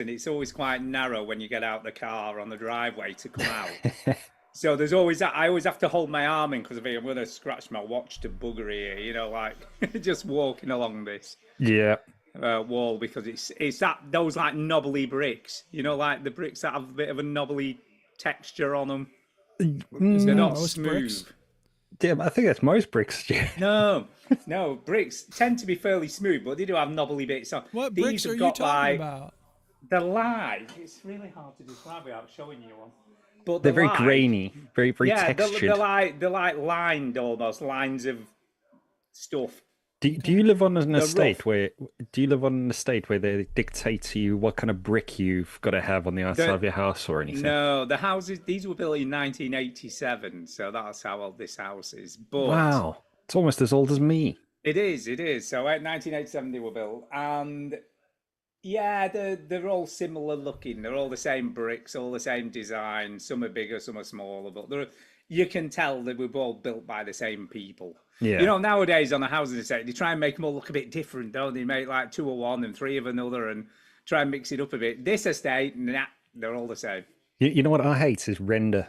and it's always quite narrow when you get out the car on the driveway to come out. So there's always that. I always have to hold my arm in because I think I'm going to scratch my watch to bugger here, you know, like just walking along this wall, because it's those like knobbly bricks, you know, like the bricks that have a bit of a knobbly texture on them. They're not smooth. Bricks? Yeah, I think that's most bricks. No, bricks tend to be fairly smooth, but they do have knobbly bits on. What These bricks have are got, you talking like, about? The line. It's really hard to describe without showing you one. But They're very grainy, very textured. They're like lined, almost lines of stuff. Do you live on an estate where they dictate to you what kind of brick you've got to have on the outside of your house or anything? No, the houses, these were built in 1987, so that's how old this house is. But wow, it's almost as old as me. It is. So in 1987 they were built, and yeah, they're all similar looking. They're all the same bricks, all the same design. Some are bigger, some are smaller, but you can tell that we're all built by the same people. Yeah. You know, nowadays on a housing estate, they try and make them all look a bit different, don't they? Make like 2 of one and 3 of another and try and mix it up a bit. This estate, nah, they're all the same. You know what I hate is render.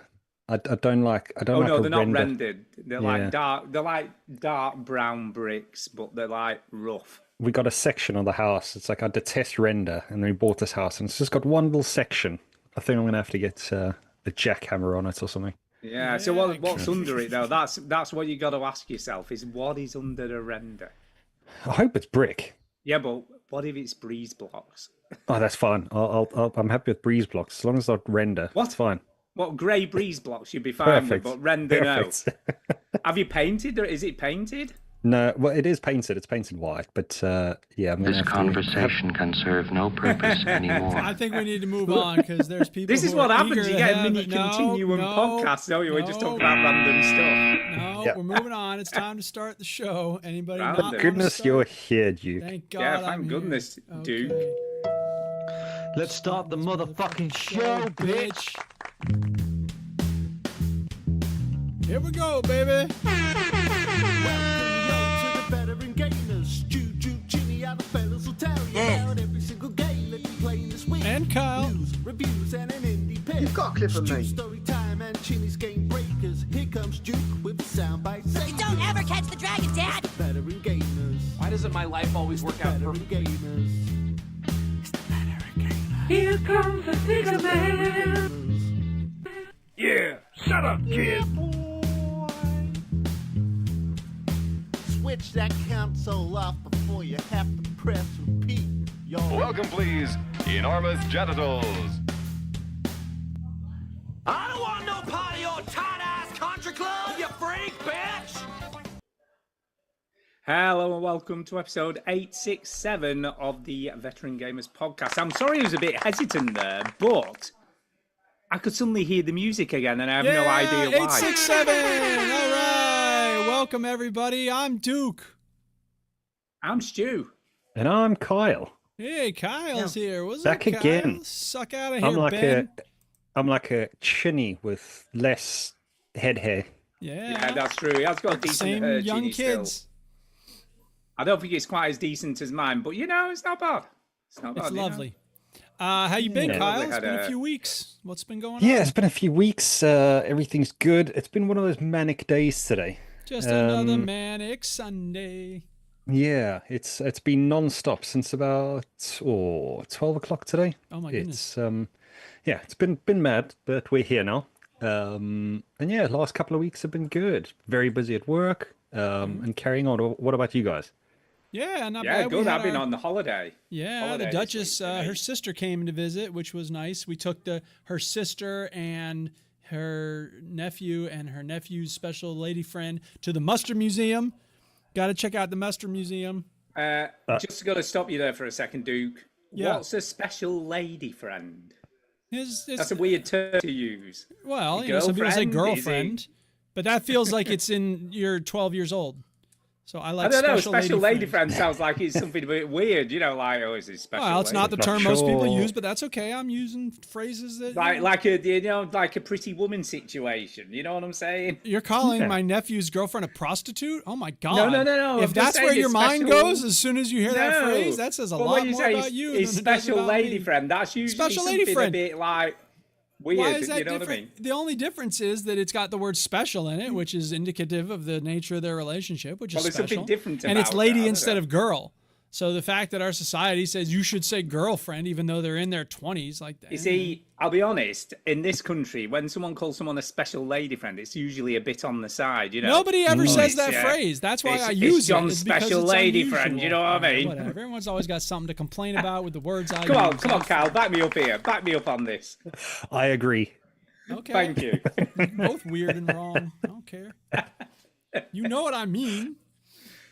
I don't like. Oh no, they're not render. rendered. They're like dark. They're like dark brown bricks, but they're like rough. We got a section of the house. It's like I detest render, and we bought this house, and it's just got one little section. I think I'm gonna have to get a jackhammer on it or something. Yeah. So what's under it though? That's what you got to ask yourself: is what is under the render? I hope it's brick. Yeah, but what if it's breeze blocks? Oh, that's fine. I'm happy with breeze blocks as long as it's not render. What? It's fine. What, grey breeze blocks you'd be fine with, but render no. Have you painted, or is it painted? No, well, it is painted. It's painted white, but yeah. This conversation can serve no purpose anymore. I think we need to move on because there's people. This is what happens. You get a mini continuum podcast, don't you? We're just talking about random stuff. No, we're moving on. It's time to start the show. Anybody? Thank goodness you're here, Duke. Thank God. Yeah, thank goodness, Duke. Let's start the motherfucking show, bitch. Here we go, baby. Welcome, to the VeteranGamers. Juju, Ginny, and the fellas will tell you about every single game that we play this week. And Kyle. News, reviews, and an indie pick. You've got a clip of me. Story time and Chinny's game breakers. Here comes Duke with the soundbite. You don't ever catch the dragon, Dad. VeteranGamers. Why doesn't my life always work out perfectly? VeteranGamers. It's the VeteranGamers. Here comes the Digger Man. Yeah, shut up, kid. Switch that console off before you have to press repeat, y'all. Welcome, please, enormous genitals. I don't want no part of your tight-ass country club, you freak, bitch! Hello and welcome to episode 867 of the VeteranGamers podcast. I'm sorry I was a bit hesitant there, but I could suddenly hear the music again and I have no idea why. 867! All right! Welcome, everybody. I'm Duke. I'm Stu. And I'm Kyle. Hey, Kyle's here. What's Back up, Kyle? again. Suck out of here, Ben. I'm like a chinny with less head hair. Yeah, that's true. He has got a decent Same hair, young Ginny, kids. still. I don't think it's quite as decent as mine, but you know, it's not bad. It's not bad. It's you know? lovely. How you been, Yeah. Kyle? It's Had been a a- few weeks. What's been going on? Yeah, it's been a few weeks. Everything's good. It's been one of those manic days today. Just another manic Sunday. Yeah, it's been non-stop since about 12 o'clock today. Oh my goodness. It's been mad, but we're here now. And yeah, last couple of weeks have been good. Very busy at work, and carrying on. What about you guys? Yeah, not Yeah, bad. good. I've been on the holiday. Yeah, Holiday the this Duchess, week, her mate. sister came to visit, which was nice. We took her sister and her nephew and her nephew's special lady friend to the Muster Museum. Got to check out the Muster Museum. Just got to stop you there for a second, Duke. Yeah. What's a special lady friend? It's, That's a weird term to use. well, A you know, some people say girlfriend, is girlfriend, but that feels like it's you're 12 years old. So I I like don't know. special, Special lady friend. friend sounds like it's something a bit weird. You know, like oh, it's a special. Well, it's not the Not term most people sure. use, but that's okay. I'm using phrases that like a pretty woman situation. You know what I'm saying? You're calling Yeah. my nephew's girlfriend a prostitute? Oh my god! No. If I'm that's just where saying your it's mind special- goes as soon as you hear that phrase, that says a But lot when you more say about you his than it does special about lady me. friend, that's usually Special something lady friend. a bit like weird. Why is that you know different? what I mean? The only difference is that it's got the word special in it, which is indicative of the nature of their relationship, which Well, is there's special. something different and it's about lady that, instead isn't of girl. So the fact that our society says you should say girlfriend, even though they're in their 20s, like that. You see, I'll be honest. In this country, when someone calls someone a special lady friend, it's usually a bit on the side. You know, Nobody ever says It's, that phrase. That's why it's- I it's use John's it. It's because special it's lady unusual. friend. You know what I Alright, mean? Whatever. Everyone's always got something to complain about with the words I Come on, use. Kyle. Back me up here. Back me up on this. I agree. Okay. Thank you. Both weird and wrong. I don't care. You know what I mean.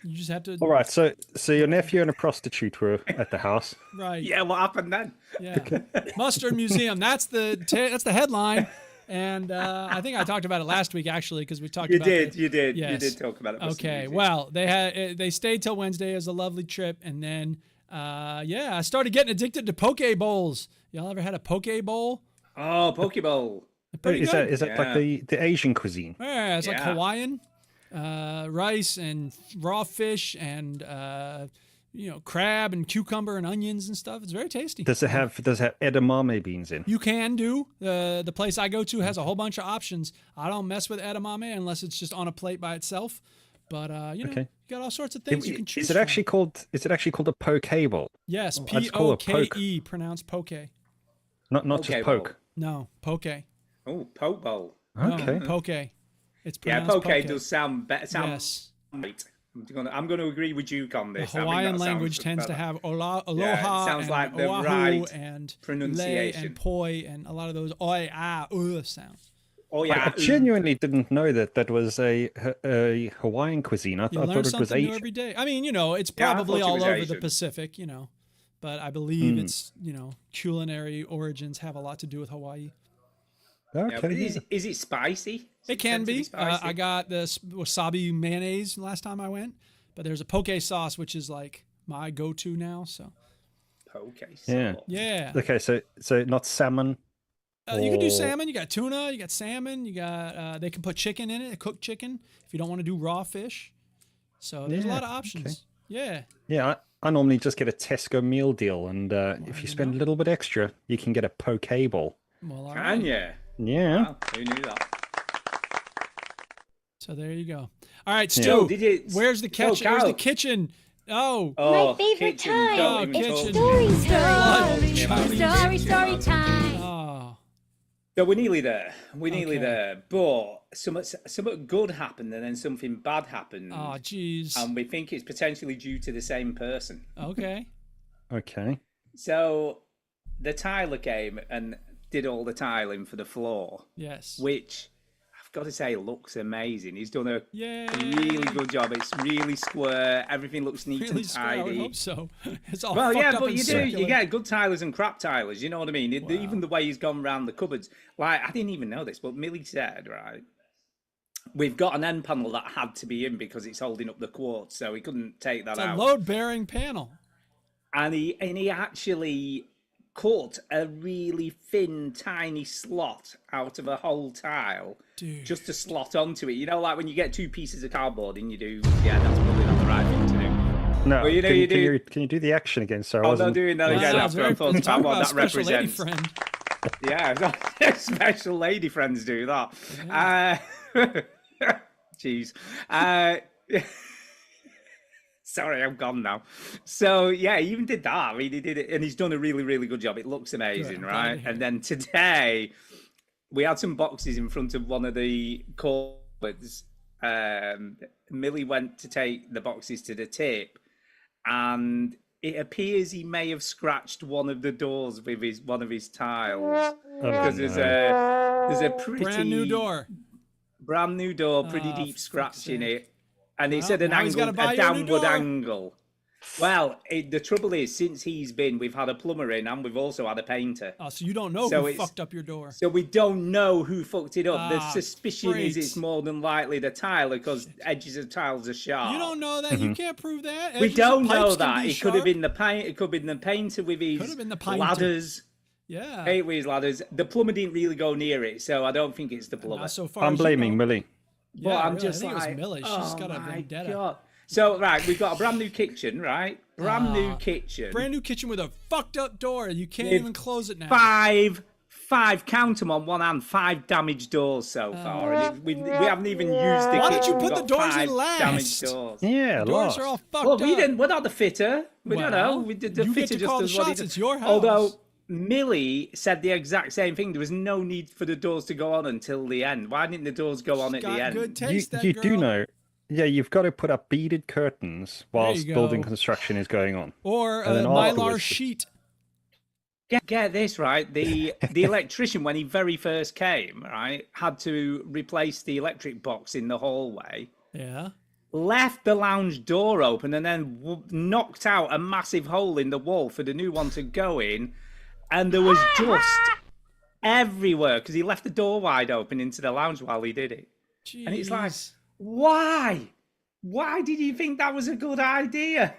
You just have to. All right, so your nephew and a prostitute were at the house. Right. Yeah, what happened then? Yeah. Mustard Museum. That's the headline. And I think I talked about it last week actually because we talked about You did Yes. talk about it. Okay. Well, they stayed till Wednesday. It was a lovely trip, and then I started getting addicted to poke bowls. Y'all ever had a poke bowl? Oh, Pokeball. Pretty Is good. that like the Asian cuisine? Yeah, it's like Yeah. Hawaiian, rice and raw fish and crab and cucumber and onions and stuff. It's very tasty. Does it have edamame beans in? You can do. The place I go to has a whole bunch of options. I don't mess with edamame unless it's just on a plate by itself. But you got all sorts of things you can choose. Is it actually called a poke bowl? Yes, I just call it poke. Poke, pronounced poke. Not Poke just bowl. poke. No, poke. Oh, Poke Bowl. Okay. No, poke. It's Yeah, pronounced poke does sound better. Yes. Right. I'm going to agree with you on The this. I think Hawaiian that language sounds tends to better. have aloha sounds and like the oahu right and lei pronunciation. and poi and a lot of those oi, sounds. Oh I yeah, genuinely didn't know that was a Hawaiian cuisine. I You thought learn it was something new Asian. every day. I mean, it's Yeah, I probably thought it all was over the Asian. Pacific, but I believe it's, culinary origins have a lot to do with Hawaii. yeah, but Okay. is it spicy? It can tend to be. spicy? I got the wasabi mayonnaise last time I went, but there's a poke sauce, which is like my go-to now. So Poke. Yeah. sauce. yeah, Okay, so not salmon. you can do or- salmon. You got tuna. You got salmon. You got they can put chicken in it, cooked chicken, if you don't want to do raw fish. So there's a Yeah, lot of options. Yeah. Yeah, I normally just get a Tesco meal deal, and if you spend a little bit extra, you can get a poke bowl. Well, all Can right. you? Yeah. Wow, who knew that? So there you go. All right, Yeah. Stu. Oh, did it- Where's the Oh, kitchen? Where's the Kyle. kitchen? Oh. Oh, favorite kitchen, time. don't Oh, even kitchen. talk to me. Story time. Oh. So we're nearly there. We're nearly Okay. there. But something good happened and then something bad happened. Oh, jeez. And we think it's potentially due to the same person. Okay. Okay. So the tiler came and did all the tiling for the floor, Yes. which I've got to say looks amazing. He's done a Yay. really good job. It's really square. Everything looks neat Really and square. I would tidy. hope so. It's all Well, fucked yeah, up but and you circular. get good tilers and crap tilers. You know what I mean? Even the way he's gone round the cupboards. Like, I didn't even know this, but Millie said, right, we've got an end panel that had to be in because it's holding up the quartz, so he couldn't take that It's a out. load-bearing panel. And he actually cut a really thin, tiny slot out of a whole tile Dude. just to slot onto it. You know, like when you get two pieces of cardboard and you do, yeah, that's probably not the right thing to do. No, Well, you know, can, you can do- you can you do the action again? So I I'm not wasn't. doing that Wow, again it's after very- I thought talk about what about that special lady represents. friend. Yeah, special lady friends do that. Jeez. Sorry, I'm gone now. So yeah, he even did that. I mean, he did it, and he's done a really, really good job. It looks amazing, I'm glad to right? hear And then today, we had some boxes in front of one of the cupboards. Millie went to take the boxes to the tip, and it appears he may have scratched one of the doors with one of his tiles because there's a pretty Brand new door. brand new door, pretty Oh, deep for scratch fuck's in sake. it, and it's Well, at an now he's angle, gotta buy a you a new downward door. angle. Well, the trouble is, since he's been, we've had a plumber in and we've also had a painter. Oh, so you don't know So who it's- fucked up your door. So we don't know who fucked it up. The Ah, suspicion is it's great. more than likely the tiler because edges of tiles are sharp. You don't know that. You can't prove that. We Edges of don't pipes know can that. be It could have sharp. been the paint. It could have been the painter with his Could have been the painter. ladders. Yeah. Hate with his ladders. The plumber didn't really go near it, so I don't think it's the plumber. Not so far. I'm as you blaming know. Millie. But Yeah, I'm really, just I think like, it was Millie. She's oh got a my vendetta. God. So right, we've got a brand new kitchen, right? Brand new kitchen. Brand new kitchen with a fucked up door. You can't With even close it now. Five, count them on one hand, 5 damaged doors so far. And we haven't even used the Why kitchen. did you We've put the got doors in 5 last? damaged doors. Yeah, Doors lost. are all fucked Well, up. we're not the fitter. We don't know. Well, We did the you get fitter to just call the does what he shots. does. It's your house. Although Millie said the exact same thing. There was no need for the doors to go on until the end. Why didn't the doors go on at got the end? good taste, that You girl. do know. Yeah, you've got to put up beaded curtains whilst you building go. construction is going on. Or And a then mylar afterwards- sheet. Get this right. The electrician, when he very first came, right, had to replace the electric box in the hallway. Yeah. Left the lounge door open and then knocked out a massive hole in the wall for the new one to go in, and there was dust everywhere because he left the door wide open into the lounge while he did it. Jeez. And it's like, why? Why did you think that was a good idea?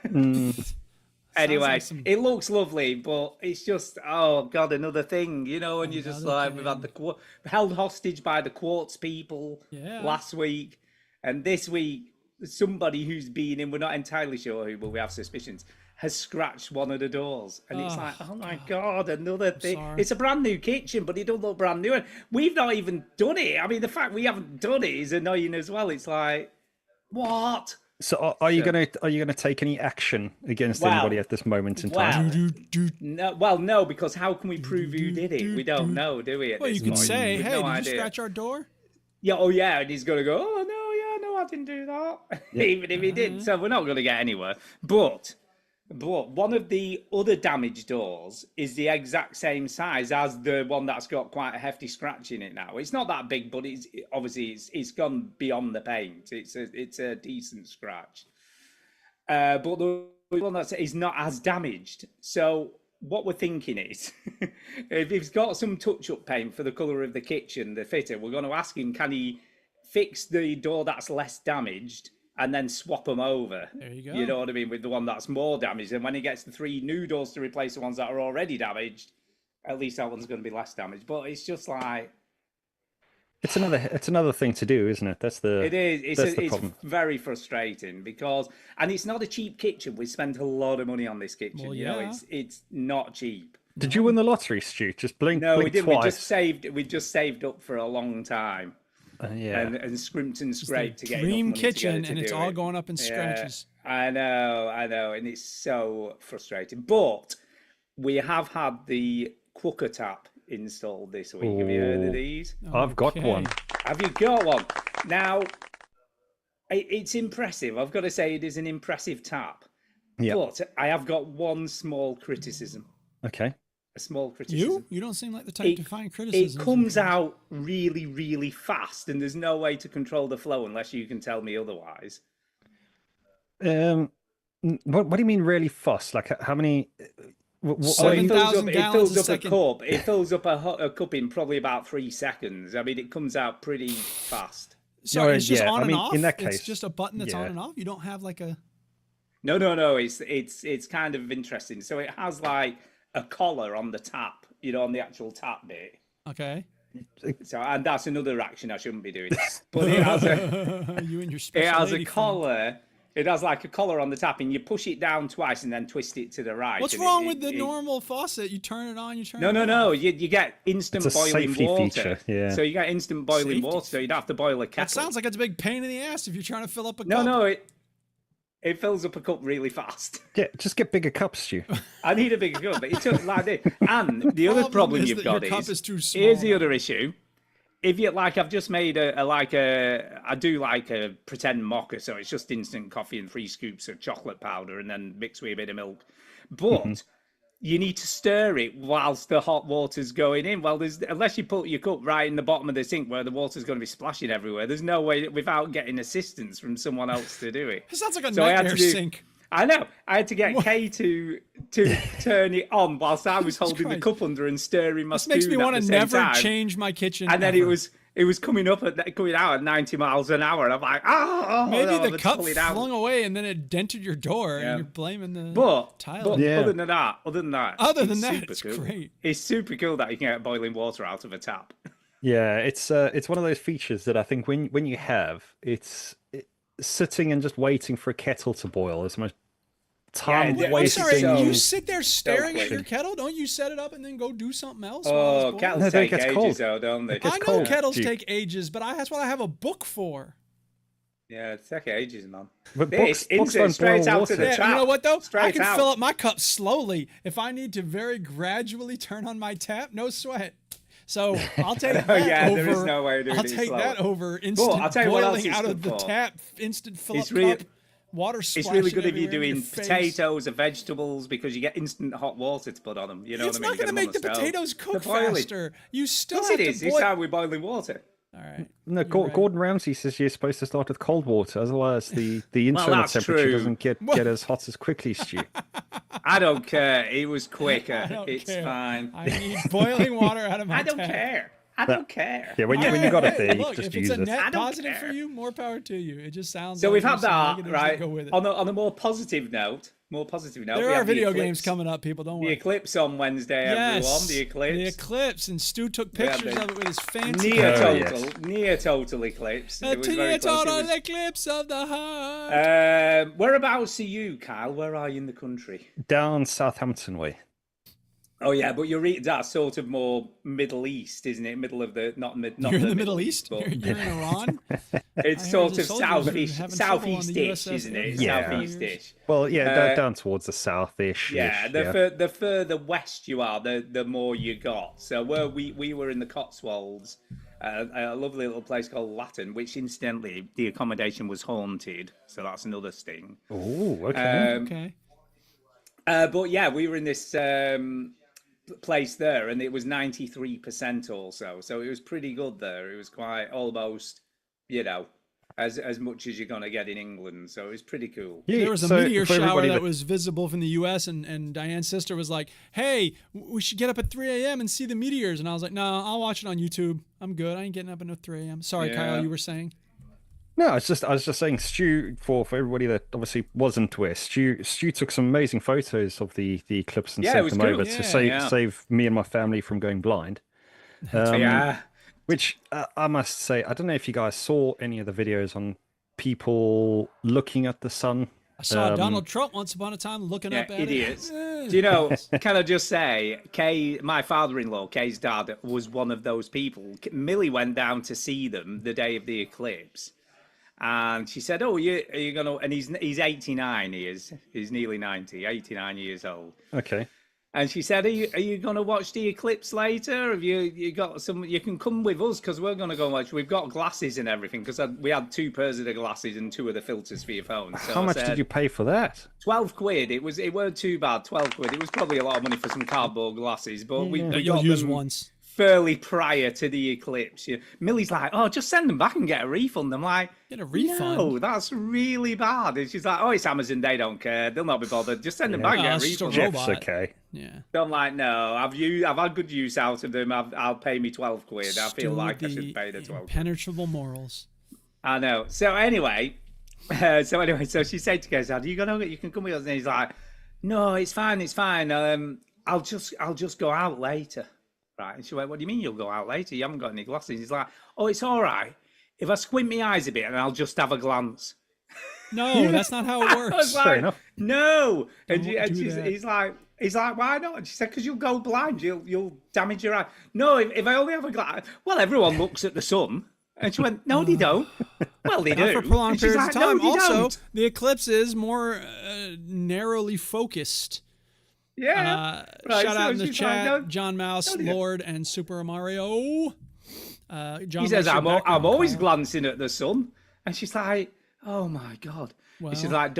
Anyway, like some- it looks lovely, but it's just, oh God, another thing, you know, and you're just Another like, we've had the held hostage by the quartz people Yeah. last week, and this week, somebody who's been in, we're not entirely sure who, but we have suspicions, has scratched one of the doors. And it's Oh, like, oh my God, another thing. sorry. It's a brand new kitchen, but it don't look brand new. And we've not even done it. I mean, the fact we haven't done it is annoying as well. It's like, what? So are you gonna take any action against Well, anybody at this moment in time? Well, no, because how can we prove who did it? We don't know, do we? At Well, this you could point? say, We've hey, no did idea. you scratch our door? Yeah, oh yeah, and he's gonna go, oh no, yeah, no, I didn't do that. Even if he did, so we're not gonna get anywhere. But one of the other damaged doors is the exact same size as the one that's got quite a hefty scratch in it now. It's not that big, but it's gone beyond the paint. It's a decent scratch. But the one that is not as damaged. So what we're thinking is, if he's got some touch-up paint for the colour of the kitchen, the fitter, we're going to ask him, can he fix the door that's less damaged and then swap them over? There you go. You know what I mean? With the one that's more damaged. And when he gets the 3 new doors to replace the ones that are already damaged, at least that one's going to be less damaged. But it's just like... It's another thing to do, isn't it? That's the It is. that's the It's problem. very frustrating because, and it's not a cheap kitchen. We spent a lot of money on this kitchen. Well, You know, yeah. it's not cheap. Did you win the lottery, Stu? Just blink, No, we blink didn't. twice. We just saved up for a long time Yeah. and scrimped and scraped to get enough Dream money to get kitchen, it to and it's do all it. going up in Yeah, scratches. I know, and it's so frustrating. But we have had the Quooker tap installed this week. Have you heard Ooh. of these? I've got Okay. one. Have you got one? Now, it's impressive. I've got to say, it is an impressive tap. Yeah. But I have got one small criticism. Okay. A small criticism. You don't seem like the type to find It criticism. comes out really, really fast, and there's no way to control the flow unless you can tell me otherwise. What do you mean really fast? Like how many? What, So- Oh, it fills 7,000 up, gallons a a second. cup. It fills up a cup in probably about 3 seconds. I mean, it comes out pretty fast. So No, it's just yeah, on I and mean, off. in that It's case, just a button that's on yeah. and off. You don't have like a. No. It's kind of interesting. So it has like a collar on the tap, you know, on the actual tap bit. Okay. So, and that's another action I shouldn't be doing. But it has a You and your it special has a lady friend. collar. It has like a collar on the tap, and you push it down twice and then twist it to the right. What's and wrong it- with the it- normal faucet? You turn it on, you turn No, it no, off. no. You get instant It's a boiling safety water. feature, yeah. So you get instant boiling Safety water, so you don't have to boil a kettle. That sounds like it's a big pain in the ass if you're trying to fill up a No, cup. no. It fills up a cup really fast. Yeah, just get bigger cups, Stu. I need a bigger cup, but it took like this. And the other Problem problem is you've that got your cup is too here's small. the other issue. If you like, I've just made I do like a pretend mocha, so it's just instant coffee and 3 scoops of chocolate powder, and then mixed with a bit of milk. But you need to stir it whilst the hot water's going in. Well, unless you put your cup right in the bottom of the sink where the water's going to be splashing everywhere, there's no way without getting assistance from someone else to do it. It sounds like a So I had nightmare to do- sink. I know. I had to get Kay to turn it on whilst I was holding the cup under and stirring my This makes me want to never change my kitchen. And then ever. it was coming out at 90 miles an hour, and I'm like, maybe no, the cup flung away and then it dented your door, and you're blaming the tile. But other than that, it's cool. great. It's super cool that you can get boiling water out of a tap. Yeah, it's one of those features that I think when you have sitting and just waiting for a kettle to boil is my time wasting. I'm sorry, you sit there staring at your kettle. Don't you set it up and then go do something else? Oh, kettles take ages, though, don't they? I know kettles take ages, but that's what I have a book for. Yeah, it's take ages, man. But books don't straight boil out water. to the tap. You know what though? I can out. fill up my cup slowly. If I need to very gradually turn on my tap, no sweat. So I'll take that over. There is no way of doing I'll take that over I'll tell you what else boiling out of the tap, instant fill up cup, water splashing. It's really good if you're everywhere in doing your face. potatoes or vegetables because you get instant hot water to put on them. You know It's what I mean? not going to make the potatoes cook faster. You still have it to is. boil. It's how we're boiling water. All right. No, Gordon Ramsay says you're supposed to start with cold water, otherwise the internal that's temperature true. doesn't get as hot as quickly, Stu. I don't care. It was quicker. It's fine. I need boiling water out of my I don't tap. care. I don't care. Yeah, when you got it there, you Look, just if use it's a it. net I don't positive care. for you, more power to you. It just sounds. So like we've there's had some that, negatives right? Go with it. On a more positive note, there we are have the video eclipse. games coming up, people. Don't The worry. eclipse on Wednesday, everyone. The eclipse. The eclipse, and Stu took pictures of it with his fancy. Near total eclipse. It was very near close. total eclipse of the heart. Whereabouts are you, Kyle? Where are you in the country? Down Southampton way. Oh yeah, but that's sort of more Middle East, isn't it? Middle of the not You're in the Middle East. but You're in Iran. it's sort of southeast-ish, isn't it? Yeah. Southeast-ish. Well, yeah, down towards the south-ish. Yeah, the further west you are, the more you got. So where we were in the Cotswolds, a lovely little place called Latin, which incidentally the accommodation was haunted. So that's another sting. Oh, okay. Okay. But yeah, we were in this place there, and it was 93% also. So it was pretty good there. It was quite almost, as much as you're gonna get in England. So it was pretty cool. Yeah, There was a meteor shower that was visible from the U.S. and Diane's sister was like, "Hey, we should get up at 3 a.m. and see the meteors." And I was like, "No, I'll watch it on YouTube. I'm good. I ain't getting up at 3 a.m." Sorry, Kyle, you were saying. No, I was just saying, Stu, for everybody that obviously wasn't aware, Stu took some amazing photos of the eclipse and sent them over to save me and my family from going blind. Which I must say, I don't know if you guys saw any of the videos on people looking at the sun. I saw Donald Trump once upon a time looking up at idiots. it. Do you know, can I just say, my father-in-law, Kay's dad, was one of those people. Millie went down to see them the day of the eclipse. And she said, "Oh, are you gonna?" And he's 89. He's nearly 90, 89 years old. Okay. And she said, "Are you gonna watch the eclipse later? Have you got some? You can come with us because we're gonna go watch. We've got glasses and everything because we had 2 pairs of the glasses and 2 of the filters for your phone." So how much did you pay for that? 12 quid. It weren't too bad. 12 quid. It was probably a lot of money for some cardboard glasses, but we You'll got use them once. fairly prior to the eclipse. Millie's like, "Oh, just send them back and get a refund." I'm like, "Get a refund? No, that's really bad." And she's like, "Oh, it's Amazon. They don't care. They'll not be bothered. Just send them back and get a refund." Jeff's okay. Yeah. So I'm like, "No, I've had good use out of them. I'll pay me 12 quid. I feel like I should pay the 12 quid." Impenetrable morals. I know. So anyway, so she said to Kez, you can come with us?" And he's like, "No, it's fine. I'll just go out later." Right. And she went, "What do you mean you'll go out later? You haven't got any glasses." He's like, "Oh, it's all right if I squint my eyes a bit and I'll just have a glance." No, that's not how it works. I was like, Fair enough. "No." That. He's like, "Why not?" And she said, "Because you'll go blind. You'll damage your eye." "No, if I only have a glass." "Well, everyone looks at the sun." And she went, "No, they don't." "Well, they do." Not for prolonged periods of time. "No, they Also, don't." the eclipse is more narrowly focused. Yeah. Shout out in the she's chat, like, John Mouse, Lord, and Super Mario. John He says, likes your I'm background, always Kyle." glancing at the sun. And she's like, "Oh my God." Well, And she's like,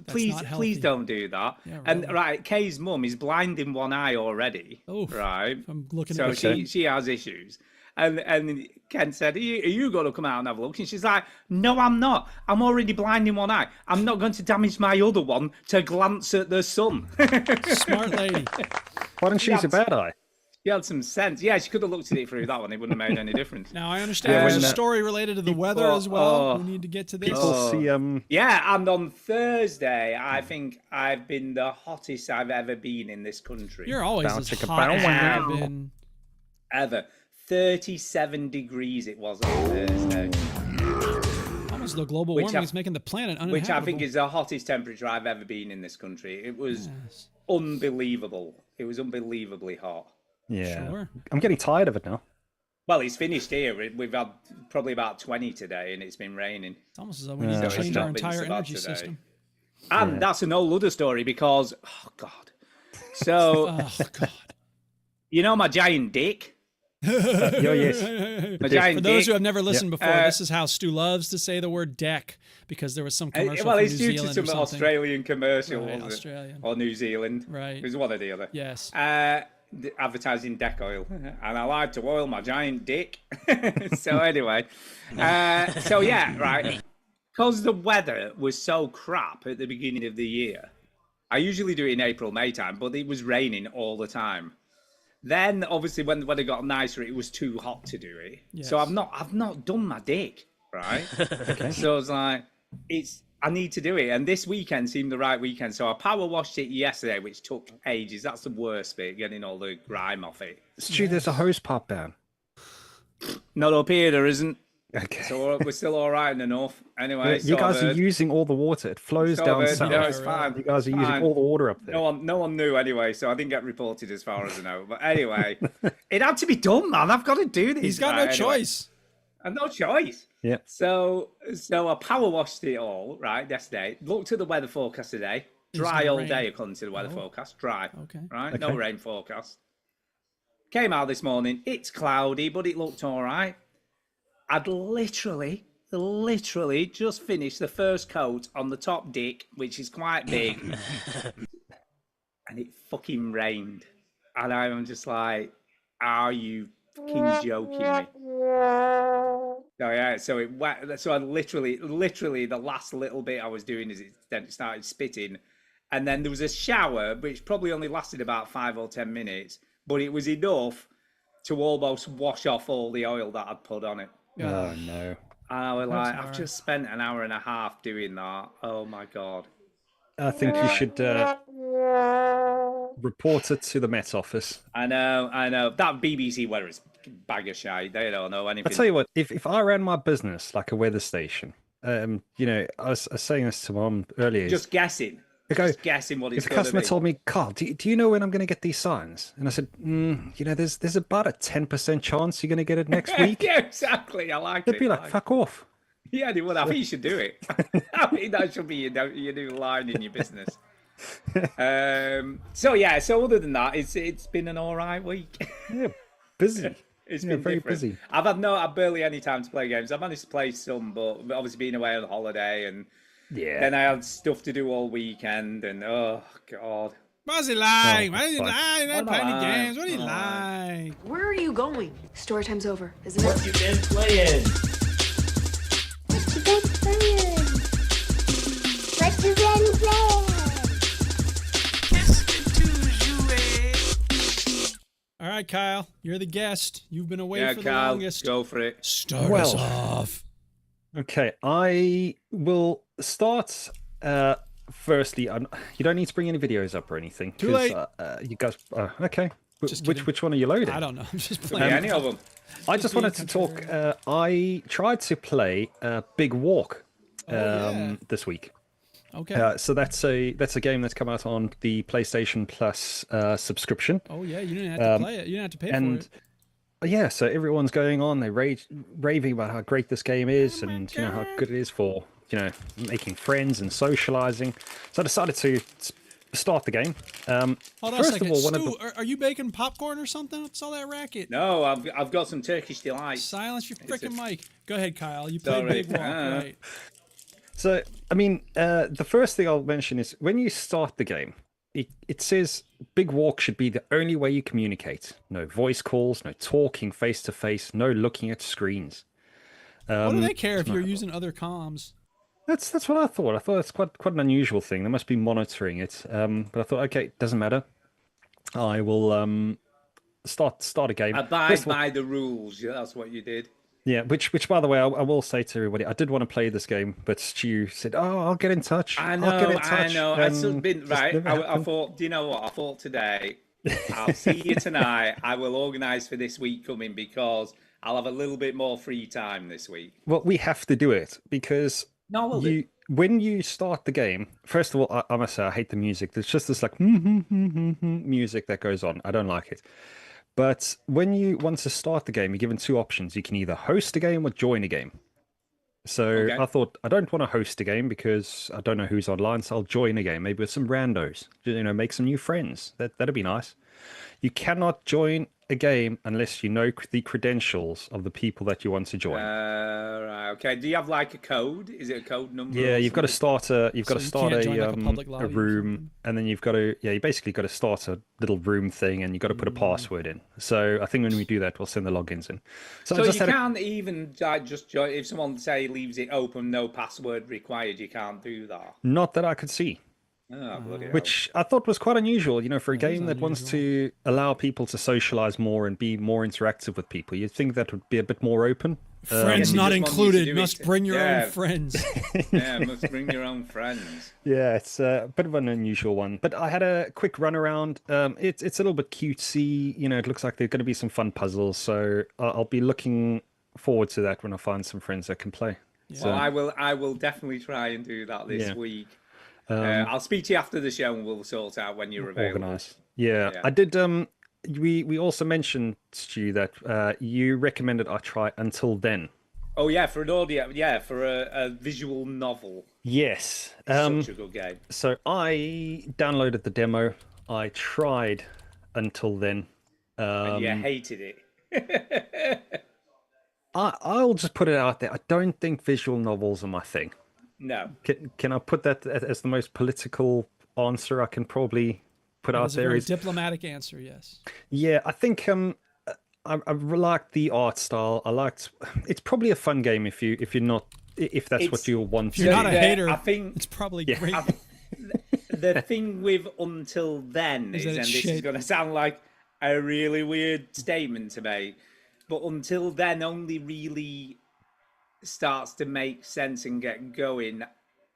please not healthy. don't do that." Yeah, And really. right, Kay's mum is blind in one eye already. Oh, right. I'm looking So at it. she has issues. And Ken said, are you going to come out and have a look? And she's like, no, I'm not. I'm already blind in one eye. I'm not going to damage my other one to glance at the sun. Smart lady. Why don't she use a bad eye? She had some sense. Yeah, she could have looked at it through that one. It wouldn't have made any difference. Now, I understand there's a story related to the weather as well. We need to get to this. People see... Yeah, and on Thursday, I think I've been the hottest I've ever been in this country. You're always as hot as you've been. Ever. 37 degrees it was on Thursday. Almost the global warming is making the planet uninhabitable. Which I think is the hottest temperature I've ever been in this country. It was unbelievable. It was unbelievably hot. Yeah. Sure. I'm getting tired of it now. Well, it's finished here. We've had probably about 20 today, and it's been raining. It's almost as though we need to change our entire energy system. And that's an whole other story because, oh, God. So, oh, God. You know my giant dick? Yes. My giant For those dick. who have never listened before, this is how Stu loves to say the word deck because there was some commercial well, from it's New due Zealand to or some something. Australian commercial, Right, wasn't Australian. it? Or New Zealand. Right. It was one or the other. Yes. Advertising deck oil. And I like to oil my giant dick. So anyway. So yeah, right. Because the weather was so crap at the beginning of the year. I usually do it in April, May time, but it was raining all the time. Then obviously when it got nicer, it was too hot to do it. Yes. So I've not done my dick, right? Okay. So I was like, I need to do it. And this weekend seemed the right weekend. So I power washed it yesterday, which took ages. That's the worst bit, getting all the grime off it. Stu, there's a hose pipe down. Not up here, there isn't. Okay. So we're still all right enough. Anyway, you guys are using all the water. It flows down south. No, it's fine. You guys are using all the water up there. No one knew anyway, so I didn't get reported as far as I know. But anyway, it had to be done, man. I've got to do this. He's got no choice. I've no choice. Yeah. So I power washed it all, right, yesterday. Looked at the weather forecast today. Dry all day, according to the weather forecast. Dry. Okay. Right? No rain forecast. Came out this morning. It's cloudy, but it looked all right. I'd literally just finished the first coat on the top dick, which is quite big. And it fucking rained. And I'm just like, are you fucking joking me? So yeah, so it wet. So I literally the last little bit I was doing is it started spitting. And then there was a shower, which probably only lasted about 5 or 10 minutes, but it was enough to almost wash off all the oil that I'd put on it. Oh no. And I was like, I've just spent an hour and a half doing that. Oh my God. I think you should report it to the Met office. I know. That BBC weather is a bag of shite. They don't know anything. I tell you what, if I ran my business like a weather station, I was saying this to Mom earlier. Just guessing. Just guessing what it's going to be. If a customer told me, Carl, do you know when I'm going to get these signs? And I said, there's about a 10% chance you're going to get it next week. Yeah, exactly. I like it. They'd be like, fuck off. Yeah, they would. I think you should do it. I think that should be your new line in your business. So other than that, it's been an all right week. Yeah, busy. It's been very busy. I've had barely any time to play games. I've managed to play some, but obviously being away on holiday and then I had stuff to do all weekend and oh God. What's he like? What is he like? Not playing games. What do you like? Where are you going? Story time's over, isn't it? What you been playing? What you been playing? What you been playing? All right, Kyle, you're the guest. You've been away for the Kyle, longest. Go for it. Start us off. Okay, I will start. Firstly, you don't need to bring any videos up or anything. Too late. You guys. Okay. Which one are you loading? I don't know. I'm just playing. Any of them. I just wanted to talk. I tried to play Big Walk this week. Okay. So that's a game that's come out on the PlayStation Plus subscription. Oh yeah, you didn't have to play it. You didn't have to pay for it. Yeah, so everyone's going on. They raving about how great this game is, and how good it is for making friends and socializing. So I decided to start the game. Hold on a second. Of all, Stu, are you baking popcorn or something? What's all that racket? No, I've got some Turkish delight. Silence your freaking mic. Go ahead, Kyle. You played Big Walk, right? So, I mean, the first thing I'll mention is when you start the game, it says Big Walk should be the only way you communicate. No voice calls, no talking face to face, no looking at screens. What do they care if you're using other comms? That's what I thought. I thought it's quite an unusual thing. They must be monitoring it. But I thought, okay, it doesn't matter. I will start a game. Abide by the rules. Yeah, that's what you did. Yeah, which by the way, I will say to everybody, I did want to play this game, but Stu said, "Oh, I'll get in touch." I know, I'll get in touch. I know. I've been right. I thought, do you know what? I thought today, I'll see you tonight. I will organise for this week coming because I'll have a little bit more free time this week. Well, we have to do it because when you start the game, first of all, I must say I hate the music. There's just this like music that goes on. I don't like it. But when you want to start the game, you're given two options. You can either host a game or join a game. So I thought, I don't want to host a game because I don't know who's online, so I'll join a game, maybe with some randos, make some new friends. That'd be nice. You cannot join a game unless you know the credentials of the people that you want to join. Right. Okay. Do you have like a code? Is it a code number? Yeah, you've got to start a room, and then you basically got to start a little room thing, and you've got to put a password in. So I think when we do that, we'll send the logins in. So you can't even just join if someone say leaves it open, no password required. You can't do that. Not that I could see. Oh, which I thought was quite unusual, for a game that wants to allow people to socialize more and be more interactive with people. You'd think that would be a bit more open. Friends not included. Must bring your own friends. Yeah, must bring your own friends. Yeah, it's a bit of an unusual one. But I had a quick run around. It's a little bit cutesy. It looks like there's going to be some fun puzzles. So I'll be looking forward to that when I find some friends that can play. Yeah. So I will definitely try and do that this week. I'll speak to you after the show and we'll sort out when you're available. Organise. Yeah, I did. We also mentioned, Stu, that you recommended I try Until Then. Oh yeah, for an audio, for a visual novel. Yes, such a good game. So I downloaded the demo. I tried Until Then. And you hated it. I'll just put it out there. I don't think visual novels are my thing. No. Can I put that as the most political answer I can probably put out there? Very diplomatic answer, yes. Yeah, I think I liked the art style. It's probably a fun game if that's what you want. If you're not a hater, I think it's probably great. The thing with Until Then is, and this is going to sound like a really weird statement to make, but Until Then only really starts to make sense and get going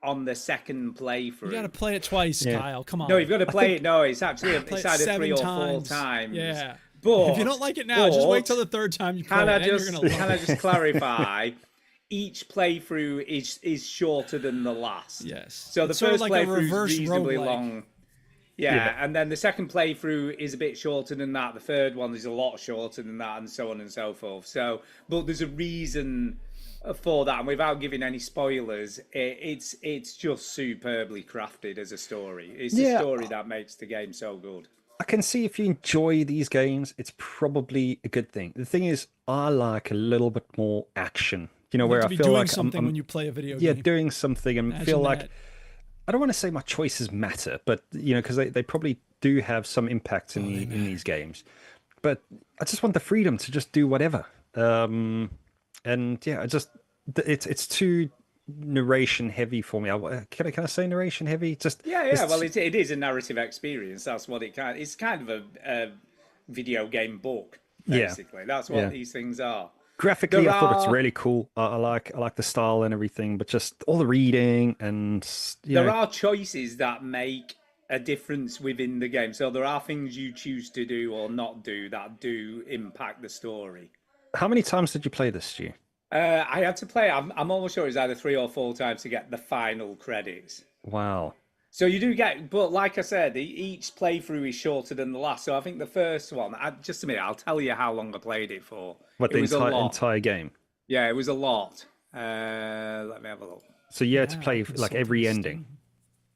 on the second playthrough. You got to play it twice, Kyle. Come on. No, you've got to play it. No, it's actually it's either 3 or 4 times. Yeah. But if you don't like it now, just wait till the third time you play it. Can I just clarify? Each playthrough is shorter than the last. Yes. So the first playthrough is reasonably long. Yeah, and then the second playthrough is a bit shorter than that. The third one is a lot shorter than that, and so on and so forth. So, but there's a reason for that, and without giving any spoilers, it's just superbly crafted as a story. It's a story that makes the game so good. I can see if you enjoy these games, it's probably a good thing. The thing is, I like a little bit more action. Where I feel like something when you play a video game. Yeah, doing something and feel like I don't want to say my choices matter, but because they probably do have some impact in these games. But I just want the freedom to just do whatever. And yeah, it's too narration heavy for me. Can I say narration heavy? Well, it is a narrative experience. That's what it's kind of a video game book, basically. That's what these things are. Graphically, I thought it's really cool. I like the style and everything, but just all the reading and there are choices that make a difference within the game. So there are things you choose to do or not do that do impact the story. How many times did you play this, Stu? I had to play. I'm almost sure it's either 3 or 4 times to get the final credits. Wow. So you do get, but like I said, each playthrough is shorter than the last. So I think the first one, just a minute, I'll tell you how long I played it for. What, the entire game? Yeah, it was a lot. Let me have a look. So you had to play like every ending?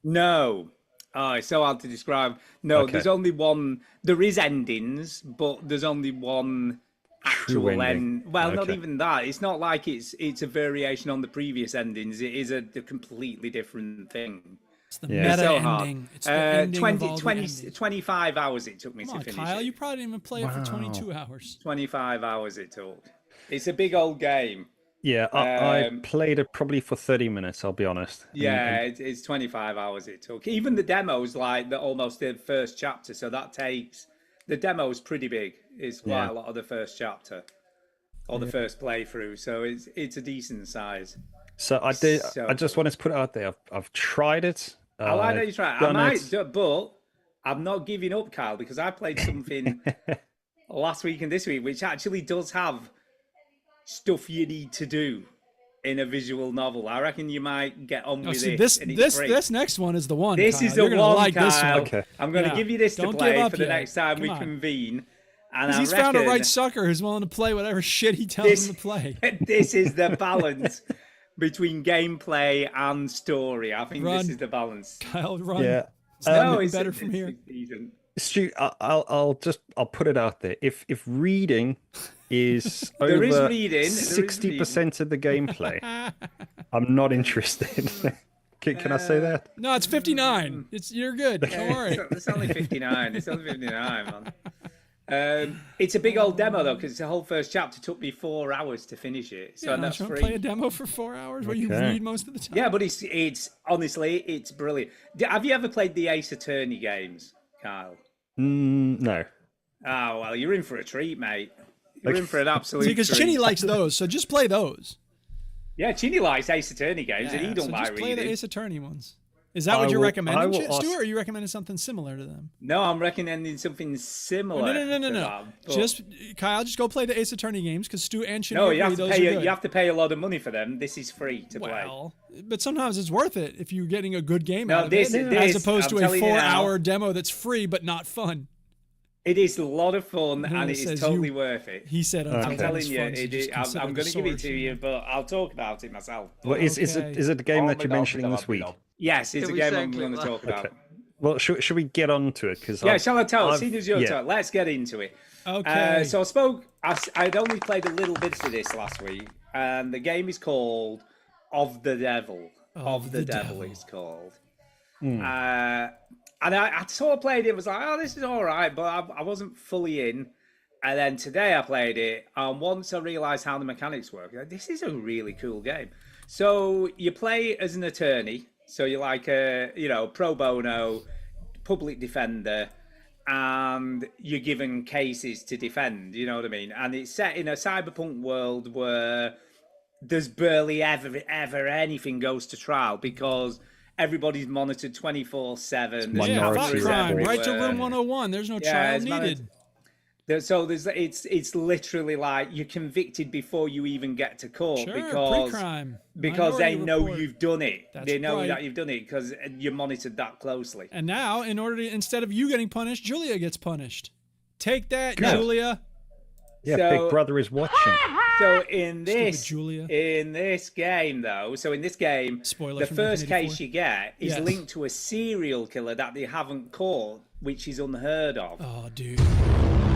No. Oh, it's so hard to describe. No, There's only one. There is endings, but there's only one actual end. Well, not even that. It's not like it's a variation on the previous endings. It is a completely different thing. It's the meta so ending. hard. It's the ending 25 hours it took me Come to on, finish Kyle, it. you probably didn't even play it for 22 hours. 25 hours it took. It's a big old game. Yeah, I played it probably for 30 minutes, I'll be honest. Yeah, it's 25 hours it took. Even the demo's like almost the first chapter, so that takes... The demo's pretty big. It's quite a lot of the first chapter. Or the first playthrough, so it's a decent size. So I just wanted to put it out there. I've tried it. I like that you try it. I might, but I'm not giving up, Kyle, because I played something last week and this week, which actually does have stuff you need to do in a visual novel. I reckon you might get on with it. This next one is the one. This Kyle. is the You're one, like Kyle. This one. Okay. I'm going to give you this to Don't play give up for the yet. next time Come we on. convene. And He's found a right sucker who's willing to play whatever shit he tells him to play. This is the balance between gameplay and story. I think this is the balance. Kyle, run. Yeah. It's better from here. Stu, I'll put it out there. If reading is There over is reading. 60% of the gameplay, I'm not interested. Can I say that? No, it's 59. You're good. Don't worry. It's only 59. It's only 59, man. It's a big old demo though, because the whole first chapter took me 4 hours to finish it. So that's don't free. play a demo for 4 hours where you read most of the time. Yeah, but it's honestly it's brilliant. Have you ever played the Ace Attorney games, Kyle? No. Oh well, you're in for a treat, mate. You're in for an absolute treat. Because Chinny likes those, so just play those. Yeah, Chinny likes Ace Attorney games, and he don't like just play reading. the Ace Attorney ones. Is that what you're recommending, Stuart, or are you recommending something similar to them? No, I'm recommending something similar. No. Just Kyle, just go play the Ace Attorney games because Stu and Chinny. No, you have to pay a lot of money for them. This is free to play. But sometimes it's worth it if you're getting a good game out of it, as opposed to a 4-hour demo that's free but not fun. It is a lot of fun and it is totally worth it. He said, "I'm telling you, I'm going to give it to you, but I'll talk about it myself." Well, is it the game that you're mentioning this week? Yes, it's a game I'm going to talk about. Okay. Well, should we get on to it? Shall I tell? See, there's your turn. Let's get into it. Okay. So I'd only played a little bit of this last week, and the game is called Of the Devil. Of the Devil it's called. And I sort of played it, was like, oh, this is all right, but I wasn't fully in. And then today I played it, and once I realised how the mechanics work, this is a really cool game. So you play as an attorney, so you're like a, pro bono, public defender, and you're given cases to defend, you know what I mean? And it's set in a cyberpunk world where there's barely ever anything goes to trial because everybody's monitored 24/7. Minority crime, right to room 101. There's no trial needed. So it's literally like you're convicted before you even get to court because they know you've done it. They know that you've done it because you're monitored that closely. And now, instead of you getting punished, Julia gets punished. Take that, Julia. Yeah, Big Brother is watching. So in this game, though, the first case you get is linked to a serial killer that they haven't caught, which is unheard of. Oh, dude.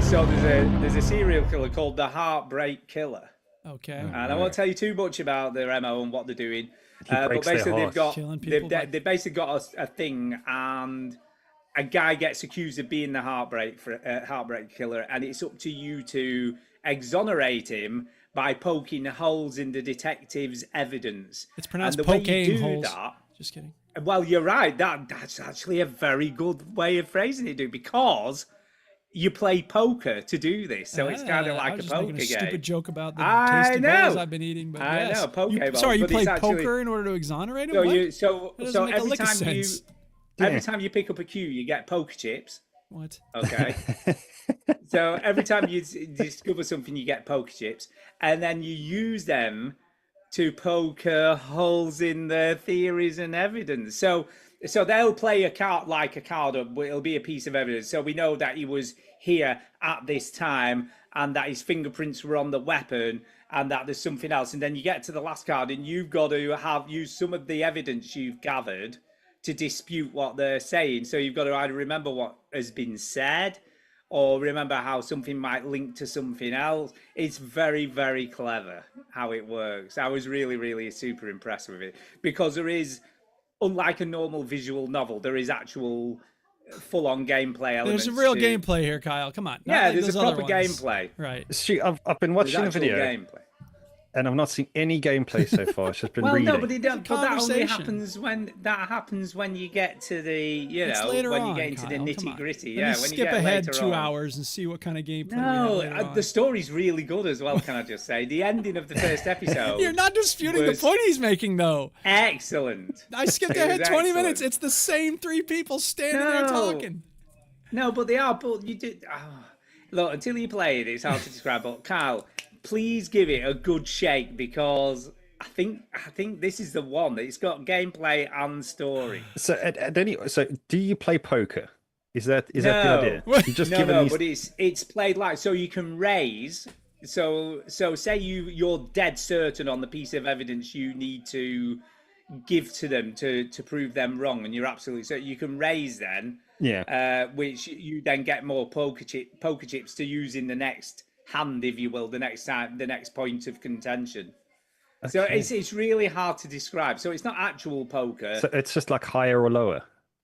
So there's a serial killer called the Heartbreak Killer. Okay. And I won't tell you too much about their MO and what they're doing. But basically they've basically got a thing, and a guy gets accused of being the Heartbreak Killer, and it's up to you to exonerate him by poking holes in the detective's evidence. It's pronounced and the way poking you do holes. That, just kidding. Well, you're right. That's actually a very good way of phrasing it, dude, because you play poker to do this, so it's kind of like a poker game. Stupid joke about the tasty bowls I've been eating, but I know poker bowls. Sorry, you play poker in order to exonerate him? So every time you pick up a cue, you get poker chips. What? Okay. So every time you discover something, you get poker chips, and then you use them to poke holes in their theories and evidence. So they'll play a card, it'll be a piece of evidence. So we know that he was here at this time, and that his fingerprints were on the weapon, and that there's something else. And then you get to the last card, and you've got to use some of the evidence you've gathered to dispute what they're saying. So you've got to either remember what has been said, or remember how something might link to something else. It's very, very clever how it works. I was really, really super impressed with it, because there is unlike a normal visual novel, there is actual full-on gameplay elements. There's a real gameplay here, Kyle. Come on. Yeah, like there's a proper gameplay. Right. See, I've been watching a video. Gameplay. And I've not seen any gameplay so far. It's just been well, reading. No, but that only happens when you get to the when you get into the nitty gritty. Yeah, when skip you get ahead later 2 on. hours and see what kind of gameplay. No, the story's really good as well. Can I just say the ending of the first episode? You're not disputing the point he's making, though. Excellent. I skipped ahead 20 minutes. It's the same 3 people standing there talking. No, but they are. But you did. Look, until you play it, it's hard to describe. But Kyle, please give it a good shake because I think this is the one. It's got gameplay and story. So, so do you play poker? Is that the idea? You just but it's played like so you can raise. So say you're dead certain on the piece of evidence you need to give to them to prove them wrong, and you're absolutely so you can raise then. Yeah. Which you then get more poker chips to use in the next hand, if you will, the next point of contention. Okay. So it's really hard to describe. So it's not actual poker. So it's just like higher or lower.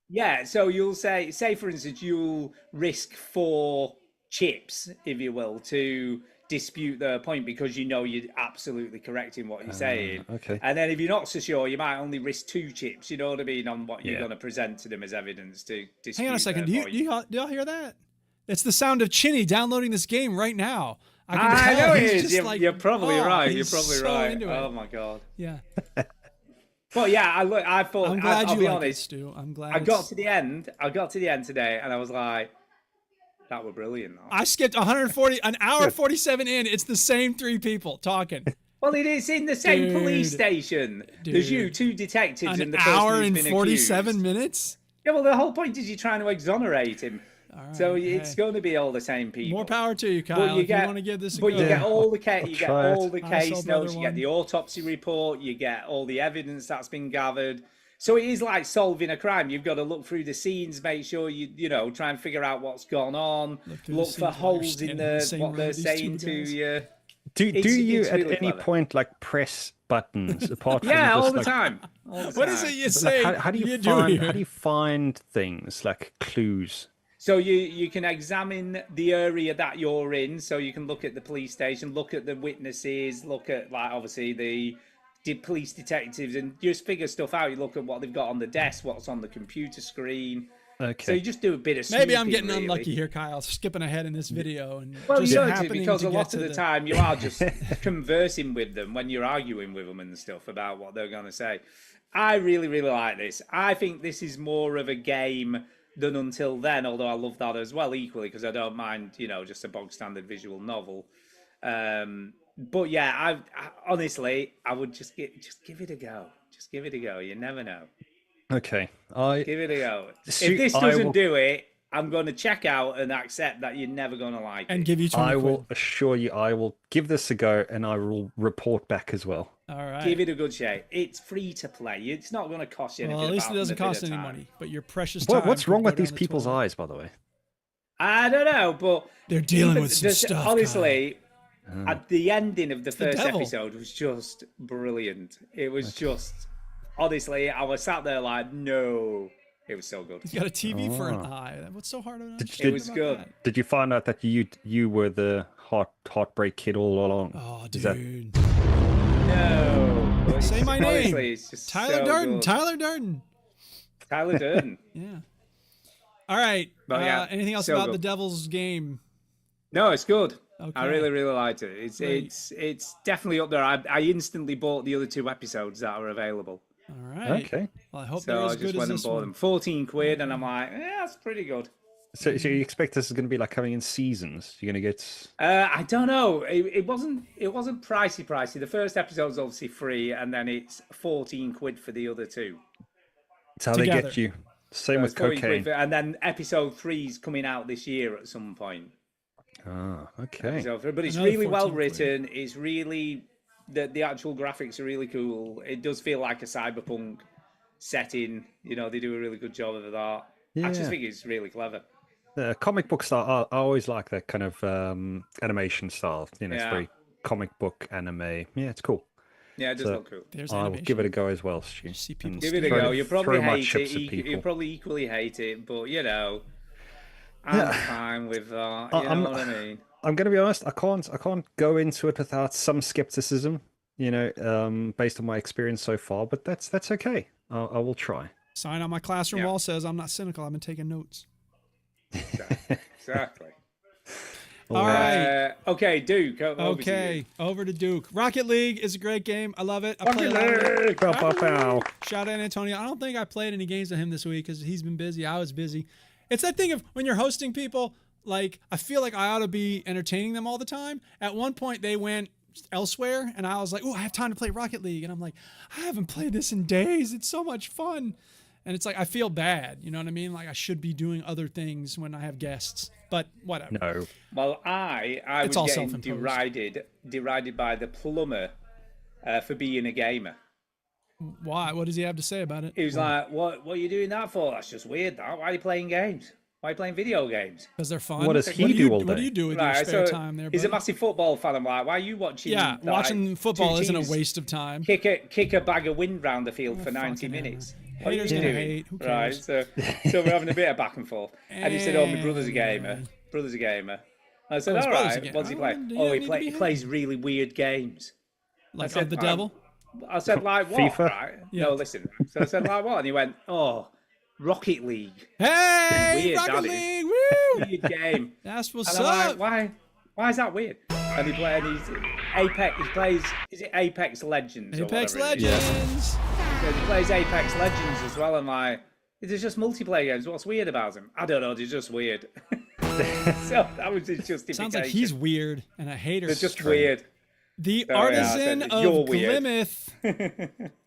Yeah. So you'll say for instance, you'll risk 4 chips, if you will, to dispute the point because you know you're absolutely correct in what you're saying. Okay. And then if you're not so sure, you might only risk 2 chips. You know what I mean on what you're going to present to them as evidence to dispute. Hang on a second. Do y'all hear that? It's the sound of Chinny downloading this game right now. I know it is. You're probably right. You're probably so right. Oh my god. Yeah. But yeah, I thought. I'm glad I'll you be like honest, it, Stu. I'm glad. I got to the end today, and I was like, "That were brilliant." Though. I skipped 1 hour 47 in. It's the same 3 people talking. Well, it is in the same police station. There's you, 2 detectives, and the person hour who's and been 47 accused. minutes. Yeah, well, the whole point is you're trying to exonerate him. All right, so it's going to be all the same people. More power to you, Kyle. You want to give this a go. But you get all the case notes, you one. get the autopsy report, you get all the evidence that's been gathered. So it is like solving a crime. You've got to look through the scenes, make sure you try and figure out what's gone on, look for holes in what they're saying to you. Do you at really any point like press buttons apart from all the time? What is it you say? Like, how do you find things like clues? So you can examine the area that you're in. So you can look at the police station, look at the witnesses, look at like obviously the police detectives, and just figure stuff out. You look at what they've got on the desk, what's on the computer screen. Okay. So you just do a bit of maybe I'm getting really. Unlucky here, Kyle, skipping ahead in this video. And well, just you don't because a lot of the time you are just conversing with them when you're arguing with them and stuff about what they're going to say. I really, really like this. I think this is more of a game than Until Then, although I love that as well equally because I don't mind, just a bog standard visual novel. But yeah, I honestly, I would just give it a go. Just give it a go. You never know. Okay, give it a go. If this doesn't do it, I'm going to check out and accept that you're never going to like it. And give you 20 I will assure you, I will give this a go and I will report back as well. All right. Give it a good shake. It's free to play. It's not going to cost you anything. Well, at least it doesn't cost any money. But your precious time. What's wrong with these people's eyes, by the way? I don't know, but they're dealing with some stuff. Honestly, at the ending of the first episode was just brilliant. It was just, honestly, I was sat there like, no. It was so good. He's got a TV for an eye. What's so hard about it? It was good. Did you find out that you were the heartbreak kid all along? Oh, dude. No. Say my name. It's just Tyler Durden. Tyler Durden. Tyler Durden. Yeah. All right. Anything else about the Devil's Game? No, it's good. Okay. I really, really liked it. It's definitely up there. I instantly bought the other 2 episodes that are available. All right. Okay. Well, I hope so they're as I just good went as and bought them. 14 quid, and I'm like, that's pretty good. So you expect this is going to be like coming in seasons? You're going to get? I don't know. It wasn't pricey. The first episode's obviously free, and then it's 14 quid for the other 2. That's how they get you. Same with cocaine. And then episode 3's coming out this year at some point. Ah, okay. But it's really well written. It's really the actual graphics are really cool. It does feel like a cyberpunk setting. They do a really good job of that. Yeah. I just think it's really clever. The comic book style, I always like that kind of animation style. It's very comic book anime. Yeah, it's cool. Yeah, it does look cool. There's I'll animation. give it a go as well, Stu. See people Give it a go. You probably throw my hate chips it. at people. You probably equally hate it, but you know, I'm fine with that. You know what I mean? I'm going to be honest. I can't go into it without some skepticism. You know, based on my experience so far. But that's okay. I will try. Sign on my classroom wall says I'm not cynical. I've been taking notes. Exactly. All right. Okay, Duke. Over to Duke. Rocket League is a great game. I love it. I play a lot of it. Shout out Antonio. I don't think I played any games with him this week because he's been busy. I was busy. It's that thing of when you're hosting people, like I feel like I ought to be entertaining them all the time. At one point they went elsewhere and I was like, oh, I have time to play Rocket League. And I'm like, I haven't played this in days. It's so much fun. And it's like, I feel bad. You know what I mean? Like I should be doing other things when I have guests, but whatever. No. Well, I was getting derided by the plumber for being a gamer. Why? What does he have to say about it? He was like, what are you doing that for? That's just weird, that. Why are you playing games? Why are you playing video games? Because they're fun. What does he do all day? What do you do with your spare time there, He's a buddy? massive football fan. I'm like, why are you watching? Yeah, watching football isn't a waste of time. Kick a bag of wind round the field for 90 minutes. What Haters are you gonna doing? hate. Who cares? Right, so we're having a bit of back and forth. And he said, oh, my brother's a gamer. Brother's a gamer. I said, all right, what's he play? Oh, he plays really weird games. Like of the devil? I said, like what? FIFA? Right? Yeah. No, listen. So I said, like what? And he went, oh, Rocket League. Hey, weird, Rocket League, woo! Weird game. That's what's and I'm up. like, why is that weird? And he's Apex. He plays. Is it Apex Legends? Apex or whatever Legends. Yeah, he plays Apex Legends as well. I'm like, there's just multiplayer games. What's weird about him? I don't know. They're just weird. So that was his justification. Sounds like he's weird and a hater. They're just weird. The Artisan of Plymouth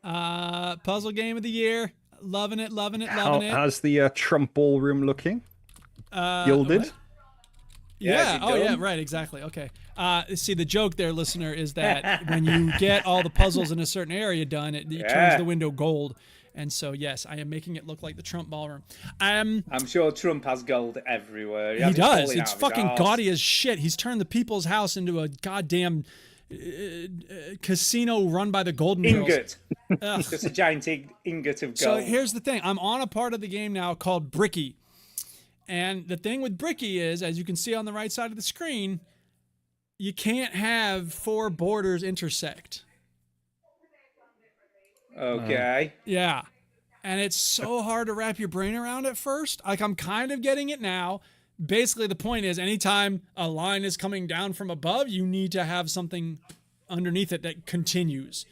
puzzle game of the year. Loving it. How's the Trump ballroom looking? Gilded? What? Yeah. Oh, yeah. Right. Exactly. Okay. See, the joke there, listener, is that when you get all the puzzles in a certain area done, it turns the window gold. And so, yes, I am making it look like the Trump ballroom. I'm sure Trump has gold everywhere. He does. It's fucking gaudy as shit. He's turned the people's house into a goddamn casino run by the Golden Ingot. Just a giant ingot of gold. So here's the thing. I'm on a part of the game now called Bricky. And the thing with Bricky is, as you can see on the right side of the screen, you can't have 4 borders intersect. Okay. Yeah. And it's so hard to wrap your brain around at first. Like, I'm kind of getting it now. Basically, the point is, anytime a line is coming down from above, you need to have something underneath it that continues.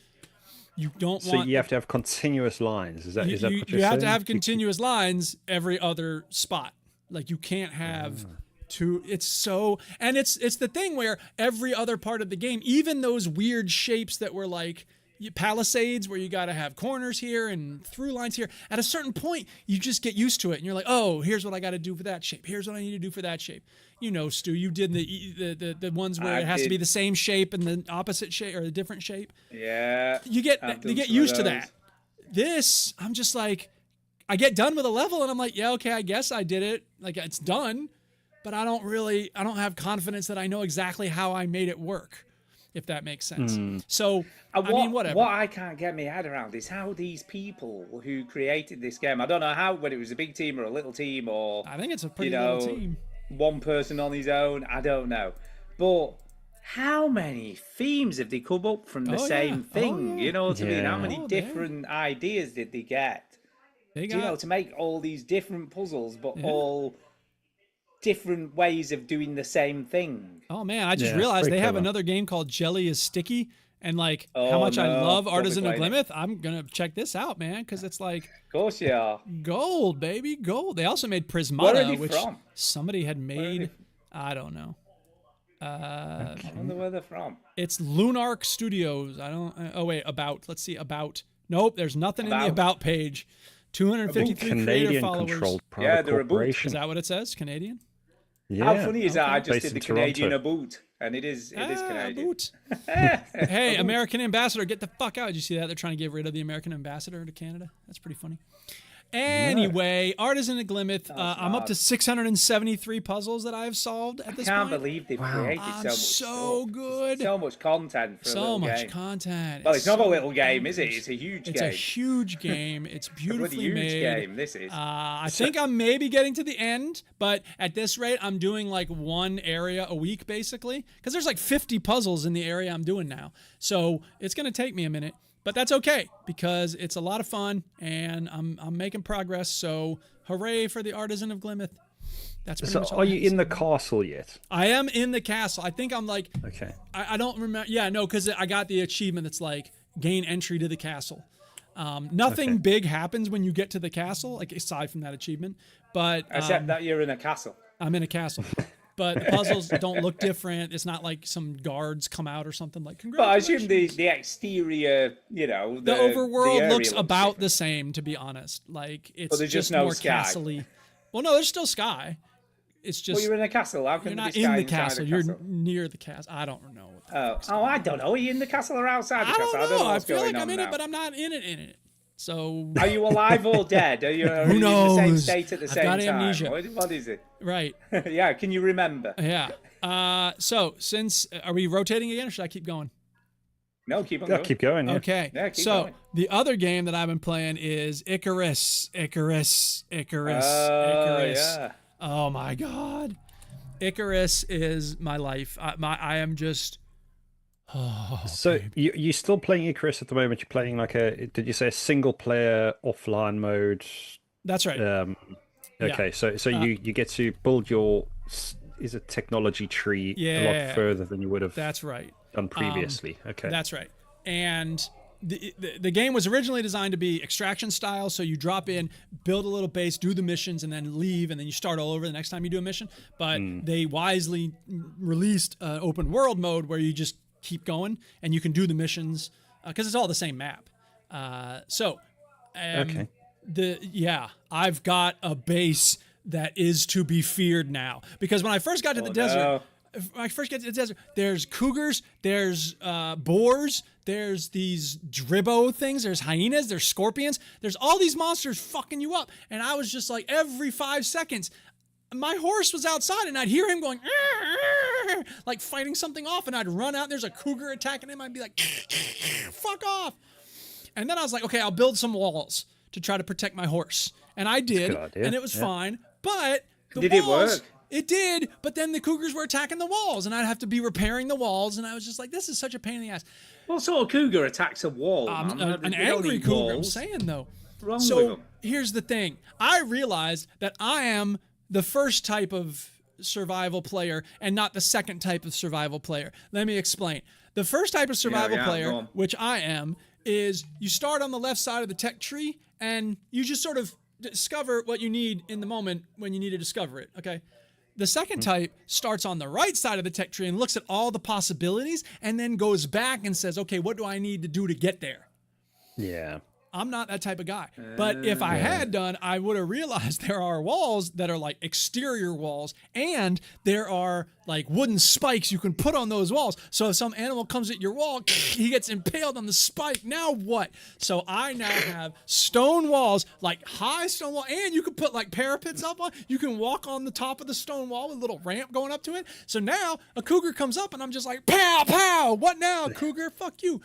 You don't want... So you have to have continuous lines. Is that what you're saying? You have to have continuous lines every other spot. Like, you can't have... It's so, and it's the thing where every other part of the game, even those weird shapes that were like palisades where you got to have corners here and through lines here, at a certain point you just get used to it and you're like, oh, here's what I got to do for that shape, here's what I need to do for that shape. You know, Stu, you did the ones where it has to be the same shape and the opposite shape or a different shape. Yeah, you get used to that. This, I'm just like, I get done with a level and I'm like, yeah, okay, I guess I did it, like it's done. But I don't have confidence that I know exactly how I made it work, if that makes sense. So, I mean, whatever. What I can't get my head around is how these people who created this game, I don't know whether it was a big team or a little team or... I think it's a pretty little team. One person on his own, I don't know. But how many themes have they come up from the same thing? You know what I mean? How many different ideas did they get? To make all these different puzzles, but all... different ways of doing the same thing. Oh man, I just realized they have another game called Jelly is Sticky, and like how much I love Artisan of Plymouth. I'm gonna check this out, man, because it's like, of course you are, gold, baby, gold. They also made Prismata, which somebody had made. I don't know. I wonder where they're from. It's Lunark Studios. I don't. Oh wait, about. Let's see, about. Nope, there's nothing in the about page. 253 creator followers. Yeah, they're a boot. Is that what it says? Canadian? Yeah. How funny is that? I just did the Canadian boot, and it is Canadian. Boot. Hey, American ambassador, get the fuck out! Did you see that? They're trying to get rid of the American ambassador to Canada. That's pretty funny. Anyway, Artisan of Glimmet, I'm up to 673 puzzles that I have solved at this I can't point. believe they've created so much stuff. Good. So much content for a little game. So much content. Well, it's not a little game, is it? It's a huge game. It's a huge game. It's beautifully made. Game, this is. I think I'm maybe getting to the end, but at this rate, I'm doing like one area a week, basically. Because there's like 50 puzzles in the area I'm doing now. So it's going to take me a minute. But that's okay, because it's a lot of fun, and I'm making progress, so hooray for the Artisan of Glimmet. That's pretty much all are you in the castle yet? I am in the castle. I think I'm like... Okay. I don't remember... Yeah, no, because I got the achievement that's like, gain entry to the castle. Nothing big happens when you get to the castle, like aside from that achievement, but... Except that you're in a castle. I'm in a castle. But the puzzles don't look different. It's not like some guards come out or something like. But I assume the exterior, you know, the overworld looks about the same. To be honest, like it's just more castle-y. Well, no, there's still sky. It's just. Well, you're in a castle. How can you're not be in the castle? You're near the castle. I don't know. I don't know. Are you in the castle or outside the castle? I don't know. I feel like I'm in it, but I'm not in it. So are you alive or dead? Are you, Who knows? in the same state at the same time? I've got amnesia. What is it? Right. Yeah. Can you remember? Yeah. So since are we rotating again, or should I keep going? No, keep on going. Keep going. Yeah. Okay. Yeah, keep so going. the other game that I've been playing is Icarus. Yeah. Oh my God. Icarus is my life. I am just. Oh, so you're still playing Icarus at the moment? You're playing like did you say a single player offline mode? That's right. Okay, so you get to build your technology tree a lot further than you would have. That's right. Done previously. Okay. That's right. And the game was originally designed to be extraction style, so you drop in, build a little base, do the missions, and then leave, and then you start all over the next time you do a mission. But they wisely released an open world mode where you just keep going and you can do the missions because it's all the same map. Okay. I've got a base that is to be feared now, because when I first got to the desert, there's cougars, there's boars, there's these dribbo things, there's hyenas, there's scorpions, there's all these monsters fucking you up, and I was just like, every 5 seconds my horse was outside and I'd hear him going like fighting something off, and I'd run out, there's a cougar attacking him, I'd be like fuck off. And then I was like, okay, I'll build some walls to try to protect my horse, and I did, and it was fine, but did it work? It did, but then the cougars were attacking the walls, and I'd have to be repairing the walls, and I was just like, this is such a pain in the ass. What sort of cougar attacks a wall? An angry cougar, I'm saying, though. What's wrong with them? Here's the thing. I realized that I am the first type of survival player and not the second type of survival player. Let me explain. The first type of survival player, which I am, is you start on the left side of the tech tree, and you just sort of discover what you need in the moment when you need to discover it, okay? The second type starts on the right side of the tech tree and looks at all the possibilities and then goes back and says, okay, what do I need to do to get there? Yeah. I'm not that type of guy. But if I had done, I would have realized there are walls that are like exterior walls, and there are like wooden spikes you can put on those walls. So if some animal comes at your wall, he gets impaled on the spike. Now what? So I now have stone walls, like high stone wall, and you can put like parapets up on. You can walk on the top of the stone wall with a little ramp going up to it. So now a cougar comes up and I'm just like, pow, pow. What now, cougar? Fuck you.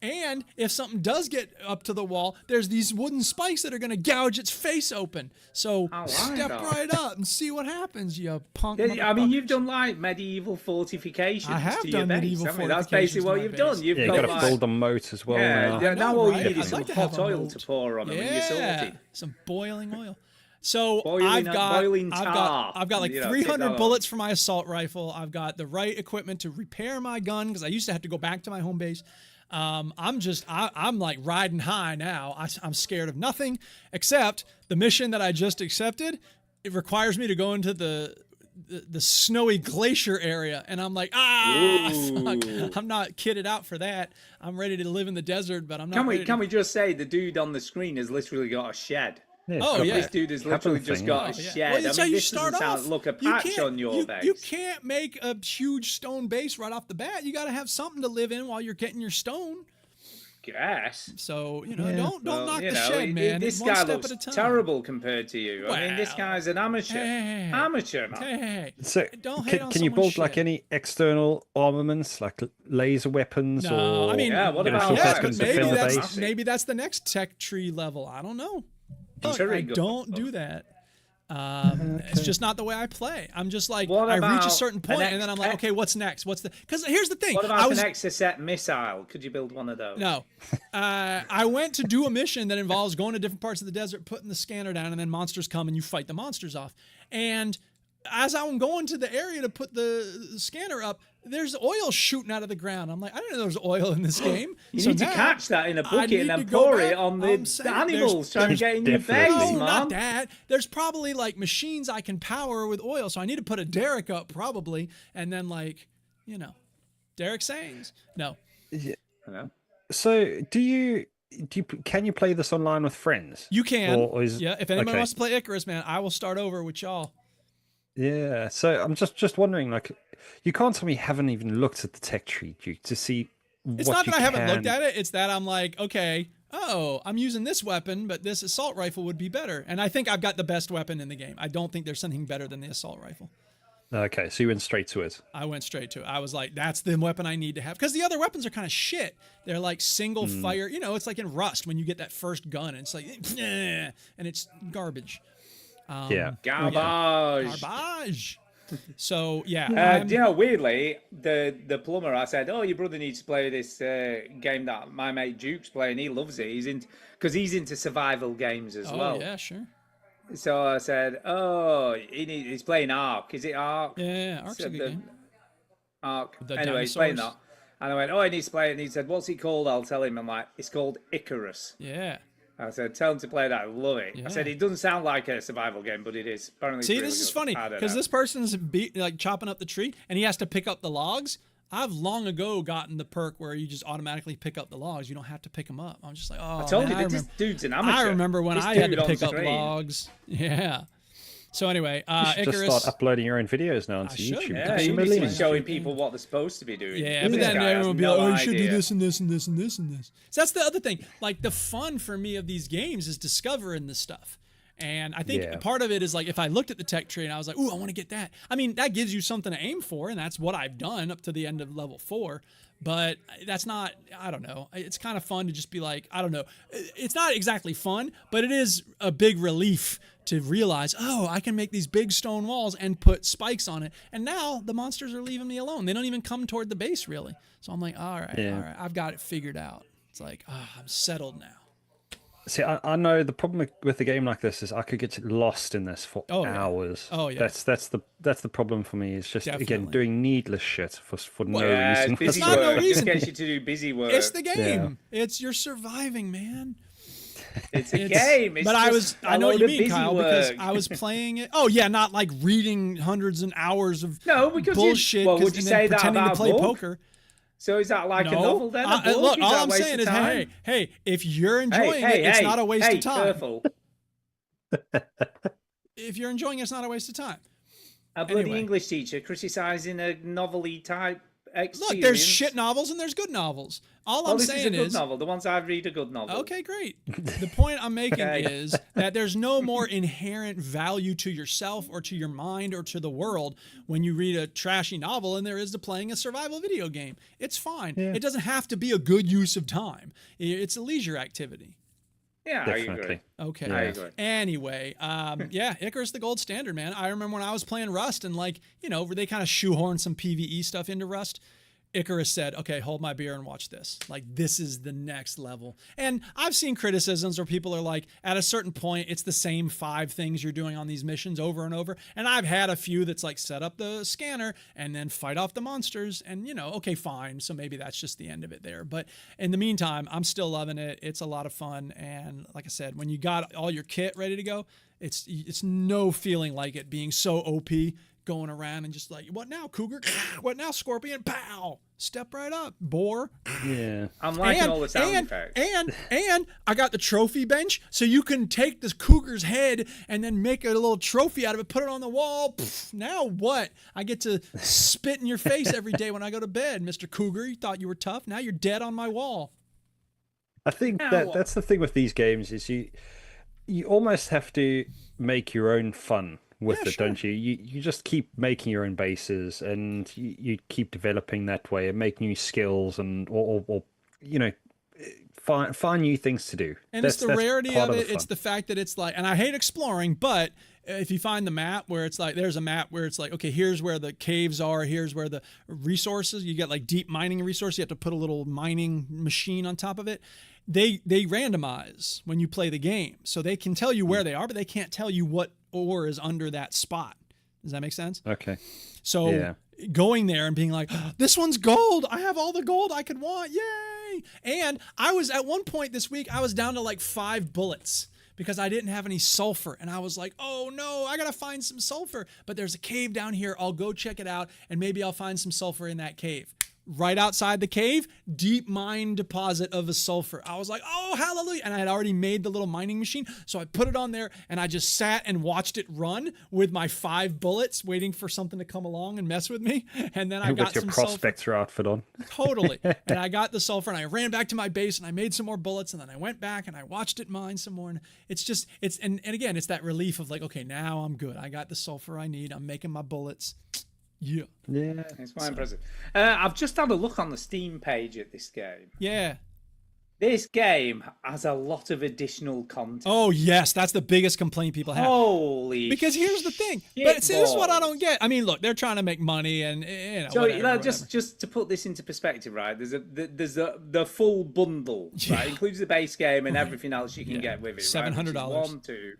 And if something does get up to the wall, there's these wooden spikes that are going to gouge its face open. So step right up and see what happens, you punk. I mean, you've done like medieval fortifications. I have done medieval fortifications. That's basically what you've done. You've got to build a moat as well. Now all you need is some hot oil to pour on them, and you're sorted. Some boiling oil. So I've got like 300 bullets for my assault rifle. I've got the right equipment to repair my gun because I used to have to go back to my home base. I'm like riding high now. I'm scared of nothing except the mission that I just accepted. It requires me to go into the snowy glacier area, and I'm like, fuck. I'm not kitted out for that. I'm ready to live in the desert, but I'm not. Can we just say the dude on the screen has literally got a shed? Yeah, This dude has literally just got a shed. Well, I mean, this doesn't sound a patch on your base. You can't make a huge stone base right off the bat. You got to have something to live in while you're getting your stone. guess. So, don't knock the shed, man. This One guy step looks at a time. terrible compared to you. I mean, this guy's an amateur. Hey, Amateur, man. Hey. So, Don't hate on can you build someone's like shit. any external armaments, like laser weapons? No, or, I mean, what anything about that's that? going to maybe defend the that's base? maybe that's the next tech tree level. I don't know. Look, I don't do that. It's just not the way I play. I'm just like, I reach a certain point and then I'm like, okay, what's next? Because here's the thing. What about an Exocet missile? Could you build one of those? No. I went to do a mission that involves going to different parts of the desert, putting the scanner down, and then monsters come and you fight the monsters off. And as I'm going to the area to put the scanner up, there's oil shooting out of the ground. I'm like, I didn't know there was oil in this game. You need to catch that in a bucket and then pour it on the animals trying to get in your base, no, man. not that. There's probably like machines I can power with oil, so I need to put a derrick up probably, and then derrick sayings. No. Yeah. Hello? So can you play this online with friends? You can. If anybody wants to play Icarus, man, I will start over with y'all. Yeah, so I'm just wondering, like, you can't tell me you haven't even looked at the tech tree to see It's not that I haven't looked at it. It's that I'm like, okay, I'm using this weapon, but this assault rifle would be better. And I think I've got the best weapon in the game. I don't think there's something better than the assault rifle. Okay, so you went straight to it. I went straight to it. I was like, that's the weapon I need to have. Because the other weapons are kind of shit. They're like single fire. It's like in Rust when you get that first gun. And it's like, and it's garbage. Garbage. So weirdly, the plumber, I said, your brother needs to play this game that my mate Duke's playing. He loves it. Because he's into survival games as well. Oh yeah, sure. So I said, he's playing Ark. Is it Ark? Yeah, Ark's a good game. Ark. The anyway, he's playing that. And I went, he needs to play it. And he said, what's it called? I'll tell him. I'm like, it's called Icarus. Yeah. I said, tell him to play that. I love it. Yeah. I said, it doesn't sound like a survival game, but it is. Apparently, see, this is funny because this person's chopping up the tree and he has to pick up the logs. I've long ago gotten the perk where you just automatically pick up the logs. You don't have to pick them up. I'm just like, I told you, this dude's an amateur. I remember when I had to pick up logs. Yeah. So anyway, Icarus. Just start uploading your own videos now onto YouTube. Yeah, you need to be showing people what they're supposed to be doing. Yeah, but then everyone will be like, you should do this and this and this and this and this. So that's the other thing. Like, the fun for me of these games is discovering this stuff. And I think part of it is like, if I looked at the tech tree and I was like, ooh, I want to get that. I mean, that gives you something to aim for, and that's what I've done up to the end of level 4. But that's not, I don't know. It's kind of fun to just be like, I don't know. It's not exactly fun, but it is a big relief to realize, I can make these big stone walls and put spikes on it. And now the monsters are leaving me alone. They don't even come toward the base, really. So I'm like, all right, I've got it figured out. It's like, I'm settled now. See, I know the problem with a game like this is I could get lost in this for hours. Oh yeah, that's the problem for me. It's just again doing needless shit for no reason. It's not no reason. It gets you to do busy work. It's the game. It's you're surviving, man. It's a game. But I know what you mean, Kyle, because I was playing it. Oh yeah, not like reading hundreds and hours of bullshit. Would you say that pretending to play poker? So is that like a novel then? Look, all I'm saying is, hey, if you're enjoying it, it's not a waste of time. Careful. If you're enjoying it, it's not a waste of time. A bloody English teacher criticizing a novelty type experience. Look, there's shit novels and there's good novels. All I'm saying is, a good novel. The ones I read are good novels. Okay, great. The point I'm making is that there's no more inherent value to yourself or to your mind or to the world when you read a trashy novel than there is to playing a survival video game. It's fine. Yeah. It doesn't have to be a good use of time. It's a leisure activity. Yeah, definitely. I agree. Okay. I agree. Anyway, Icarus the gold standard, man. I remember when I was playing Rust and where they kind of shoehorned some PvE stuff into Rust. Icarus said, okay, hold my beer and watch this. Like, this is the next level. And I've seen criticisms where people are like, at a certain point, it's the same 5 things you're doing on these missions over and over. And I've had a few that's like, set up the scanner and then fight off the monsters. And, okay, fine. So maybe that's just the end of it there. But in the meantime, I'm still loving it. It's a lot of fun. And like I said, when you got all your kit ready to go, it's no feeling like it being so OP, going around and just like, what now, cougar? What now, scorpion? Pow! Step right up, boar. Yeah. I'm liking all the sound effects. And I got the trophy bench, so you can take this cougar's head and then make a little trophy out of it, put it on the wall. Pfft, now what? I get to spit in your face every day when I go to bed, Mr. Cougar. You thought you were tough. Now you're dead on my wall. I think Now- that's the thing with these games is you almost have to make your own fun with Yeah, it, sure. don't you? You just keep making your own bases and you keep developing that way and make new skills and or you know find new things to do. And it's the That's rarity part of the it. It's fun. the fact that it's like, and I hate exploring, but if you find the map where it's like, there's a map where it's like, okay, here's where the caves are, here's where the resources, you get like deep mining resources, you have to put a little mining machine on top of it. They randomize when you play the game. So they can tell you where they are, but they can't tell you what ore is under that spot. Does that make sense? Okay. So Yeah. going there and being like, this one's gold. I have all the gold I could want. Yay. And I was at one point this week, I was down to like 5 bullets because I didn't have any sulfur. And I was like, oh no, I got to find some sulfur. But there's a cave down here. I'll go check it out and maybe I'll find some sulfur in that cave. Right outside the cave, deep mine deposit of a sulfur. I was like, oh, hallelujah. And I had already made the little mining machine. So I put it on there and I just sat and watched it run with my 5 bullets, waiting for something to come along and mess with me. And then I got with your some prospector outfit on. Totally. And I got the sulfur and I ran back to my base and I made some more bullets and then I went back and I watched it mine some more. And it's just, and again, it's that relief of like, okay, now I'm good. I got the sulfur I need. I'm making my bullets. Yeah. Yeah. It's quite impressive. I've just had a look on the Steam page at this game. Yeah. This game has a lot of additional content. Oh, yes. That's the biggest complaint people have. Holy Because here's the thing. shit But see, this is what I balls. don't get. I mean, look, they're trying to make money and, you know, So whatever, just to put this into perspective, right? There's the full bundle, right? It includes the base game and everything else you can get with it. $700. Right? Which is 1, 2,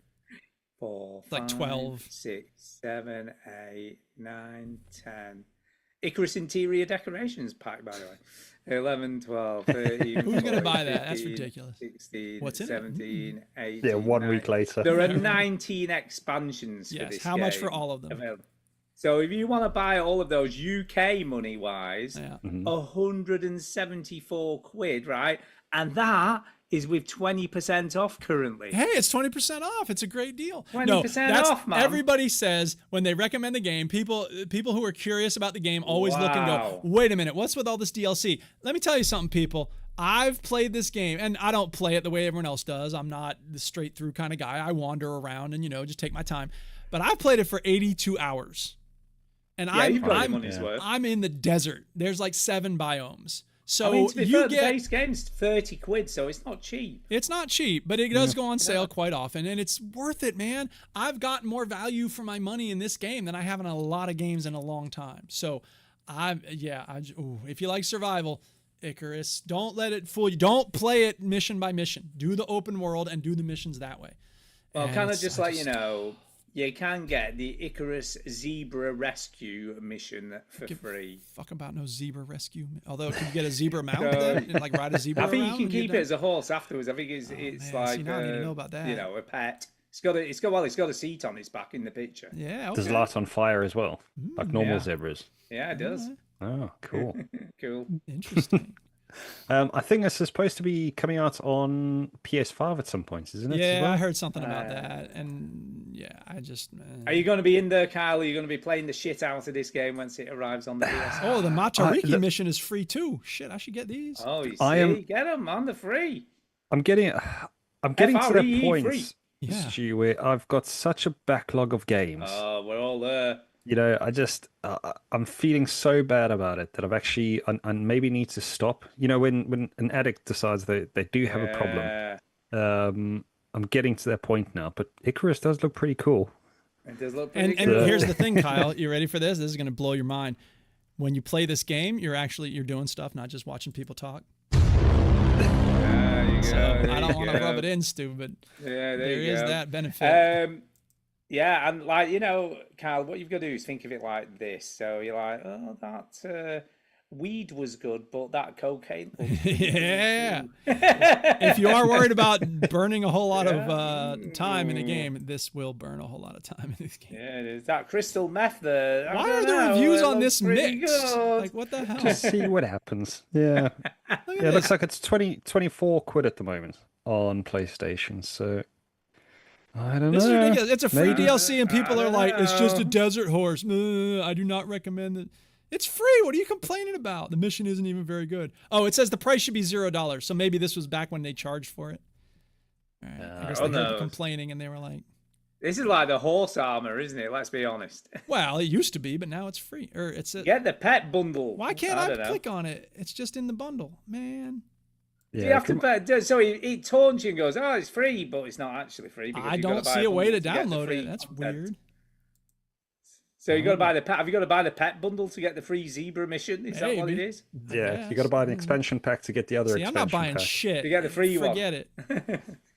4, It's like 5, 12. 6, 7, 8, 9, 10. Icarus interior decorations pack, by the way. 11, 12, 13. Who's going to 14, buy that? That's 15, ridiculous. 16, What's in it? 17, 18. Yeah, 1 week 19. later. There are 19 expansions for Yes. this How much for game all of them? available. So if you want to buy all of those UK money wise, Yeah. 174 quid, right? And that is with 20% off currently. Hey, it's 20% off. It's a great deal. 20% that's, off, man. Everybody says when they recommend the game, people who are curious about the game always look and go, Wow. wait a minute, what's with all this DLC? Let me tell you something, people. I've played this game, and I don't play it the way everyone else does. I'm not the straight through kind of guy. I wander around and, just take my time. But I've played it for 82 hours. And You've got your money's worth. I'm in the desert. There's like 7 biomes. So I mean, to be you fair, get the base game's 30 quid, so it's not cheap. It's not cheap, but it does go on sale quite often, and it's worth it, man. I've gotten more value for my money in this game than I have in a lot of games in a long time. So, if you like survival, Icarus, don't let it fool you. Don't play it mission by mission. Do the open world and do the missions that way. Well, And kind of it's- just I like, you can get the Icarus Zebra Rescue mission for free. Fuck about no zebra rescue. Although, can you get a zebra mount then? And, like ride a zebra I think around you can when you're keep it done? as a horse afterwards. I think it's man, like see, now I need to know about that. a pet. It's got a seat on its back in the picture. Yeah, okay. Does light on fire as well, like normal yeah. zebras. Yeah, it does. Oh, cool. Cool. Interesting. I think this is supposed to be coming out on PS5 at some point, isn't it? as Yeah, well? I heard something about that, and yeah, I just. Are you going to be in there, Kyle? Are you going to be playing the shit out of this game once it arrives on the PS? Oh, the Matariki look- mission is free too. Shit, I should get these. Oh, you see, I am- get them on the free. I'm getting to that FREE point, free. Yeah. Stu, where I've got such a backlog of games. Oh, we're all there. I just I'm feeling so bad about it that I've actually I maybe need to stop. When an addict decides they do have a problem. Yeah. I'm getting to that point now, but Icarus does look pretty cool. It does look And pretty cool. here's the thing, Kyle. You ready for this? This is going to blow your mind. When you play this game, you're doing stuff, not just watching people talk. There you go, So there I don't you want to go. rub it in, Stu, but Yeah, there you is go. that benefit. Yeah, and Kyle, what you've got to do is think of it like this. So you're like, oh, that weed was good, but that cocaine was Yeah. If you are worried about burning a whole lot of time in a game, this will burn a whole lot of time in this game. Yeah, it is. That crystal meth there. Why are the reviews on this mixed? Like, what the hell? Just see what happens. Yeah. Look at Yeah, it looks this. like it's 24 quid at the moment on PlayStation. So I don't This is know. ridiculous. It's a free Maybe. DLC, and people I are don't like, "It's just a know. desert horse. I do not recommend it." It's free. What are you complaining about? The mission isn't even very good. Oh, it says the price should be $0. So maybe this was back when they charged for it. All right. I guess they heard the complaining and they were like, this is like the horse armor, isn't it? Let's be honest. well, it used to be, but now it's free. Or it's get the pet bundle. Why can't I click on it? It's just in the bundle, man. Yeah, do you have to pay? So he taunts you and goes, "Oh, it's free," but it's not actually free. I don't see a way to download it. That's weird. So you got to buy the pet. Have you got to buy the pet bundle to get the free zebra mission? Is that what it is? Yeah, you got to buy the expansion pack to get the other. I'm not buying shit. To get the free one. Forget it.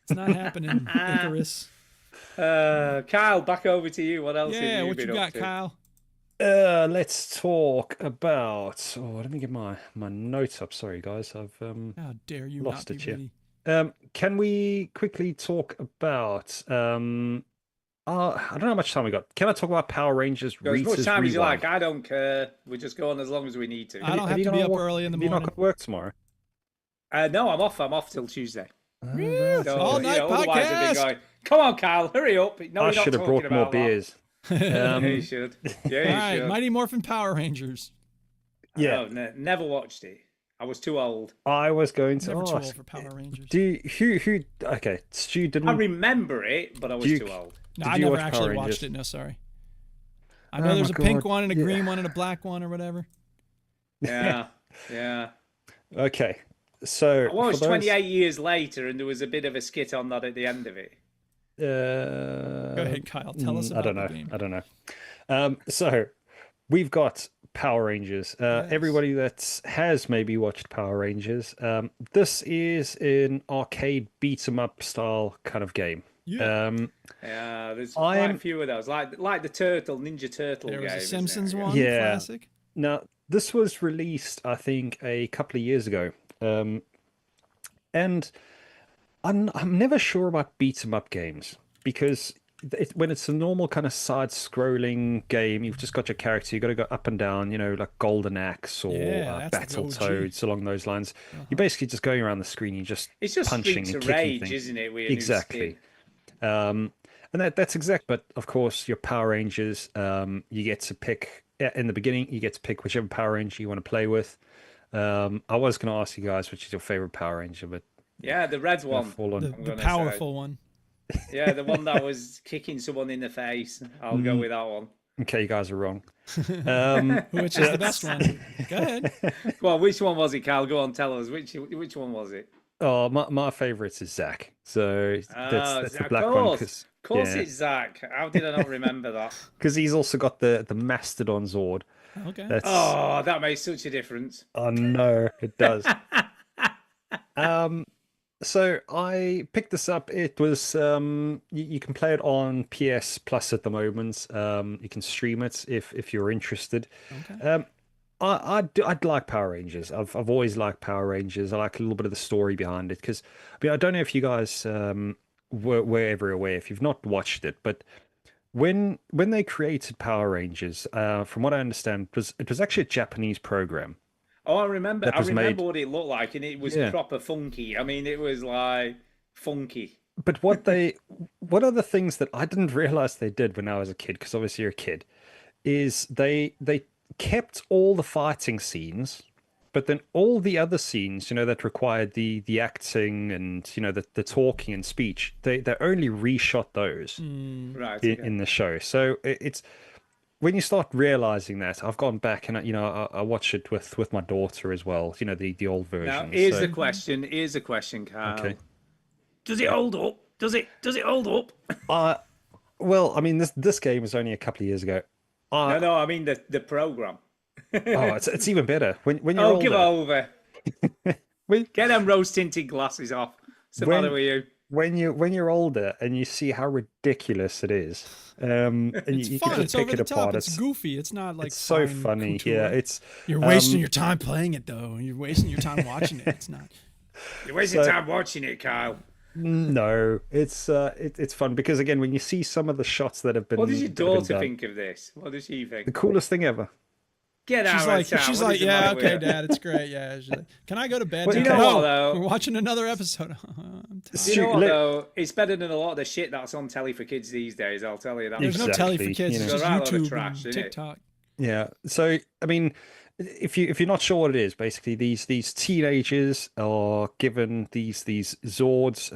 It's not happening, Icarus. Kyle, back over to you. What else? Yeah, what you got, Kyle? Let's talk about. Oh, let me get my notes up. Sorry, guys, I've how dare you lost not it be here. Can we quickly talk about? I don't know how much time we got. Can I talk about Power Rangers? As much time as you like. I don't care. We just go on as long as we need to. I don't have to be up early in the morning. You're not going to work tomorrow? No, I'm off. I'm off till Tuesday. Really? So, all night podcast. Going, come on, Kyle, hurry up. No, I should have brought more beers. Yeah, you should. Yeah, you all right, should. Mighty Morphin Power Rangers. Yeah, never watched it. I was too old. I was going to never ask. Too old for Power Rangers. Who? Okay, Stu didn't. I remember it, but I was too old. No, I never actually watched it. No, sorry. I know there's a pink one and a green one and a black one or whatever. Yeah, yeah. Okay, so I watched 28 years later, and there was a bit of a skit on that at the end of it. Go ahead, Kyle. Tell us about the game. I don't know. So we've got Power Rangers. Yes. Everybody that has maybe watched Power Rangers, this is an arcade beat 'em up style kind of game. Yeah. Yeah, there's quite a few of those, like the Ninja Turtle game. There was a Simpsons one, classic. Now, this was released, I think, a couple of years ago. And I'm never sure about beat 'em up games because when it's a normal kind of side-scrolling game, you've just got your character. You've got to go up and down, like Golden Axe or Battletoads along those lines. You're basically just going around the screen. It's just punching and kicking Rage, things. Isn't it? Exactly. And that's exact. But of course, your Power Rangers, you get to pick in the beginning. You get to pick whichever Power Ranger you want to play with. I was going to ask you guys which is your favorite Power Ranger, but yeah, the red one, the powerful one. Yeah, the one that was kicking someone in the face. I'll go with that one. Okay, you guys are wrong. Which is the best one? Go ahead. Well, which one was it, Cal? Go on, tell us. Which one was it? Oh, my favorite is Zach. So that's the black one. Of course, it's Zach. How did I not remember that? Because he's also got the Mastodon Zord. Okay. That makes such a difference. Oh no, it does. So I picked this up. It was you can play it on PS Plus at the moment. You can stream it if you're interested. Okay. I'd like Power Rangers. I've always liked Power Rangers. I like a little bit of the story behind it because I don't know if you guys were ever aware if you've not watched it, but when they created Power Rangers, from what I understand, it was actually a Japanese program. Oh, I remember what it looked like, and it was proper funky. I mean, it was like funky. But what are the things that I didn't realize they did when I was a kid, because obviously you're a kid, is they kept all the fighting scenes, but then all the other scenes, that required the acting and the talking and speech, they only reshot those in the show. So it's when you start realizing that, I've gone back and I watched it with my daughter as well. The old version. Now here's a question. Here's a question, Carl. Okay. Does it hold up? Does it hold up? Well, I mean, this game was only a couple of years ago. No, I mean the program. It's even better when you're older. Give over. Get them rose tinted glasses off. What's the matter with you? When you're older and you see how ridiculous it is, and it's you fun. can It's just pick over it the top. apart. It's goofy. It's not like it's so funny. couture. Yeah, you're wasting your time playing it though. You're wasting your time watching it. It's not. You're wasting time watching it, Kyle. No, it's fun because again, when you see some of the shots that have been. What does your daughter think of this? What does she think? The coolest thing ever. Get out! She's like, yeah, okay, Dad, it's great. Yeah, she's like, can I go to bed? You know what, though? We're watching another episode. I'm you know what, though? It's better than a lot of the shit that's on telly for kids these days. I'll tell you that. There's no telly for kids. It's just YouTube trash, and TikTok. Yeah. So I mean, if you're not sure what it is, basically these teenagers are given these Zords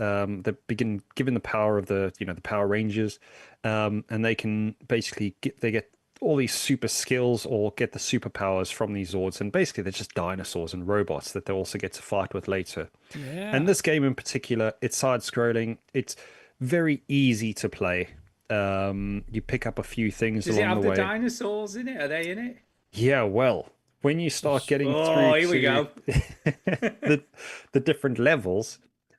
that begin given the power of the Power Rangers, and they can basically get all these super skills or get the superpowers from these Zords, and basically they're just dinosaurs and robots that they also get to fight with later. Yeah. And this game in particular, it's side-scrolling. It's very easy to play. You pick up a few things Does it along have the the way. dinosaurs in it? Are they in it? Yeah, well, when you start getting Oh, through here we to go. the different levels,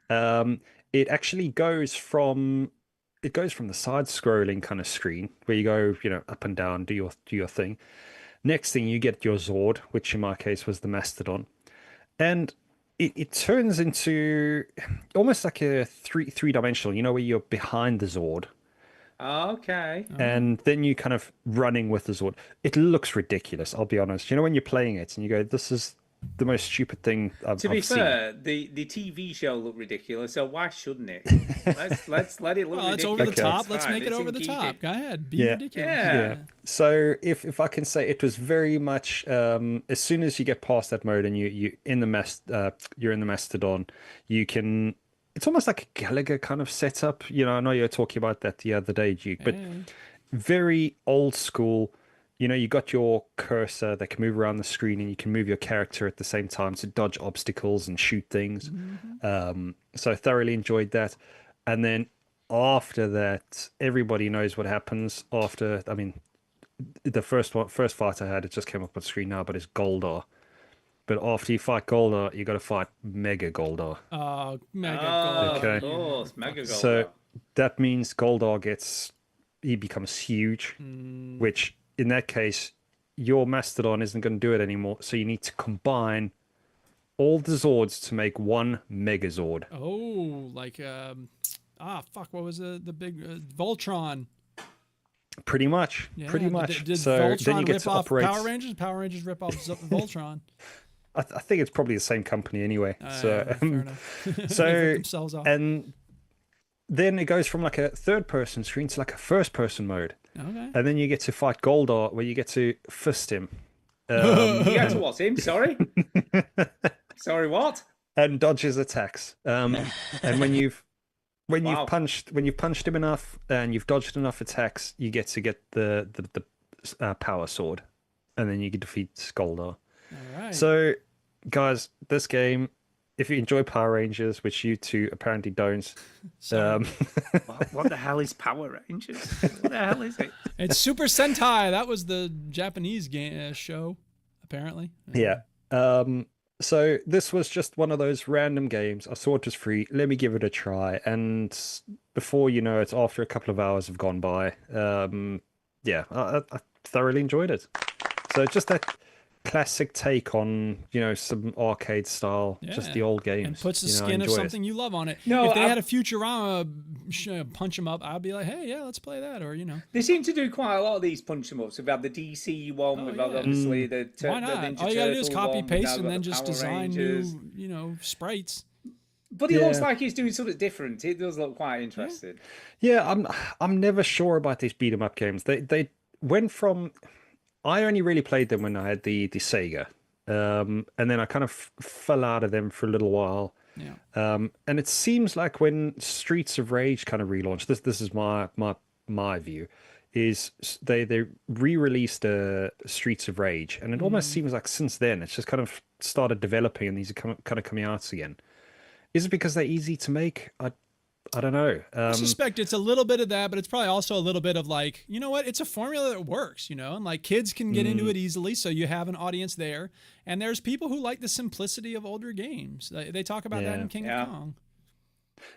it actually goes from the side-scrolling kind of screen where you go, up and down, do your thing. Next thing you get your Zord, which in my case was the Mastodon, and it turns into almost like a three-dimensional. Where you're behind the Zord, Okay. and then you kind of running with the Zord. It looks ridiculous, I'll be honest. When you're playing it and you go, this is the most stupid thing I've To be seen. fair, the TV show looked ridiculous, so why shouldn't it? Let's let it look Well, ridiculous. it's over the top. It's Let's fine. make it It's over in the keeping. top. Go ahead. Be Yeah. ridiculous. Yeah. So if I can say, it was very much as soon as you get past that mode and you're in the Mastodon, you can. It's almost like a Gallagher kind of setup. I know you were talking about that the other day, Duke, but very old school. You got your cursor that can move around the screen, and you can move your character at the same time to dodge obstacles and shoot things. So I thoroughly enjoyed that. And then after that, everybody knows what happens after. I mean, the first fight I had, it just came up on screen now, but it's Goldar. But after you fight Goldar, you got to fight Mega Goldar. Oh, Mega Oh, Goldar. of course, Mega Goldar. So that means Goldar he becomes huge, which in that case, your Mastodon isn't going to do it anymore. So you need to combine all the Zords to make one Megazord. Oh, like fuck, what was the big Voltron? Pretty much. Yeah. Pretty much. Did so then Voltron you get rip to off operate. Power Rangers? Power Rangers rip off Voltron. I think it's probably the same company anyway. Fair enough. So They rip themselves off. and then it goes from like a third-person screen to like a first-person mode. Okay. And then you get to fight Goldar, where you get to fist him. You get to what him? Sorry. Sorry, what? And dodge his attacks. And when you've Wow. punched him enough and you've dodged enough attacks, you get the power sword, and then you can defeat Goldar. All right. So, guys, this game, if you enjoy Power Rangers, which you two apparently don't, What the hell is Power Rangers? What the hell is it? It's Super Sentai. That was the Japanese game show, apparently. yeah. So this was just one of those random games. I saw it was free. Let me give it a try. And before you know it, after a couple of hours have gone by, I thoroughly enjoyed it. So just that classic take on, some arcade style, just the old games. And puts the I skin of enjoy something you love on it. No, if they had a Futurama punch 'em up, I'd be like, hey, yeah, let's play that. Or, They seem to do quite a lot of these punch 'em ups. We've had the DC one. We've had obviously the why not? Ninja All you gotta do is Turtle copy one, paste we've and got then the just Power design Rangers. new, sprites. But it looks like he's doing something different. It does look quite interesting. Yeah, I'm never sure about these beat 'em up games. They went from. I only really played them when I had the Sega, and then I kind of fell out of them for a little while. Yeah. And it seems like when Streets of Rage kind of relaunched, this is my view, is they re-released Streets of Rage, and it almost seems like since then it's just kind of started developing, and these are kind of coming out again. Is it because they're easy to make? I don't know. I suspect it's a little bit of that, but it's probably also a little bit of like, you know what? It's a formula that works, and like kids can get into it easily. So you have an audience there. And there's people who like the simplicity of older games. They talk about that in King of Kong.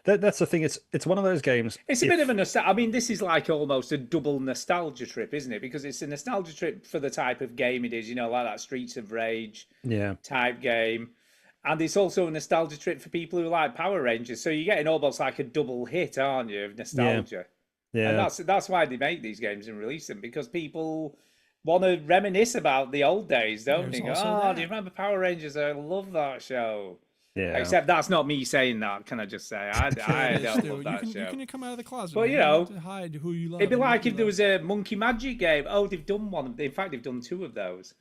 That's the thing. It's one of those games. It's a bit of a nostalgia. I mean, this is like almost a double nostalgia trip, isn't it? Because it's a nostalgia trip for the type of game it is, like that Streets of Rage type game. And it's also a nostalgia trip for people who like Power Rangers. So you're getting almost like a double hit, aren't you, of nostalgia? Yeah. And that's why they make these games and release them, because people want to reminisce about the old days, don't they? Do you remember Power Rangers? I love that show. Yeah. Except that's not me saying that. Can I just say I don't love that show. You can come out of the closet. But you know, to hide who you love. It'd be like if there was a Monkey Magic game. Oh, they've done one. In fact, they've done 2 of those.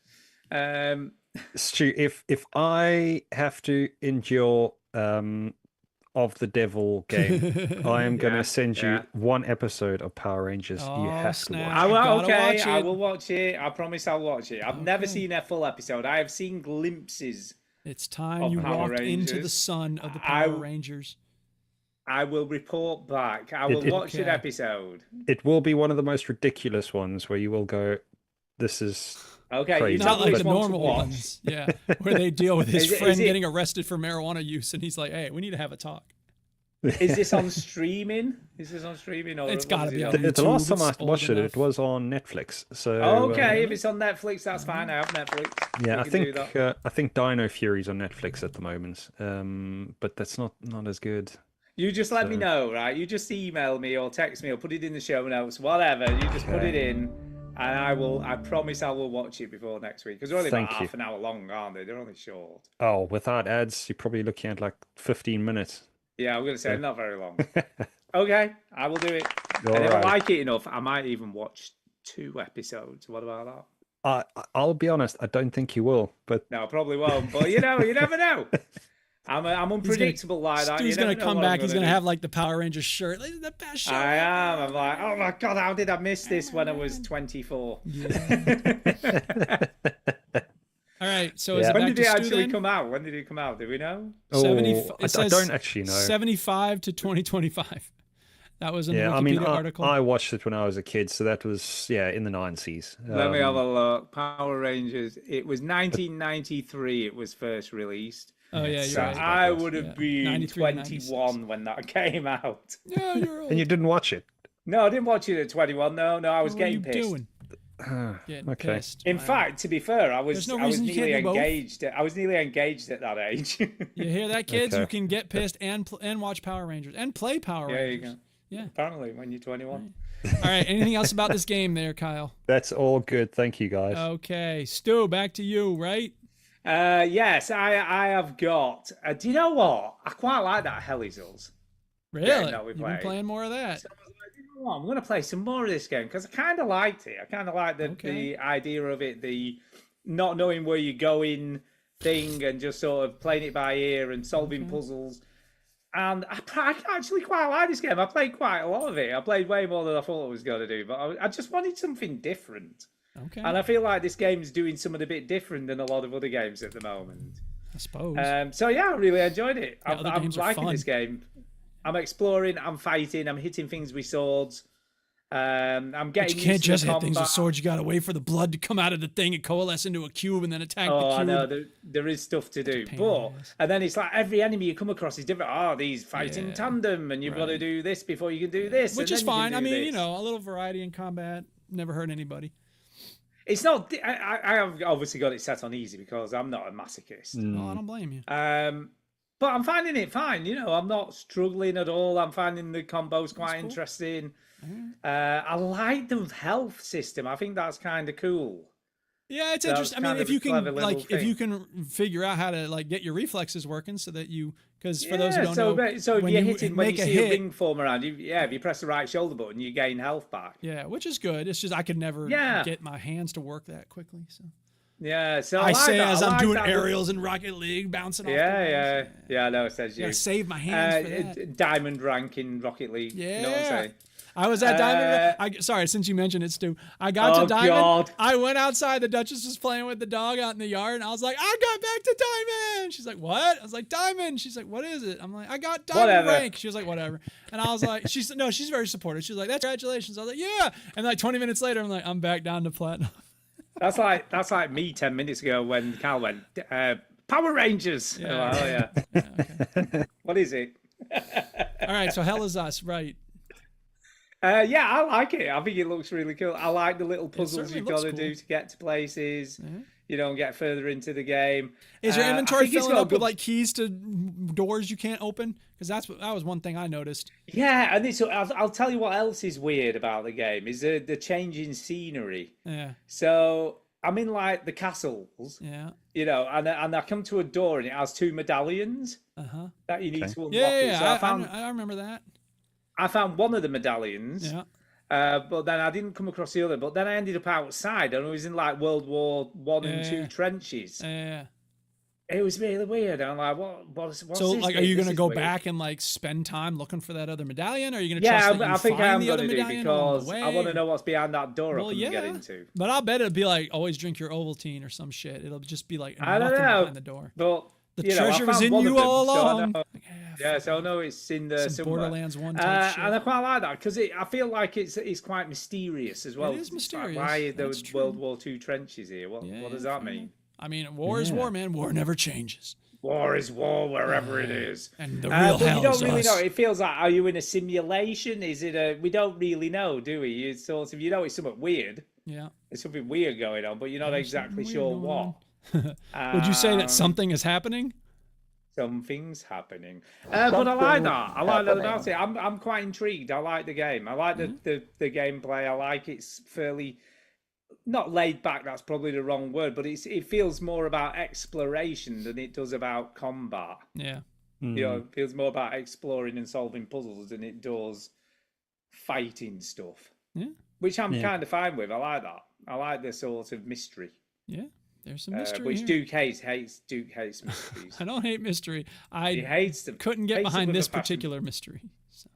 Stu, if I have to endure of the Devil game, I am going to send you 1 episode of Power Rangers. You have to watch. I will watch it. I promise I'll watch it. I've never seen a full episode. I have seen glimpses. It's time you walked into the sun of the Power Rangers. I will report back. I will watch an episode. It will be one of the most ridiculous ones where you will go, this is crazy. Not like the normal ones. Yeah, where they deal with his friend getting arrested for marijuana use, and he's like, hey, we need to have a talk. Is this on streaming? Or it's got to be on YouTube. The last time I watched it was on Netflix. So okay, if it's on Netflix, that's fine. I have Netflix. Yeah, I think Dino Fury's on Netflix at the moment, but that's not as good. You just let me know, right? You just email me or text me or put it in the show notes, whatever. You just put it in, and I promise I will watch it before next week because they're only about half an hour long, aren't they? They're only short. Oh, without ads, you're probably looking at like 15 minutes. Yeah, I'm going to say not very long. Okay, I will do it. And if I like it enough, I might even watch 2 episodes. What about that? I'll be honest, I don't think you will. But no, I probably won't. But you never know. I'm unpredictable like that. Stu's going to come back. He's going to have like the Power Rangers shirt. Like, the best show. I am. I'm like, oh my God, how did I miss this when I was 24? Yeah. All right, so is it when back did it to actually then? come out? When did it come out? Do we know? I don't actually know. 75 to 2025. That was in the Wikipedia Wikipedia article. I watched it when I was a kid, so that was in the 90s. Let me have a look. Power Rangers. It was 1993. It was first released. Oh yeah, so right. I would have been 21 when that came out. Yeah, you're old. And you didn't watch it? No, I didn't watch it at 21. No, I was getting pissed. Doing? Okay. Pissed. In fact, to be fair, I was nearly engaged. Both. I was nearly engaged at that age. You hear that, kids? Okay. You can get pissed and watch Power Rangers and play Power Rangers. You go. Yeah. Apparently, when you're 21. Right. All right. Anything else about this game, there, Kyle? That's all good. Thank you, guys. Okay, Stu, back to you. Right? Yes, I have got. Do you know what? I quite like that Helizels. Really? You've been playing more of that. So I'm going to play some more of this game because I kind of liked it. I kind of liked the idea of it, the not knowing where you're going thing, and just sort of playing it by ear and solving puzzles. And I actually quite like this game. I played quite a lot of it. I played way more than I thought I was going to do, but I just wanted something different. Okay. And I feel like this game's doing something a bit different than a lot of other games at the moment. I suppose. So yeah, I really enjoyed it. Yeah, I'm liking this game. I'm exploring, I'm fighting, I'm hitting things with swords. I'm getting. But you can't just hit things with swords. You got to wait for the blood to come out of the thing and coalesce into a cube and then attack the cube. I know. There is stuff to do. And then it's like every enemy you come across is different. Oh, these fight in tandem and you've got to do this before you can do this. Which is fine. I mean, a little variety in combat. Never hurt anybody. It's not. I have obviously got it set on easy because I'm not a masochist. No, I don't blame you. But I'm finding it fine. I'm not struggling at all. I'm finding the combos quite interesting. I like the health system. I think that's kind of cool. Yeah, it's interesting. I mean, if you can figure out how to get your reflexes working so that because for those who don't know, so if you're hitting when you see a ring form around, if you press the right shoulder button, you gain health back. Yeah, which is good. It's just I could never get my hands to work that quickly. So. Yeah, so I say as I'm doing aerials in Rocket League, bouncing off. Yeah. I know it says you. Save my hands for that. Diamond rank in Rocket League. Yeah. You know what I'm saying? I was at Diamond. Sorry, since you mentioned it, Stu. I got to Diamond. God. I went outside. The Duchess was playing with the dog out in the yard, and I was like, I got back to Diamond. She's like, what? I was like, Diamond. She's like, what is it? I'm like, I got Diamond rank. She was like, whatever. And I was like, she's very supportive. She's like, that's congratulations. I was like, yeah. And 20 minutes later, I'm like, I'm back down to platinum. That's like me 10 minutes ago when Cal went, Power Rangers. Yeah. Like, oh, yeah. Okay. What is it? All right, so Hell Is Us, right. Yeah, I like it. I think it looks really cool. I like the little puzzles you've got to do to get to places, and get further into the game. Is your inventory filling up with keys to doors you can't open? Because that was one thing I noticed. Yeah, and I'll tell you what else is weird about the game is the change in scenery. Yeah. So I'm in the castles. Yeah. you know, and I come to a door and it has 2 medallions that you need to unlock. Yeah, So I remember that. I found one of the medallions. Yeah. But then I didn't come across the other. But then I ended up outside and I was in like World War One and Two trenches. Yeah. It was really weird. I'm like, what's so this? Like, are you This going to is go weird. back and like spend time looking for that other medallion? Or are you going to Yeah, trust that you I think I find am the going other to do medallion along because the way? I want to know what's behind that door Well, I couldn't get into. But I'll bet it'll be like always drink your Ovaltine or some shit. It'll just be like I don't nothing know. behind the door. But the treasure was in you all along. So I know it's in there somewhere. Borderlands 1 type shit. And I quite like that because I feel like it's quite mysterious as well. It is mysterious. Like, why are there World War II trenches here? What does that mean? I mean, war is war, man. War never changes. War is war wherever it is. And the real but hell you don't is really us. know. It feels like, are you in a simulation? Is it we don't really know, do we? It's sort of, it's something weird. Yeah. There's something weird going on, but you're not exactly sure what. Would you say that something is happening? Something's happening. But I like that. I like that about it. I'm quite intrigued. I like the game. I like the gameplay. I like it's fairly not laid back, that's probably the wrong word, but it feels more about exploration than it does about combat. Yeah. You know, it feels more about exploring and solving puzzles than it does fighting stuff. Yeah. Which I'm kind of fine with. I like that. I like the sort of mystery. Yeah. There's some mystery which here. Duke hates mysteries. I don't hate mystery. He hates them. Couldn't get behind this particular mystery. So.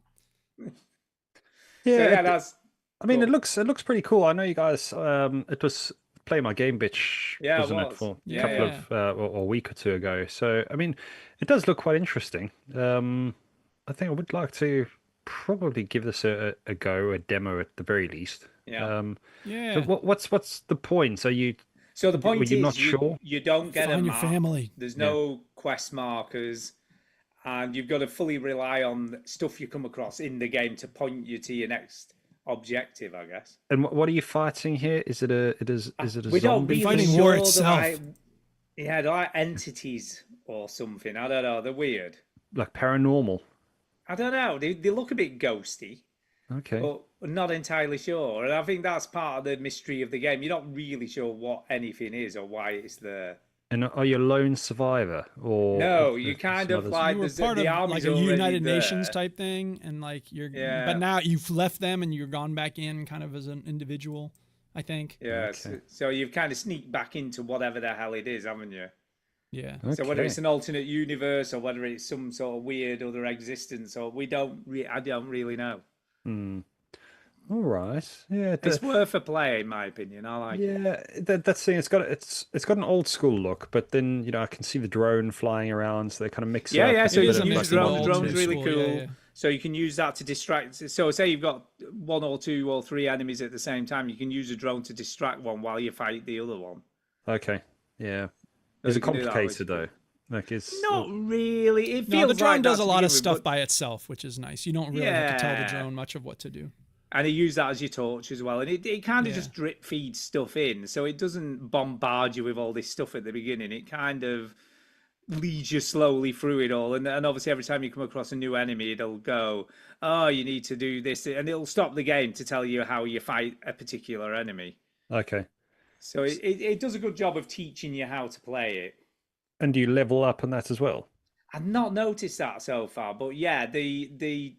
That's. I mean, it looks pretty cool. I know you guys. It was Play My Game Bitch, wasn't it, for a couple of or a week or two ago. So I mean, it does look quite interesting. I think I would like to probably give this a go, a demo at the very least. Yeah. So what's the point? So the point is, not sure? you don't get Find a your map. family. There's no quest markers, and you've got to fully rely on stuff you come across in the game to point you to your next objective, I guess. And what are you fighting here? Is it a we don't zombie? really fighting sure war they're itself. They're like entities or something. I don't know. They're weird. Like paranormal? I don't know. They look a bit ghosty. Okay. But we're not entirely sure. And I think that's part of the mystery of the game. You're not really sure what anything is or why it's there. And are you a lone survivor, or no? You kind of like you were part of like a United Nations type thing, and like you're. Yeah. But now you've left them and you've gone back in, kind of as an individual. I think. Yeah. Okay. So you've kind of sneaked back into whatever the hell it is, haven't you? Yeah. Okay. So whether it's an alternate universe or whether it's some sort of weird other existence, or I don't really know. All right. Yeah, it's worth a play, in my opinion. I like it. Yeah, that's thing. It's got an old school look, but then I can see the drone flying around, so they kind of mix it up. Yeah. So you can use the drone. The drone's really cool. Yeah. So you can use that to distract. So say you've got 1 or 2 or 3 enemies at the same time, you can use a drone to distract one while you fight the other one. Okay. Yeah. Is it complicated though? Like it's not really. It feels the drone like does a lot of stuff by itself, which is nice. You don't really have to tell the drone much of what to do. And you use that as your torch as well. And it kind of just drip feeds stuff in. So it doesn't bombard you with all this stuff at the beginning. It kind of leads you slowly through it all. And obviously every time you come across a new enemy, it'll go, oh, you need to do this. And it'll stop the game to tell you how you fight a particular enemy. Okay. So it does a good job of teaching you how to play it. And do you level up on that as well? I've not noticed that so far. But yeah, the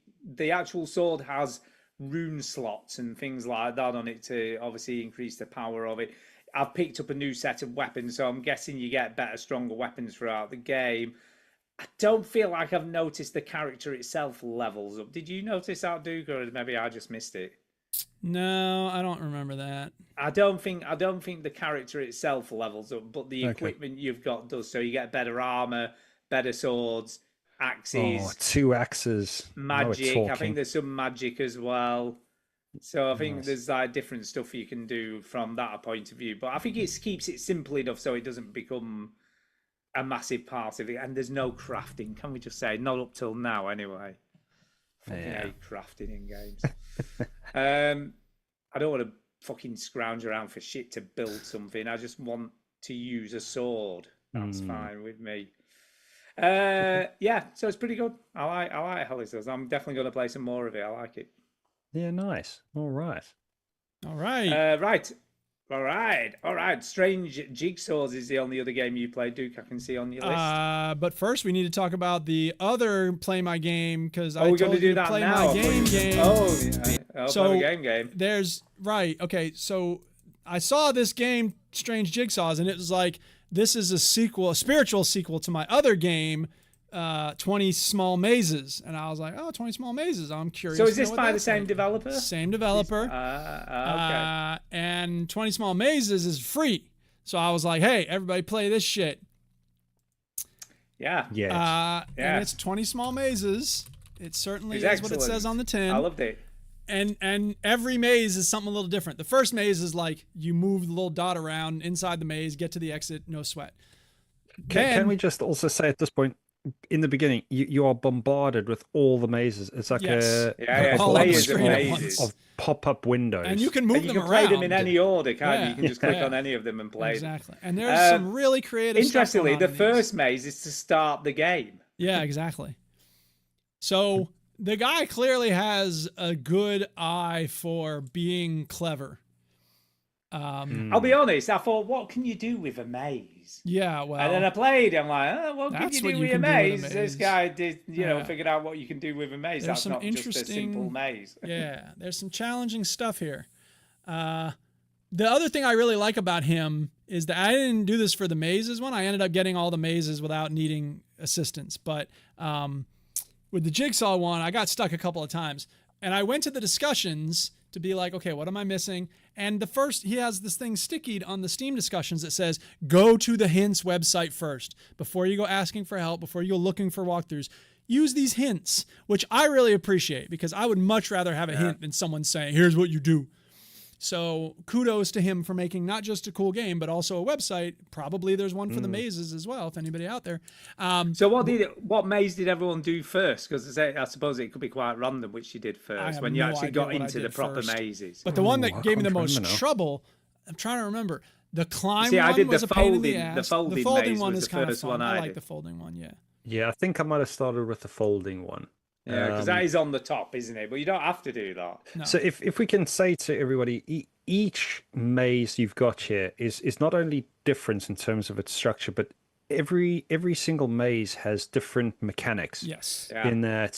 actual sword has rune slots and things like that on it to obviously increase the power of it. I've picked up a new set of weapons, so I'm guessing you get better, stronger weapons throughout the game. I don't feel like I've noticed the character itself levels up. Did you notice that, Duke, or maybe I just missed it? No, I don't remember that. I don't think the character itself levels up, but the equipment you've got does. So you get better armor, better swords, axes. Oh, 2 axes. Magic. I think there's some magic as well. So I think there's like different stuff you can do from that point of view. But I think it keeps it simple enough so it doesn't become a massive part of it. And there's no crafting, can we just say? Not up till now, anyway. Fucking hate crafting in games. I don't want to fucking scrounge around for shit to build something. I just want to use a sword. That's fine with me. So it's pretty good. I like Hellizers. I'm definitely going to play some more of it. I like it. Yeah, nice. All right. Right. All right. Strange Jigsaws is the only other game you played, Duke. I can see on your list. But first, we need to talk about the other Play My Game because I we're told going to do you to that play now. my game. Oh, yeah. So Play my game. There's okay. So I saw this game, Strange Jigsaws, and it was like this is a sequel, a spiritual sequel to my other game. 20 Small Mazes, and I was like, 20 Small Mazes, I'm curious. So is this by the same developer? Same developer. Okay. And 20 Small Mazes is free, so I was like, hey, everybody play this shit. Yeah. And it's 20 Small Mazes. It certainly is what it says on the tin. I loved it. And every maze is something a little different. The first maze is like you move the little dot around inside the maze, get to the exit, no sweat. Can we just also say at this point, in the beginning, you are bombarded with all the mazes. It's like layers of mazes of pop-up windows, and you can move them you can around. play them in any order, can't you? You can just click on any of them and play exactly. And there's some really creative. Interestingly, stuff the first maze is to start the game. Yeah, exactly. So the guy clearly has a good eye for being clever. I'll be honest, I thought, what can you do with a maze? Yeah, well. And then I played, I'm like, what can you do with a maze? This guy did, figured out what you can do with a maze. There's That's not just a simple maze. Yeah, there's some challenging stuff here. The other thing I really like about him is that I didn't do this for the mazes one. I ended up getting all the mazes without needing assistance. But with the Jigsaw one, I got stuck a couple of times. And I went to the discussions to be like, okay, what am I missing? And he has this thing stickied on the Steam discussions that says, go to the hints website first. Before you go asking for help, before you go looking for walkthroughs, use these hints, which I really appreciate because I would much rather have a hint than someone saying, here's what you do. So kudos to him for making not just a cool game, but also a website. Probably there's one for the mazes as well, if anybody out there. So what maze did everyone do first? Because I suppose it could be quite random which you did first when you actually got into the proper mazes. But the one that gave me the most trouble, I'm trying to remember. The climb one I did was the a pain in the ass. The folding one is kind of fun. One I like the folding one, yeah. Yeah, I think I might have started with the folding one. Yeah, because that is on the top, isn't it? But you don't have to do that. No. So if we can say to everybody, each maze you've got here is not only different in terms of its structure, but every single maze has different mechanics. Yes. In that,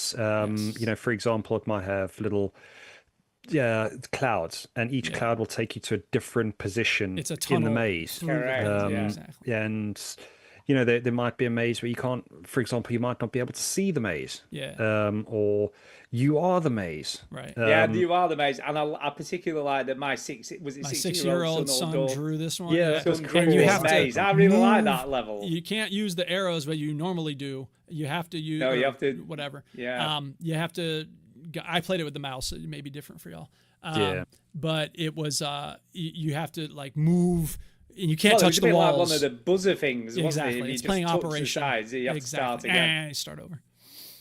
for example, it might have little clouds, and each cloud will take you to a different position in the maze. Correct. Exactly. And there might be a maze where you can't, for example, you might not be able to see the maze. Yeah. Or you are the maze. Right. You are the maze. And I particularly like that my 6-year-old son drew this one. Yeah, that's crazy. You have maze. I really like that level. You can't use the arrows, but you normally do. You have to use. No, you have to. Whatever. Yeah. You have to. I played it with the mouse. So it may be different for y'all. But it was. You have to move. And you can't touch the walls. Like one of the buzzer things, exactly. Wasn't it? It's playing Operation. Sides, you have to start again. And start over.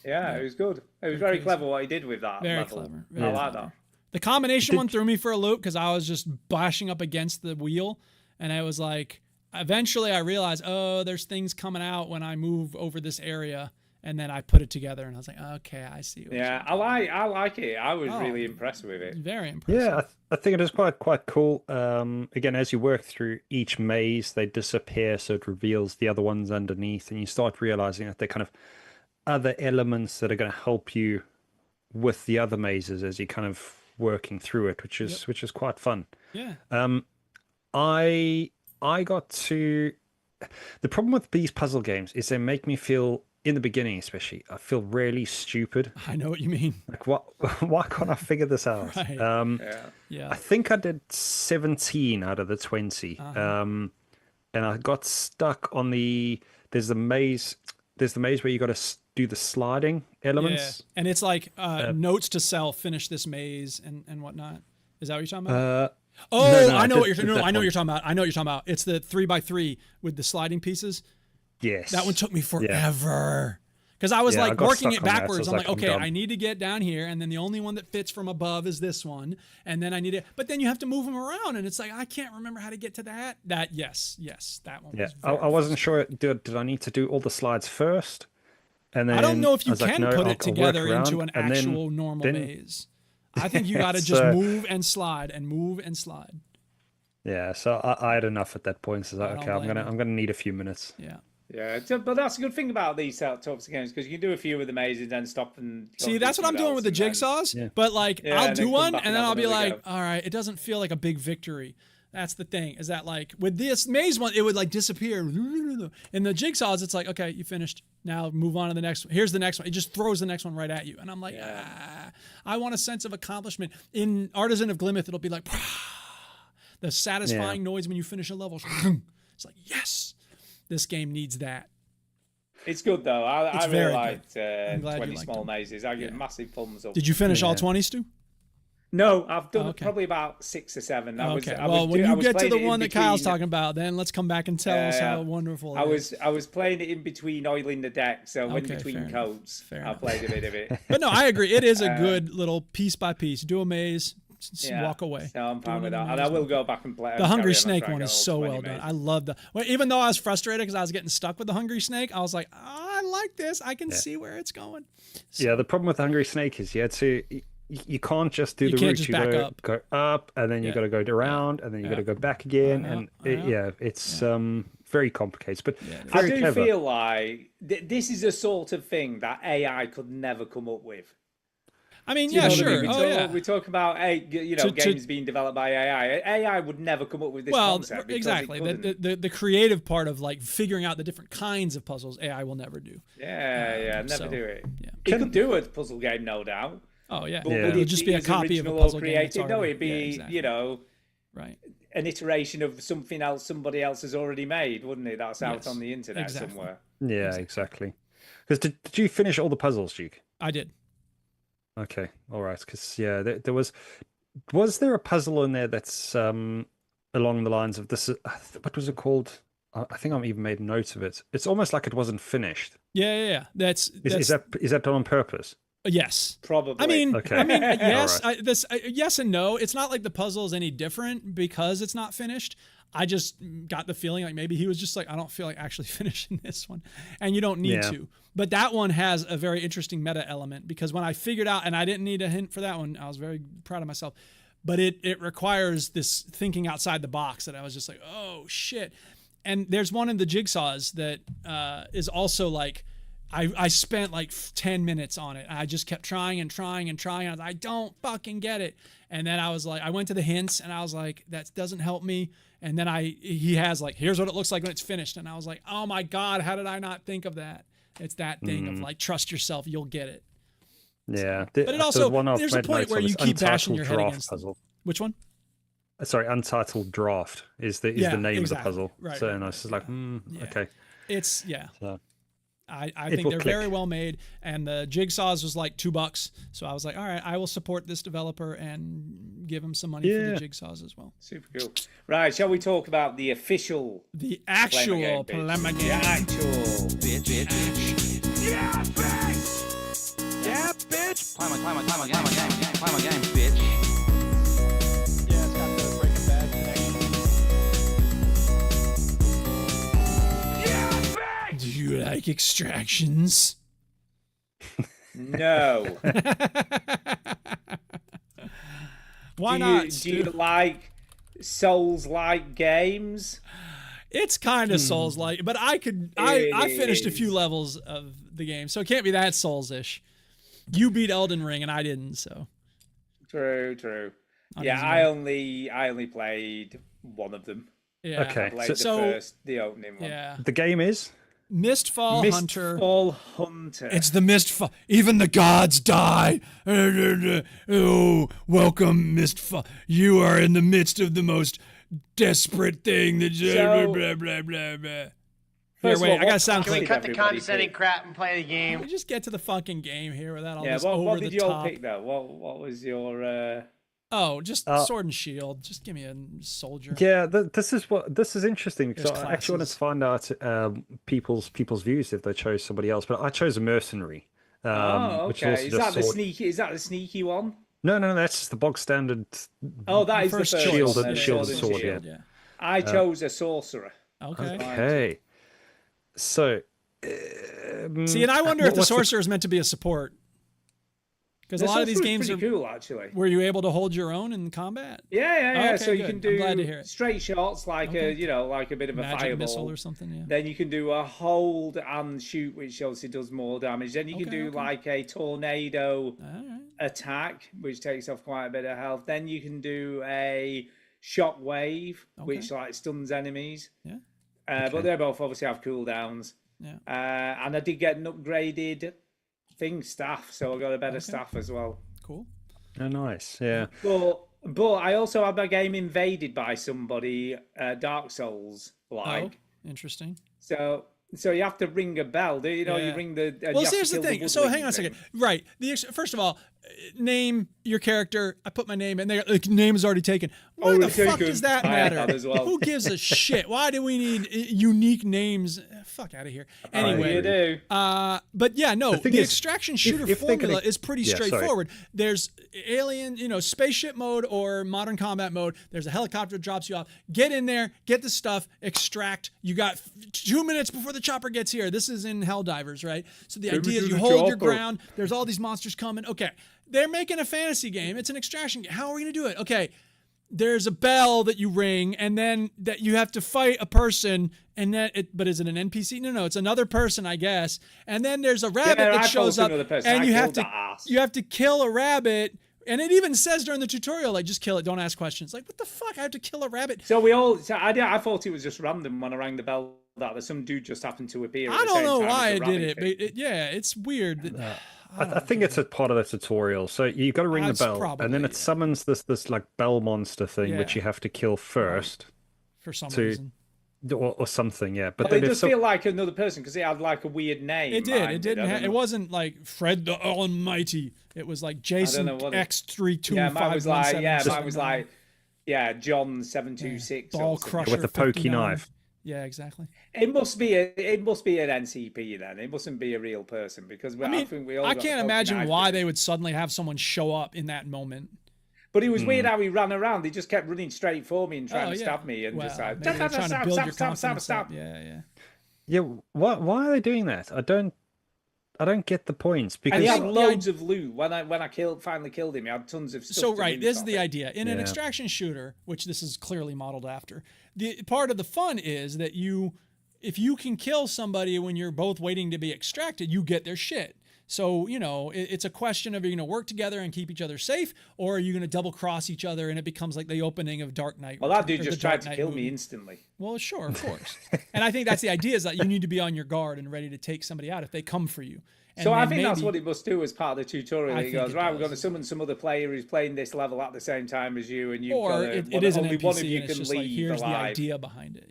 Yeah, it was good. It was very clever what he did with that. Very level. clever. I like that. The combination one threw me for a loop because I was just bashing up against the wheel, and I was like, eventually I realized, there's things coming out when I move over this area. And then I put it together, and I was like, okay, I see. I like it. I was really impressed with it. Very impressive. Yeah, I think it is quite cool. Again, as you work through each maze, they disappear, so it reveals the other ones underneath, and you start realizing that they're kind of other elements that are going to help you with the other mazes as you're kind of working through it, which is quite fun. Yeah. I got to. The problem with these puzzle games is they make me feel. In the beginning, especially, I feel really stupid. I know what you mean. Like, what? Why can't I figure this out? Right. I think I did 17 out of the 20, and I got stuck on There's the maze where you got to do the sliding elements. Yeah. And it's like notes to self: finish this maze and whatnot. Is that what you're talking about? I know what you're talking about. I know what you're talking about. It's the 3x3 with the sliding pieces. Yes. That one took me forever. Because I was working it backwards. I'm like, okay, I need to get down here, and then the only one that fits from above is this one, and then I need it. But then you have to move them around, and it's like I can't remember how to get to that. Yes, that one. Yeah, was I wasn't sure. Did I need to do all the slides first? And then I don't know if you can put it together I'll into an actual normal maze. I think you got to just move and slide and move and slide. Yeah, so I had enough at that point. So I was I like, don't okay, blame you. I'm gonna need a few minutes. Yeah. Yeah, but that's a good thing about these types of games because you can do a few of the mazes, then stop and go See, and do that's what I'm something doing with the else, and jigsaws. Yeah. But like, Yeah, I'll and do then come one, back and and then have I'll be another like, go. all right, it doesn't feel like a big victory. That's the thing. Is that like with this maze one, it would like disappear. In the jigsaws, it's like, okay, you finished. Now move on to the next one. Here's the next one. It just throws the next one right at you, and I'm like, I want a sense of accomplishment. In Artisan of Glimeth, it'll be like the satisfying noise when you finish a level. It's like, yes, this game needs that. It's good though. I really very liked I'm glad you 20 liked small them. mazes. I get massive thumbs up. Did you finish all 20, Stu? No, I've done Okay. probably about 6 or 7. Okay. Well, when you get to the one that Kyle's talking about, then let's come back and tell us how wonderful it is. I was playing it in between oiling the deck, so in Okay, between fair coats, Fair I played a bit of it. But no, I agree. It is a good little piece by piece. Do a maze, walk away. So I'm fine with that, maze, and I will go back and play. The and Hungry carry on and Snake try and one get is all so 20 well done. mazes. I love the. Well, even though I was frustrated because I was getting stuck with the Hungry Snake, I was like, I like this. I can see where it's going. So, Yeah, the problem with the Hungry Snake is you can't just do You the can't route. just You back gotta up. go up, and then you got to go around, and then you got to go back again, and it's very complicated. But I very do clever. feel like this is a sort of thing that AI could never come up with. I mean, Do you yeah, know what I sure. mean? Oh, yeah. We talk about games being developed by AI. AI would never come up with this concept. Because exactly. it couldn't. The creative part of like figuring out the different kinds of puzzles, AI will never do. Never do it. Yeah. It could do a puzzle game, no doubt. Oh yeah. But Yeah. would It'll it just be a as copy of a original or puzzle game. that's creative? No, already- it'd be exactly. Right. an iteration of something else somebody else has already made, wouldn't it? That's out Yes, on the internet exactly. somewhere. Yeah, exactly. Because did you finish all the puzzles, Duke? I did. Okay, all right. Because there was there a puzzle in there that's along the lines of this? What was it called? I think I've even made notes of it. It's almost like it wasn't finished. Yeah. That's Is that done on purpose? yes. Probably. I mean, Okay. yes. All Yes and no. It's not like the puzzle is any different because it's not finished. I just got the feeling like maybe he was just like, I don't feel like actually finishing this one, and you don't need to. But that one has a very interesting meta element because when I figured out, and I didn't need a hint for that one, I was very proud of myself. But it requires this thinking outside the box that I was just like, oh shit. And there's one in the jigsaws that is also like, I spent like 10 minutes on it. I just kept trying and trying and trying. I was like, I don't fucking get it. And then I was like, I went to the hints and I was like, that doesn't help me. And then he has like, here's what it looks like when it's finished. And I was like, oh my God, how did I not think of that? It's that thing of like, trust yourself, you'll get it. Yeah. But it also, there's a point where you keep bashing your head against puzzle. Which one? Sorry, Untitled Draft is the name of the puzzle. Right, so right, and I was just like, okay. It's So, I think they're very well made, and the jigsaws was like $2, so I was like, all right, I will support this developer and give him some money for the jigsaws as well. Super cool. Right, shall we talk about the actual Plema game? The actual Bitch. Yeah, bitch! Yeah, bitch! Play my game, bitch. Yeah, it's got the Breaking Bad connection. Yeah, bitch! Do you like extractions? No. Why not? Do you like Souls-like games? It's kind of Souls-like, but I finished a few levels of the game, so it can't be that Souls-ish. You beat Elden Ring, and I didn't, so. True. I only played one of them. Yeah. Okay. I played the opening one. Yeah. The game is Mistfall Hunter. Mistfall Hunter. It's the Mistfall. Even the gods die. Oh, welcome, Mistfall. You are in the midst of the most desperate thing that. Blah, blah, blah, blah. Here, wait, I gotta sound Can we clip. cut the condescending crap and play the game? We just get to the fucking game here without all this what over did the you all top. pick though? What was your? Oh, just sword and shield. Just give me a soldier. Yeah, this is interesting because There's I actually wanted to find out people's views if they chose somebody else, but I chose a mercenary. Which okay. is also Is that the sneaky one? No, that's just the bog standard. Oh, that is the first shield one, and then, shield and sword. Yeah. I chose a sorcerer. Okay. Okay. So. See, and I wonder if the sorcerer is meant to be a support. Because a lot of these games pretty are cool, actually. Were you able to hold your own in combat? Yeah. Okay, so you good. can I'm glad to hear do it. straight shots, like a like a bit of a Magic fireball missile or something. Yeah. Then you can do a hold and shoot, which obviously does more damage. Then you can do like a tornado attack, which takes off quite a bit of health. Then you can do a shock wave, which like stuns enemies. Yeah. But they both obviously have cooldowns. Yeah. And I did get an upgraded staff, so I got a better staff as well. Cool. Oh, nice. Yeah. But I also had my game invaded by somebody, Dark Souls like. Oh, interesting. So you have to ring a bell. You ring the. Well, here's the thing. So hang on a second. Right. First of all, name your character. I put my name in there. The name is already taken. Why the fuck does that matter? Who gives a shit? Why do we need unique names? Fuck out of here. Anyway, you do. But yeah, no. The extraction shooter formula is pretty straightforward. Sorry. There's alien, spaceship mode or modern combat mode. There's a helicopter that drops you off. Get in there, get the stuff, extract. You got 2 minutes before the chopper gets here. This is in Helldivers, right? So the idea is you hold your ground. There's all these monsters coming. Okay. They're making a fantasy game. It's an extraction game. How are we going to do it? Okay. There's a bell that you ring, and then that you have to fight a person, and then but is it an NPC? No, it's another person, I guess. And then there's a rabbit that shows up, and you have to kill a rabbit. And it even says during the tutorial, like, just kill it, don't ask questions. Like, what the fuck? I have to kill a rabbit. So I thought it was just random when I rang the bell that some dude just happened to appear. I don't know why I did it, but it's weird. I think it's a part of the tutorial. So you've got to ring the bell, and then it summons this like bell monster thing, which you have to kill first. For some reason. Or something, yeah. But it does feel like another person because it had like a weird name. It did. It didn't. It wasn't like Fred the Almighty. It was like Jason X325. Yeah, mine was like John 726. Ball crusher with the pokey knife. Yeah, exactly. It must be an NCP then. It mustn't be a real person because I think we all. I can't imagine why they would suddenly have someone show up in that moment. But it was weird how he ran around. He just kept running straight for me and trying to stab me, and just like stop. Yeah. Why are they doing that? I don't get the points because and he had loads of loot. When I finally killed him, he had tons of stuff. So this is the idea in an extraction shooter, which this is clearly modeled after. The part of the fun is that if you can kill somebody when you're both waiting to be extracted, you get their shit. So, it's a question of, are you going to work together and keep each other safe, or are you going to double cross each other and it becomes like the opening of Dark Knight? Well, that dude just tried to kill me instantly. Well, sure, of course. And I think that's the idea, is that you need to be on your guard and ready to take somebody out if they come for you. And so I think that's what it must do as part of the tutorial. He goes, we're going to summon some other player who's playing this level at the same time as you, and it is an NPC, one of you and it's can just leave like, here's alive. the idea behind it.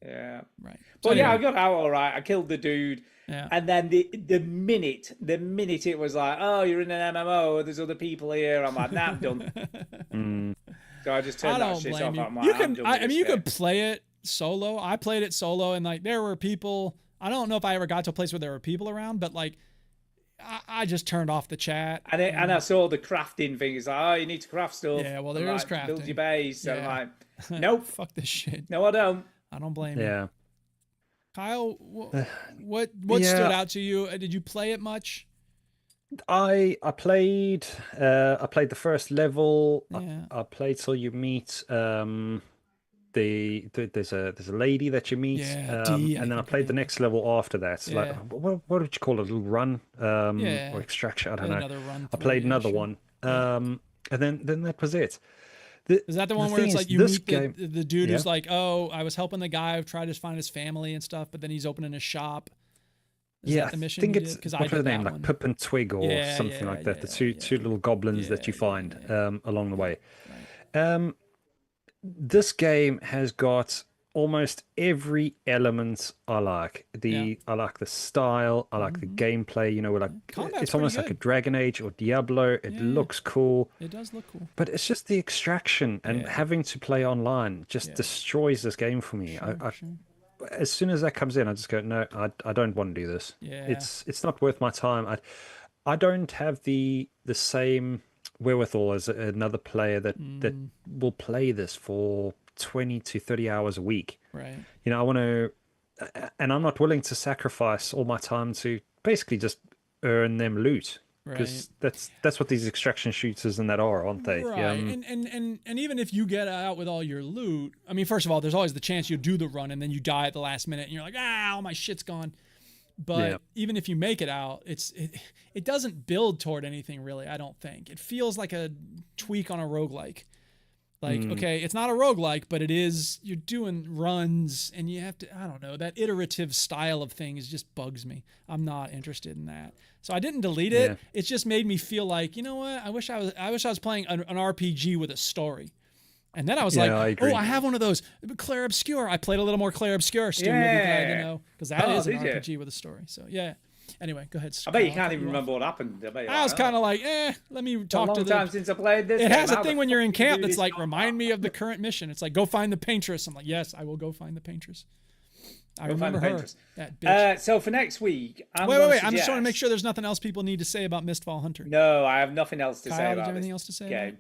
Yeah. Right. But I got out all right. I killed the dude. Yeah. And then the minute it was like, oh, you're in an MMO, there's other people here, I'm like, nah, I'm done. So I just turned that shit off. I'm like, you could play it solo. I played it solo, and like there were people. I don't know if I ever got to a place where there were people around, but like I just turned off the chat. And I saw the crafting thing. It's like, oh, you need to craft stuff. Yeah, well, there is crafting. Build your base. Yeah. I'm like, nope. Fuck this shit. No, I don't. I don't blame you. Yeah. Kyle, what stood out to you? Did you play it much? I played the first level. Yeah. I played till you meet there's a lady that you meet, and then I played the next level after that. So like what would you call it? A little run, or extraction? I don't know. I played another one, and then that was it. Is that the one where it's like you meet the dude who's like, oh, I was helping the guy who tried to find his family and stuff, but then he's opening a shop? Is that the mission? I think it's what's her name, like Pip and Twig or something like that. The two little goblins that you find along the way. Right. This game has got almost every element I like. I like the style. I like the gameplay. It's almost like a Dragon Age or Diablo. It looks cool. It does look cool. But it's just the extraction and having to play online just destroys this game for me. Sure. As soon as that comes in, I just go, no, I don't want to do this. Yeah. It's not worth my time. I don't have the same wherewithal as another player that will play this for 20 to 30 hours a week. Right. I want to, and I'm not willing to sacrifice all my time to basically just earn them loot. because that's what these extraction shooters and that are, aren't they? Right. And even if you get out with all your loot, I mean, first of all, there's always the chance you do the run and then you die at the last minute and you're like, all my shit's gone. But even if you make it out, it doesn't build toward anything really, I don't think. It feels like a tweak on a roguelike. Like, okay, it's not a roguelike, but it is, you're doing runs and you have to, I don't know, that iterative style of things just bugs me. I'm not interested in that. So I didn't delete it. It's just made me feel like, you know what? I wish I was playing an RPG with a story. And then I was like, I have one of those. Clair Obscur. I played a little more Clair Obscur. Stu, you'll be glad to know. Because that is an RPG with a story. So, yeah. Anyway, go ahead. I bet you can't even remember what happened. I was kind of like, let me talk to the... time since I played this. It has a thing when you're in camp that's like, remind me of the current mission. It's like, go find the paintress. I'm like, yes, I will go find the paintress. I remember her. That bitch. So for next week, wait. I'm just trying to make sure there's nothing else people need to say about Mistfall Hunter. No, I have nothing else to Kyle, say about do you have anything this else to say game.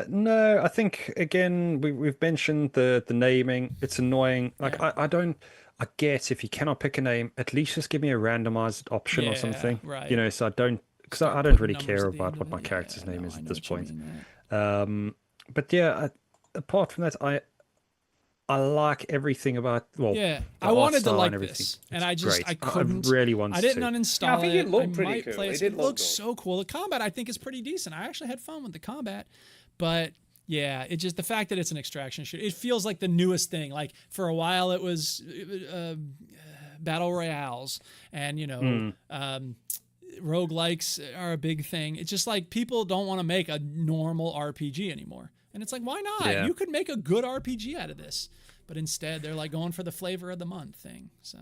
No, I think again we've mentioned the naming. It's annoying. Like I guess if you cannot pick a name, at least just give me a randomized option or something. Right. You know, so I don't really care about what my character's name is at this point. But yeah, apart from that, I like everything about I wanted to like everything. this, and I couldn't. I really wanted I didn't uninstall it. I think it looked pretty cool. It looks so cool. The combat I think is pretty decent. I actually had fun with the combat, but yeah, it just the fact that it's an extraction shooter. It feels like the newest thing. Like for a while it was battle royales, and roguelikes are a big thing. It's just like people don't want to make a normal RPG anymore. And it's like, why not? Yeah. You could make a good RPG out of this. But instead, they're like going for the flavor of the month thing. So,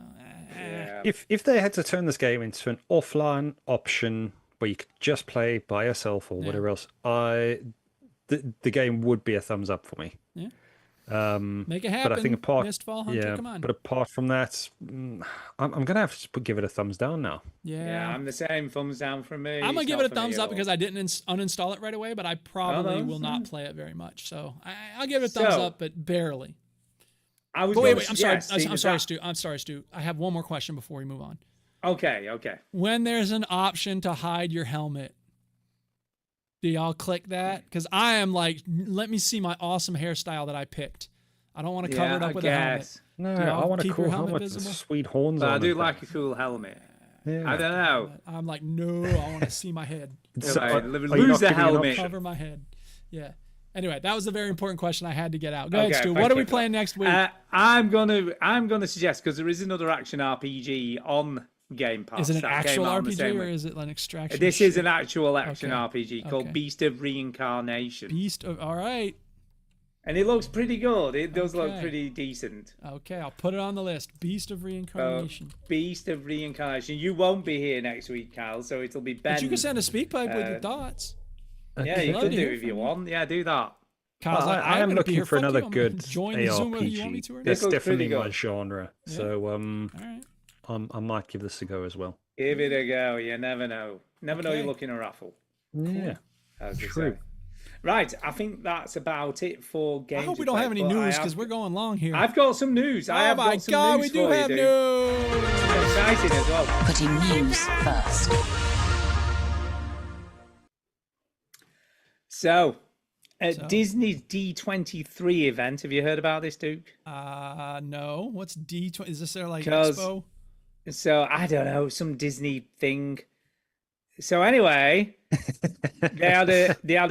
if they had to turn this game into an offline option where you could just play by yourself or whatever else, the game would be a thumbs up for me. Yeah. Make it happen. But I think Mistfall Hunter, come on. But apart from that, I'm gonna have to give it a thumbs down now. Yeah, I'm the same. Thumbs down from me. I'm gonna give it a thumbs up because I didn't uninstall it right away, but I probably will not play it very much. So I'll give it a thumbs up, but barely. Wait, I'm sorry, Stu. I have one more question before we move on. Okay. When there's an option to hide your helmet, do y'all click that? Because I am like, let me see my awesome hairstyle that I picked. I don't want to cover it up with a helmet. No, I want a cool helmet with sweet horns on it. I do like a cool helmet. Yeah. I don't know. I'm like, no, I want to see my head. Lose the helmet. Cover my head. Yeah. Anyway, that was a very important question I had to get out. Go ahead, Stu. What are we playing next week? I'm gonna suggest, because there is another action RPG on Game Pass. Is it an actual RPG or is it an extraction? This is an actual action RPG called Beast of Reincarnation. All right. And it looks pretty good. It does look pretty decent. Okay, I'll put it on the list. Beast of Reincarnation. Beast of Reincarnation. You won't be here next week, Kyle, so it'll be Ben. But you can send a speak pipe with your thoughts. Yeah, you can do it if you want. Yeah, do that. Kyle's like, I am looking for another good join the Zoom whether you want me to or not. That's definitely my genre. Yeah. So all right. I might give this a go as well. Give it a go. You never know. Never know you're looking a raffle. Yeah. As they say. Right, I think that's about it for games. I hope we don't have any news because we're going long here. I've got some news. Oh my God, we do have news. Exciting as well. Putting news first. So, at Disney's D23 event, have you heard about this, Duke? No. What's D20? Is this their like expo? So I don't know, some Disney thing. So anyway, they had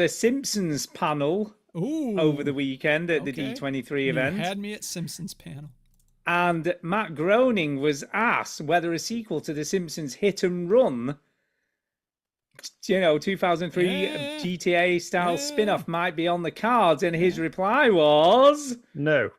a Simpsons panel over the weekend at the D23 event. You had me at Simpsons panel. And Matt Groening was asked whether a sequel to The Simpsons Hit and Run, 2003 GTA style spin-off might be on the cards, and his reply was no.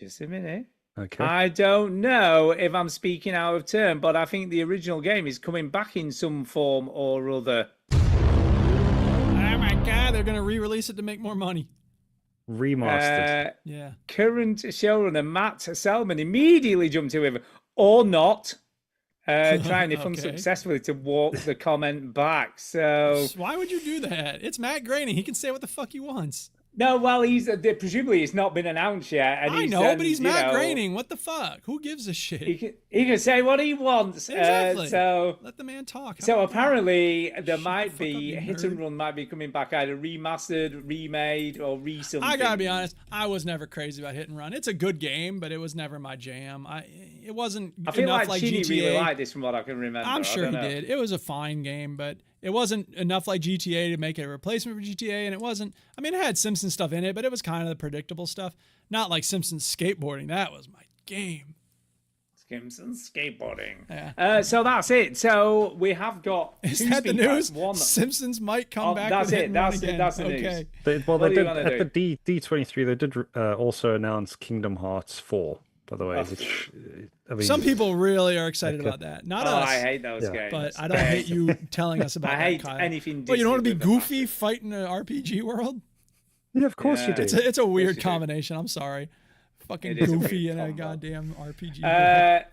Just a minute. Okay. I don't know if I'm speaking out of turn, but I think the original game is coming back in some form or other. Oh my God, they're going to re-release it to make more money. Remastered. Yeah. Current showrunner Matt Selman immediately jumped in with, or not, trying if unsuccessfully to walk the comment back. So why would you do that? It's Matt Groening. He can say what the fuck he wants. No, well, presumably it's not been announced yet. And I know, but he's Matt Groening. What the fuck? Who gives a shit? He can say what he wants. Exactly. So let the man talk. So apparently there might be Hit and Run might be coming back either remastered, remade, or re-something. I gotta be honest. I was never crazy about Hit and Run. It's a good game, but it was never my jam. It wasn't. I feel enough like GTA. really liked this from what I can remember. I'm sure he did. It was a fine game, but it wasn't enough like GTA to make it a replacement for GTA, and it wasn't. I mean, it had Simpsons stuff in it, but it was kind of the predictable stuff. Not like Simpsons skateboarding. That was my game. Simpsons skateboarding. Yeah. So that's it. So we have got. Is that the news? Simpsons might come back. That's with it. That's again. That's the okay. news. They did at the D23. They did also announce Kingdom Hearts 4. By the way, which, I mean, some people really are excited about that. Not us. I hate those games. But I don't hate you telling us about. I hate Kyle. anything. Well, you don't want to be goofy fighting an RPG world. Yeah, of course you do. It's a weird combination. I'm sorry. Fucking goofy and a goddamn RPG.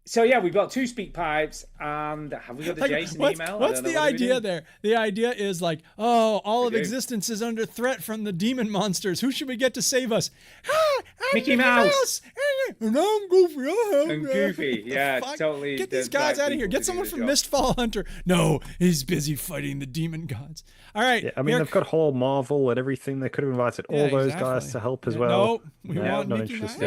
So yeah, we've got 2 speak pipes, and have we got the Jason email? What's the idea there? The idea is like, oh, all of existence is under threat from the demon monsters. Who should we get to save us? Mickey Mouse. And I'm Goofy. And Goofy, yeah, totally. Get these guys out of here. Get someone from Mistfall Hunter. No, he's busy fighting the demon gods. All right. Yeah, I mean, they've got whole Marvel and everything. They could have invited all those guys to help as well. No, we want Mickey Mouse.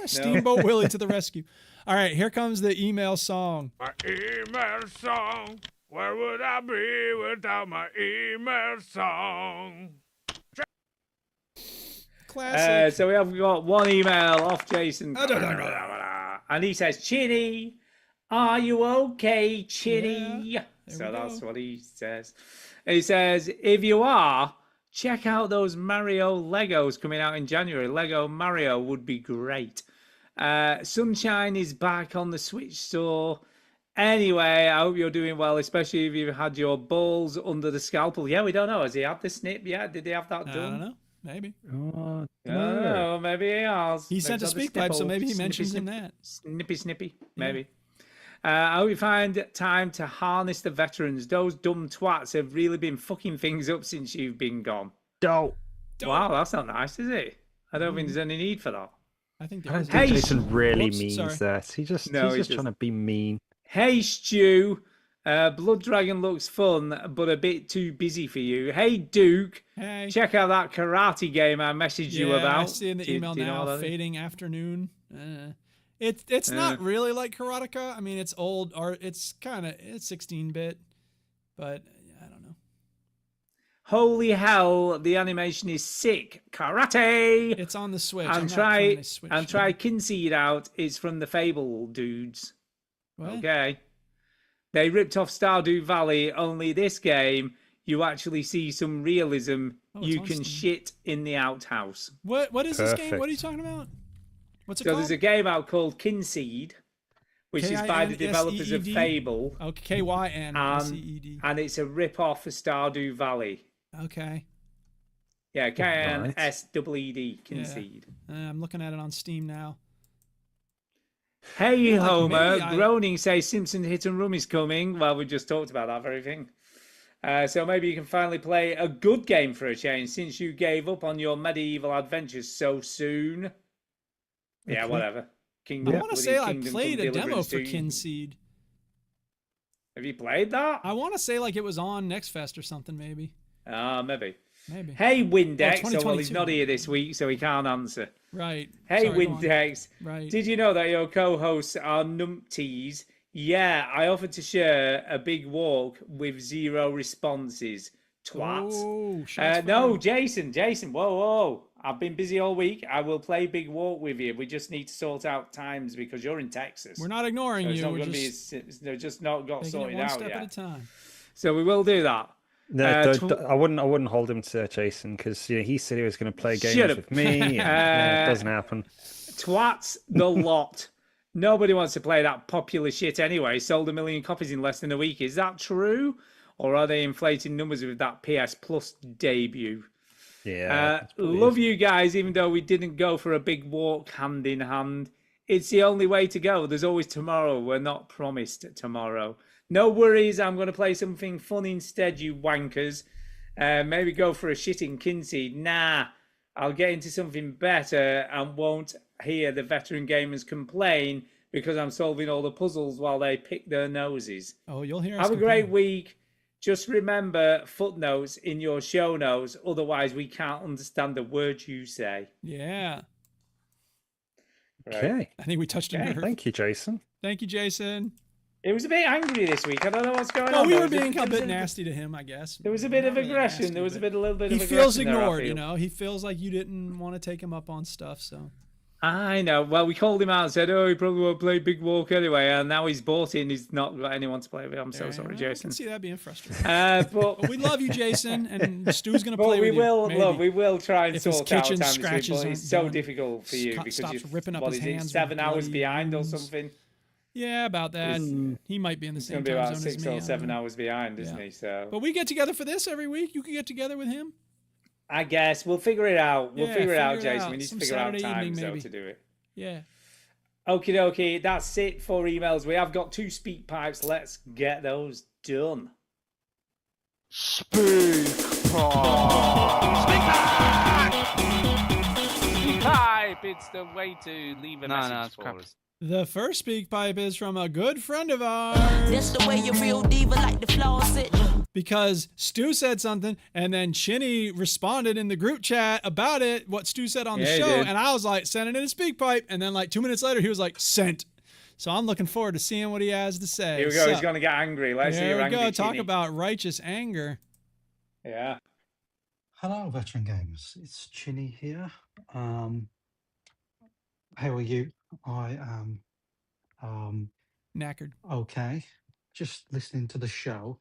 Steamboat Willie to the rescue. All right, here comes the email song. My email song. Where would I be without my email song? Classic. So we have got one email off Jason. And he says, Chinny, are you okay, Chinny? Yeah, so that's what he says. He says, if you are, check out those Mario Legos coming out in January. Lego Mario would be great. Sunshine is back on the Switch store. Anyway, I hope you're doing well, especially if you've had your balls under the scalpel. Yeah, we don't know. Has he had the snip yet? Did he have that done? I don't know. Maybe. No, maybe he has. He sent a speak pipe, so maybe he mentions in that. Snippy, maybe. I hope you find time to harness the veterans. Those dumb twats have really been fucking things up since you've been gone. Dope. Wow, that's not nice, is it? I don't think there's any need for that. I think Jason really means that. He's just trying to be mean. Hey, Stu. Blood Dragon looks fun, but a bit too busy for you. Hey, Duke. Hey. Check out that karate game I messaged you about. I see in the email now. Fading Afternoon. It's not really like Karateka. I mean, it's old art. It's 16-bit, but I don't know. Holy hell, the animation is sick. Karate. It's on the Switch. And try Kinseed out. It's from the Fable dudes. What? Okay. They ripped off Stardew Valley, only this game, you actually see some realism. You can shit in the outhouse. What is this game? What are you talking about? What's it called? So there's a game out called Kinseed, which is by the developers of Fable. Oh, K-Y-N-S-E-E-D. And it's a rip-off of Stardew Valley. Okay. Yeah, K-N-S-E-E-D, Kinseed. Yeah. I'm looking at it on Steam now. Hey, Homer, Groaning says Simpson Hit and Run is coming. Well, we just talked about that very thing. So maybe you can finally play a good game for a change since you gave up on your medieval adventures so soon. Okay. Yeah, whatever. I want to say I played a demo for Kinseed. Have you played that? I want to say like it was on Next Fest or something, maybe. Maybe. Maybe. Hey, Windex. Well, he's not here this week, so he can't answer. Right. Hey, Windex. Right. Did you know that your co-hosts are numpties? Yeah, I offered to share a big walk with 0 responses. Twats. Oh, no, Jason. Whoa. I've been busy all week. I will play Big Walk with you. We just need to sort out times because you're in Texas. We're not ignoring you. They're just not got sorted out yet. One step at a time. So we will do that. No, I wouldn't hold him to Jason because he said he was going to play games with me. And it doesn't happen. Twats the lot. Nobody wants to play that popular shit anyway. Sold 1 million copies in less than a week. Is that true? Or are they inflating numbers with that PS Plus debut? Yeah. Love you guys, even though we didn't go for a big walk hand in hand. It's the only way to go. There's always tomorrow. We're not promised tomorrow. No worries. I'm going to play something fun instead, you wankers. Maybe go for a shit in Kinsey. Nah, I'll get into something better and won't hear the veteran gamers complain because I'm solving all the puzzles while they pick their noses. Oh, you'll hear us Have a complain. great week. Just remember footnotes in your show notes. Otherwise, we can't understand the words you say. Yeah. Right. Okay. I think we touched a nerve. Thank you, Jason. Thank you, Jason. It was a bit angry this week. I don't know what's going No, on. we were being a bit nasty to him, I guess. There was a bit of aggression. Nasty, There was a but little bit of aggression. He feels there, I ignored, feel. you know. He feels like you didn't want to take him up on stuff, so. I know. Well, we called him out and said, "Oh, he probably won't play Big Walk anyway." And now he's bought it and he's not got anyone to play with. I'm so sorry, I Jason. can see that being frustrating. But we love you, Jason, and Stu's going to play we with will, you. look, we will try and If his sort out kitchen time this week. scratches But it's on- so down, difficult for you because stops you ripping up what his is it, hands with 7 hours bloody behind or wounds. something. Yeah, about that. He might be in the It's same going to be time about zone 6 as me. or I don't 7 know. hours behind, isn't Yeah. he? So But we get together for this every week. You can get together with him. I guess we'll figure it out. We'll Yeah, figure it out, figure it Jason. out. We need to Some figure out Saturday evening, times though maybe. to do it. Yeah. Okie dokie, that's it for emails. We have got 2 speak pipes. Let's get those done. Pipe! It's the way to leave a message for us. The first speak pipe is from a good friend of ours. That's the way you real diva like the flaws it. Because Stu said something, and then Chinny responded in the group chat about it, what Stu said on the Yeah, he show, did. and I was like, send it in a speak pipe, and then like 2 minutes later, he was like, sent. So I'm looking forward to seeing what he has to say. Here we go. So, He's going to get angry. Let's see there your we angry go. Talk Chinny. about righteous anger. Yeah. Hello, Veteran Gamers. It's Chinny here. How are you? I am knackered. Okay. Just listening to the show,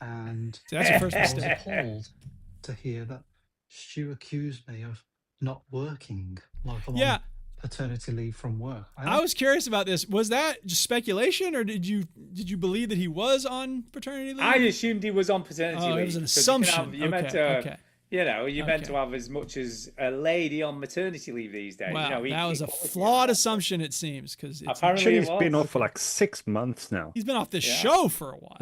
and So that's your first I was mistake. appalled to hear that Stu accused me of not working, like I'm Yeah. on paternity leave from work. I was curious about this. Was that just speculation, or did you believe that he was on paternity leave? I assumed he was on paternity Oh, leave. it was an 'cause assumption. You meant Okay, to, okay. you know, you meant Okay. to have as much as a lady on maternity leave these days. Wow, You know, that was a flawed assumption, it seems, because Apparently He's been off for like 6 months now. he's been off this show for a while.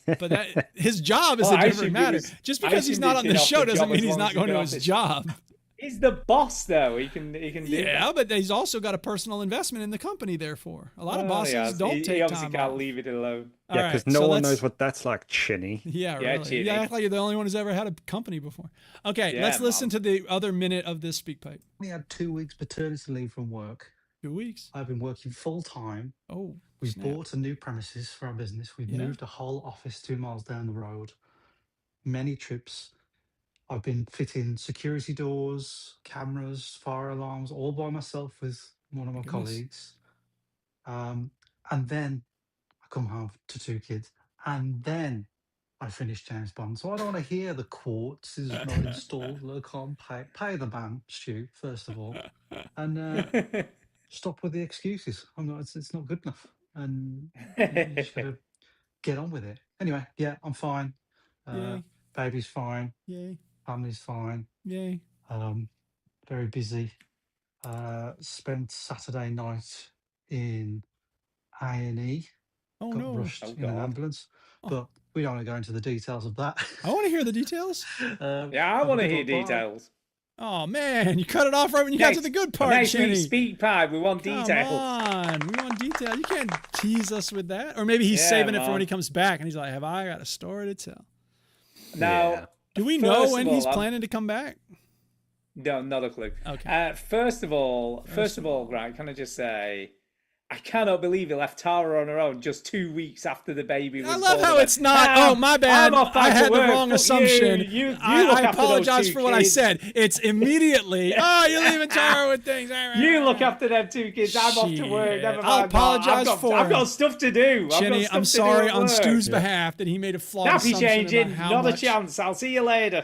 But that his job is Well, a I different assumed he matter. was- Just I because he's assumed not he'd on been the off show the doesn't job mean as he's long not as he's going been to off his it. job. He's the boss, though. He can do Yeah, that. but he's also got a personal investment in the company, therefore. A lot of Well, bosses yeah, don't he take obviously time can't off. leave it alone. All Yeah, because right, no so one let's- knows what that's like, Chinny. Yeah, Yeah, really. Chinny. You act like you're the only one who's ever had a company before. Okay, Yeah, let's listen Mom. to the other minute of this speak pipe. We had 2 weeks paternity leave from work. 2 weeks. I've been working full time. Oh, We've snap. bought a new premises for our business. We've Yeah. moved a whole office 2 miles down the road. Many trips. I've been fitting security doors, cameras, fire alarms, all by myself with one of my Goodness. colleagues. And then I come home to 2 kids, and then I finish James Bond. So I don't want to hear the quartz is not installed. Look, can't pay the man, Stu, first of all, and stop with the excuses. I'm not. It's not good enough, and you just gotta get on with it. Anyway, yeah, I'm fine. Yay. Baby's fine. Yay. Family's fine. Yay. Very busy. Spent Saturday night in A&E. Oh, Got no. rushed Oh, in an God. ambulance, Oh. but we don't want to go into the details of that. I want to hear the details. Yeah, I want to hear details. Oh, man, you cut it off right when you got to the good part, Next Chinny. week's speak pipe, we want Come details. on, we want detail. You can't tease us with that. Or maybe he's Yeah, saving it for man. when he comes back, and he's like, "Have I got a story to tell?" Now, Do we first know of when all, he's I'm- planning to come back? No, not a clue. Okay. First of all, right, can I just say, I cannot believe he left Tara on her own just 2 weeks after the baby was I love born. how it's not. Oh, my bad. I'm off back I to had the work. wrong Fuck assumption. You look I after those apologize 2 for what I kids. said. It's immediately. Oh, you're leaving Tara with things. You look after them 2 kids. I'm off to work. Shit. Never mind. I'll No, apologize I've got, for I've him. got stuff to do. Chinny, I'm sorry on Stu's behalf that he made a flawed Nappy assumption changing. about how Not much. a chance. I'll see you later.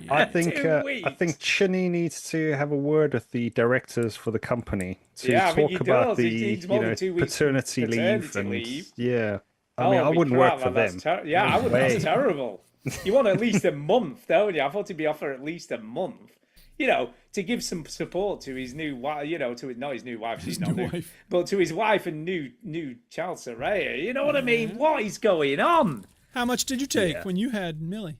I think 2 I weeks. think Chinny needs to have a word with the directors for the company to Yeah, I think talk he about does. the He needs more than 2 weeks paternity leave paternity and leave. yeah. I mean, I Holy wouldn't crap, work for man, them. that's yeah, I No would. way. That's terrible. You want at least a month, don't you? I thought he'd be off for at least a month. You know, to give some support to his new wife. You know, to not his new wife, she's not new new, wife. but to his wife and new child Soraya. You know what I mean? What is going on? How much did you take when you had Millie?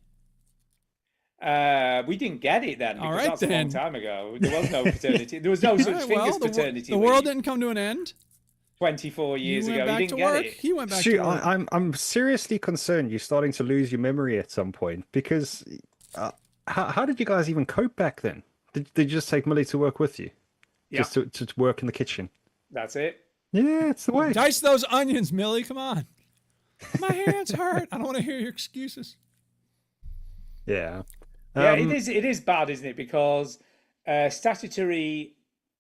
We didn't get it then because right, that's a long then. time ago. There was no paternity. There was no such thing as paternity. The world didn't come to an end. 24 years ago, back you didn't to get work. it. He went back to work. I'm seriously concerned you're starting to lose your memory at some point because how did you guys even cope back then? Did you just take Millie to work with you? Yeah. Just to work in the kitchen? That's it. Yeah, it's the way. Dice those onions, Millie. Come on. My hands hurt. I don't want to hear your excuses. Yeah. Yeah, it is bad, isn't it? Because statutory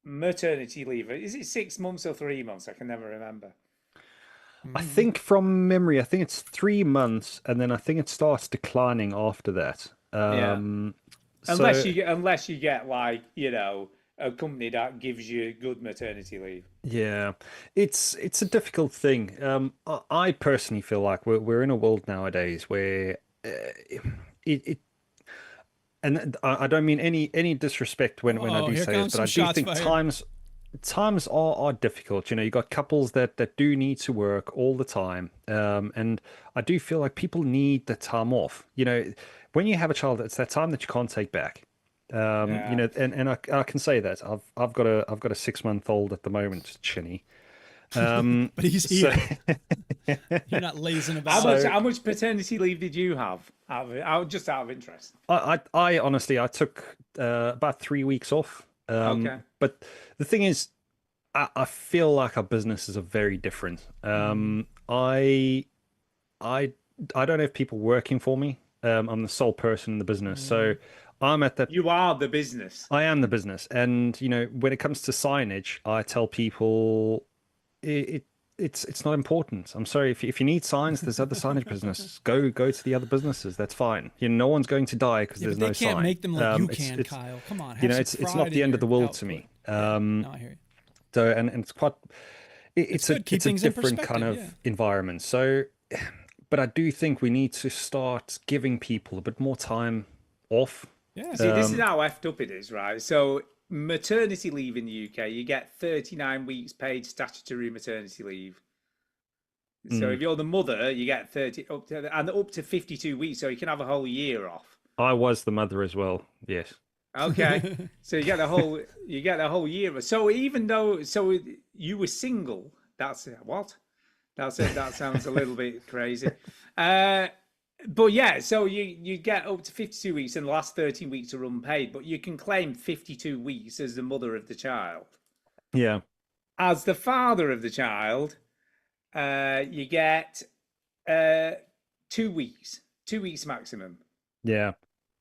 maternity leave, is it 6 months or 3 months? I can never remember. I think from memory, I think it's 3 months, and then I think it starts declining after that. Unless you get like, you know, a company that gives you good maternity leave. Yeah, it's a difficult thing. I personally feel like we're in a world nowadays where and I don't mean any disrespect when I do say it, but I do think times are difficult. You know, you got couples that do need to work all the time, and I do feel like people need the time off. You know, when you have a child, it's that time that you can't take back. You know, and I can say that I've got a 6-month-old at the moment, Chinny. But he's here. You're not lazing about. How much paternity leave did you have? Just out of interest. I honestly took about 3 weeks off. Okay. But the thing is, I feel like our businesses are very different. I don't have people working for me. I'm the sole person in the business, so I'm at that. You are the business. I am the business, and you know, when it comes to signage, I tell people it's not important. I'm sorry, if you need signs, there's other signage businesses. Go to the other businesses. That's fine. You know, no one's going to die because there's no sign. They can't make them like you can, Kyle. Come on, you know, it's not the end of the world to me. No, I hear you. So and it's quite it's a different kind of environment. So, but I do think we need to start giving people a bit more time off. Yeah. See, this is how effed up it is, right? So maternity leave in the UK, you get 39 weeks paid statutory maternity leave. So if you're the mother, you get 30 up to 52 weeks, so you can have a whole year off. I was the mother as well. Yes. Okay. So you get the whole year. So even though you were single, that's what? That sounds a little bit crazy. But yeah, so you get up to 52 weeks and the last 13 weeks are unpaid, but you can claim 52 weeks as the mother of the child. Yeah. As the father of the child, you get 2 weeks, 2 weeks maximum. Yeah.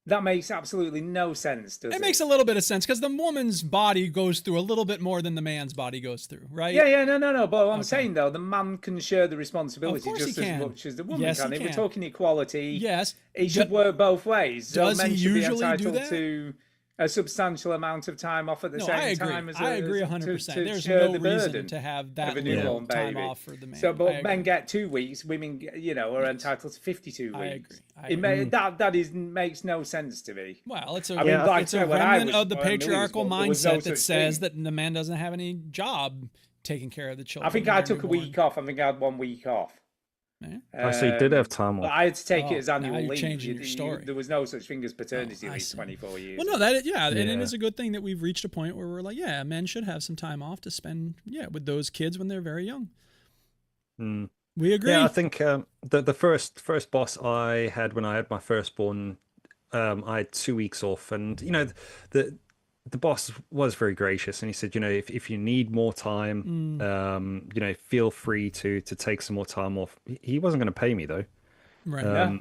That makes absolutely no sense, does it? It makes a little bit of sense because the woman's body goes through a little bit more than the man's body goes through, right? Yeah, no. But I'm saying, though, the man can share the responsibility just as much as the woman yes, can. He If can. we're talking equality, yes, it should work both ways. So does men he should be usually entitled do that? to a substantial amount of time off at the same time. I agree 100%. There's share no the reason burden to have that of a little newborn time baby. off for the man. So, but men get 2 weeks. Women, are entitled to 52 weeks. I agree. That makes no sense to me. Well, it's a when remnant I of the was patriarchal born, there was no mindset that such says thing. that the man doesn't have any job taking care of the children. I think I took a week off. I think I had 1 week off. So you did have time off. But I had to take it as annual now you're leave. changing your story. There was no such thing as paternity leave 24 years. Well, no, and it is a good thing that we've reached a point where we're like, yeah, men should have some time off to spend, with those kids when they're very young. We agree. Yeah, I think the first boss I had when I had my firstborn, I had 2 weeks off, and the boss was very gracious, and he said, if you need more time, feel free to take some more time off. He wasn't going to pay me though, right?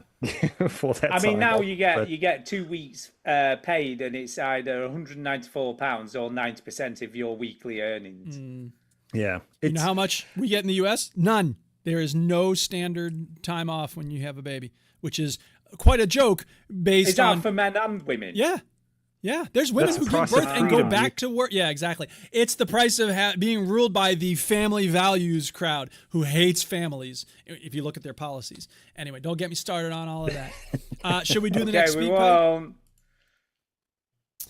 For that. I mean, time now off, you get 2 weeks paid, and it's either £194 or 90% of your weekly earnings. Yeah, you know how much we get in the U.S.? None. There is no standard time off when you have a baby, which is quite a joke based on for men and women. Yeah, there's women who give birth and go back to work. Yeah, exactly. It's the price of being ruled by the family values crowd who hates families, if you look at their policies. Anyway, don't get me started on all of that. Should we do the next speed pipe?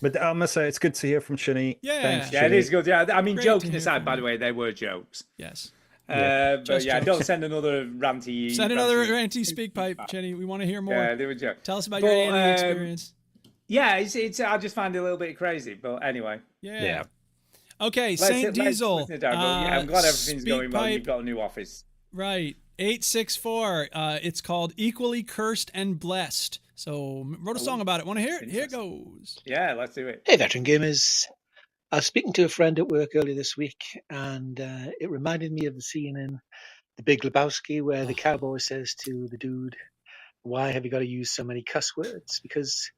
But I must say, it's good to hear from Shinny. Yeah. Thanks, yeah, Shinny. it is good. Yeah, I mean, Great joking to hear aside, from by you. the way, they were jokes. Yes. But yeah, don't send another ranty. Send another ranty speak pipe, Jenny. We want to hear more. Yeah, they were joke. Tell us about your A&E experience. Yeah, it's. I just find it a little bit crazy, but anyway. Yeah. Okay, Saint Diesel. Yeah, I'm glad everything's going well. You've got a new office. Right. 864. It's called Equally Cursed and Blessed. So wrote a song about it. Want to hear it? Here it goes. Yeah, let's do it. Hey, Veteran Gamers. I was speaking to a friend at work earlier this week, and it reminded me of the scene in The Big Lebowski where the cowboy says to the dude, "Why have you got to use so many cuss words?" Because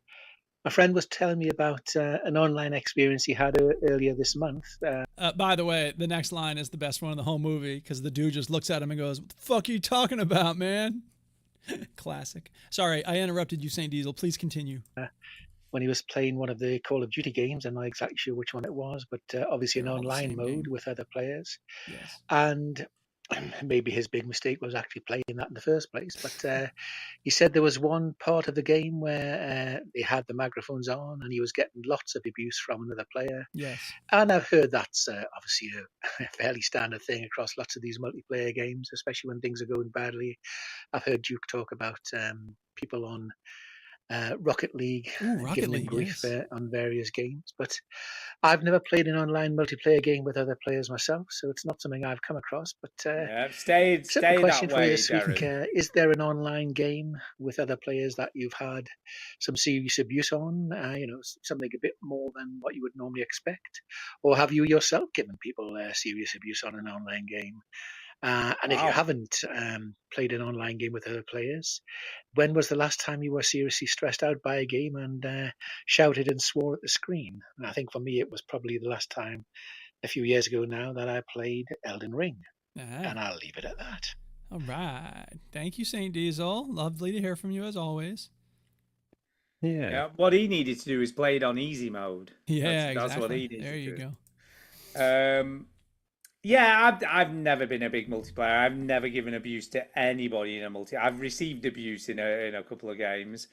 my friend was telling me about an online experience he had earlier this month. By the way, the next line is the best one in the whole movie because the dude just looks at him and goes, "What the fuck are you talking about, man?" Classic. Sorry, I interrupted you, Saint Diesel. Please continue. When he was playing one of the Call of Duty games, I'm not exactly sure which one it was, but obviously an online mode with other players. Yes. And maybe his big mistake was actually playing that in the first place. But he said there was one part of the game where they had the microphones on and he was getting lots of abuse from another player. Yes. And I've heard that's obviously a fairly standard thing across lots of these multiplayer games, especially when things are going badly. I've heard Duke talk about people on Rocket League giving him grief on various games. But I've never played an online multiplayer game with other players myself, so it's not something I've come across. But stay question that for way, you this week, Darren. is there an online game with other players that you've had some serious abuse on? Something a bit more than what you would normally expect? Or have you yourself given people serious abuse on an online game? And if you haven't played an online game with other players, when was the last time you were seriously stressed out by a game and shouted and swore at the screen? And I think for me, it was probably the last time a few years ago now that I played Elden Ring. And I'll leave it at that. All right. Thank you, Saint Diesel. Lovely to hear from you as always. Yeah. What he needed to do is play it on easy mode. Yeah, that's exactly. what he needed there to you do. go. Yeah, I've never been a big multiplayer. I've never given abuse to anybody in a multi. I've received abuse in a couple of games,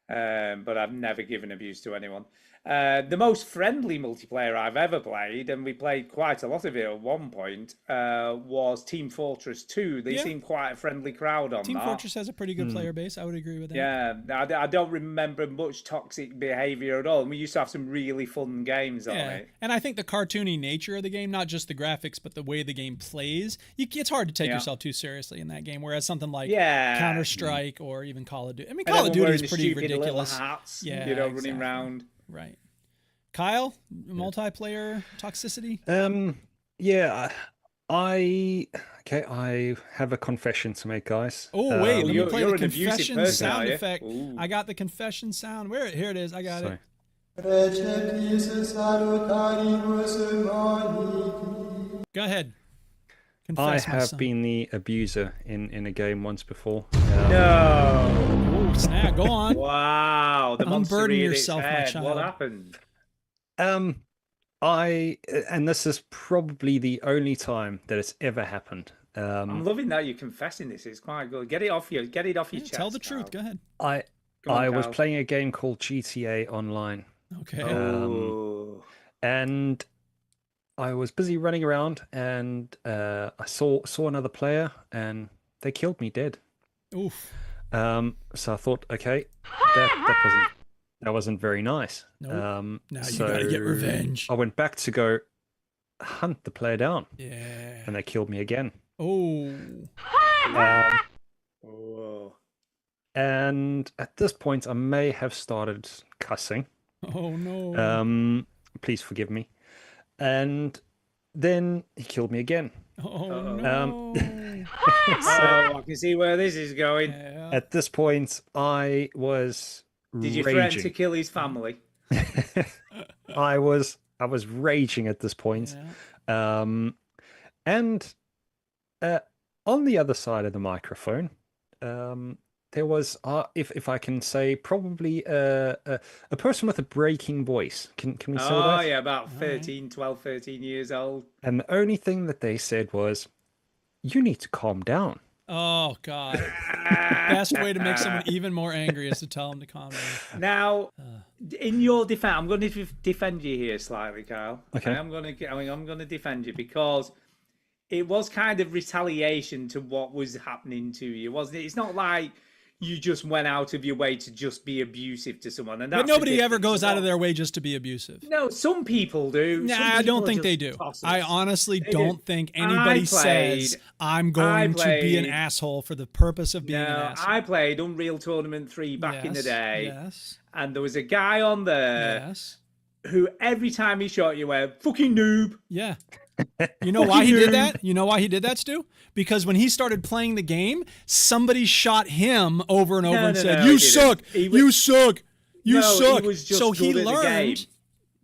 but I've never given abuse to anyone. The most friendly multiplayer I've ever played, and we played quite a lot of it at one point, was Team Fortress 2. They seemed quite a friendly crowd on Team that. Fortress has a pretty good player base. I would agree with that. Yeah, I don't remember much toxic behavior at all. And we used to have some really fun games on it. And I think the cartoony nature of the game, not just the graphics, but the way the game plays, it's hard to take yourself too seriously in that game. Whereas something like Counter-Strike or even Call of Duty. I mean, Call of Duty is pretty ridiculous. Hats, yeah, running around. Right. Kyle, multiplayer toxicity? I have a confession to make, guys. Oh, wait, let me play the an abusive confession person, sound are you? effect. Ooh. I got the confession sound. Here it is. I got it. Go ahead. Confess, I have been the abuser in a game once before. No. Oh, snap. Go on. Wow. The monster Unburden reared yourself, its my head. child. What happened? And this is probably the only time that it's ever happened. I'm loving that you're confessing this. It's quite good. Get it off your chest. Tell the truth. Go ahead. I was playing a game called GTA Online. Okay. And I was busy running around, and I saw another player, and they killed me dead. Oof. So I thought, okay, that wasn't very nice. Nope. Now you gotta get revenge. I went back to go hunt the player down. Yeah. And they killed me again. Oh. And at this point, I may have started cussing. Oh no. Please forgive me. And then he killed me again. Oh no. I can see where this is going. At this point, I was Did you raging. threaten to kill his family? I was raging at this point. And on the other side of the microphone, there was, if I can say, probably a person with a breaking voice. Can we say that? Oh, yeah, about 12, 13 years old. And the only thing that they said was, "You need to calm down." Oh, God. Best way to make someone even more angry is to tell them to calm down. Now, in your defense, I'm going to defend you here slightly, Kyle. Okay. I'm going to defend you because it was kind of retaliation to what was happening to you, wasn't it? It's not like you just went out of your way to just be abusive to someone. And that's but nobody ever goes out of their way just to be abusive. No, some people do. Nah, some I don't think they do. I honestly don't think anybody says, I'm going to be an asshole for the purpose of being an asshole. I played Unreal Tournament 3 back in the day. Yes. And there was a guy on there who every time he shot you went, fucking noob. Yeah. You know why he did that? You know why he did that, Stu? Because when he started playing the game, somebody shot him over and over and said, "You suck, you suck, you suck." So he learned.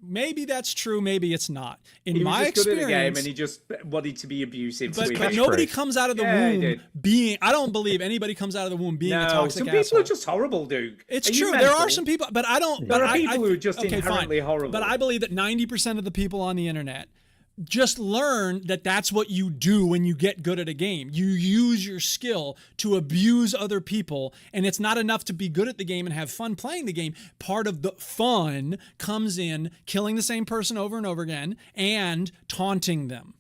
Maybe that's true. Maybe it's not. In my experience, good at the game and he just wanted to be abusive. But nobody comes out of the womb being. I don't believe anybody comes out of the womb being a toxic asshole. Some people are just horrible, Duke. It's true. There are some people, but I don't. There are people who are just inherently horrible. But I believe that 90% of the people on the internet just learn that that's what you do when you get good at a game. You use your skill to abuse other people, and it's not enough to be good at the game and have fun playing the game. Part of the fun comes in killing the same person over and over again and taunting them.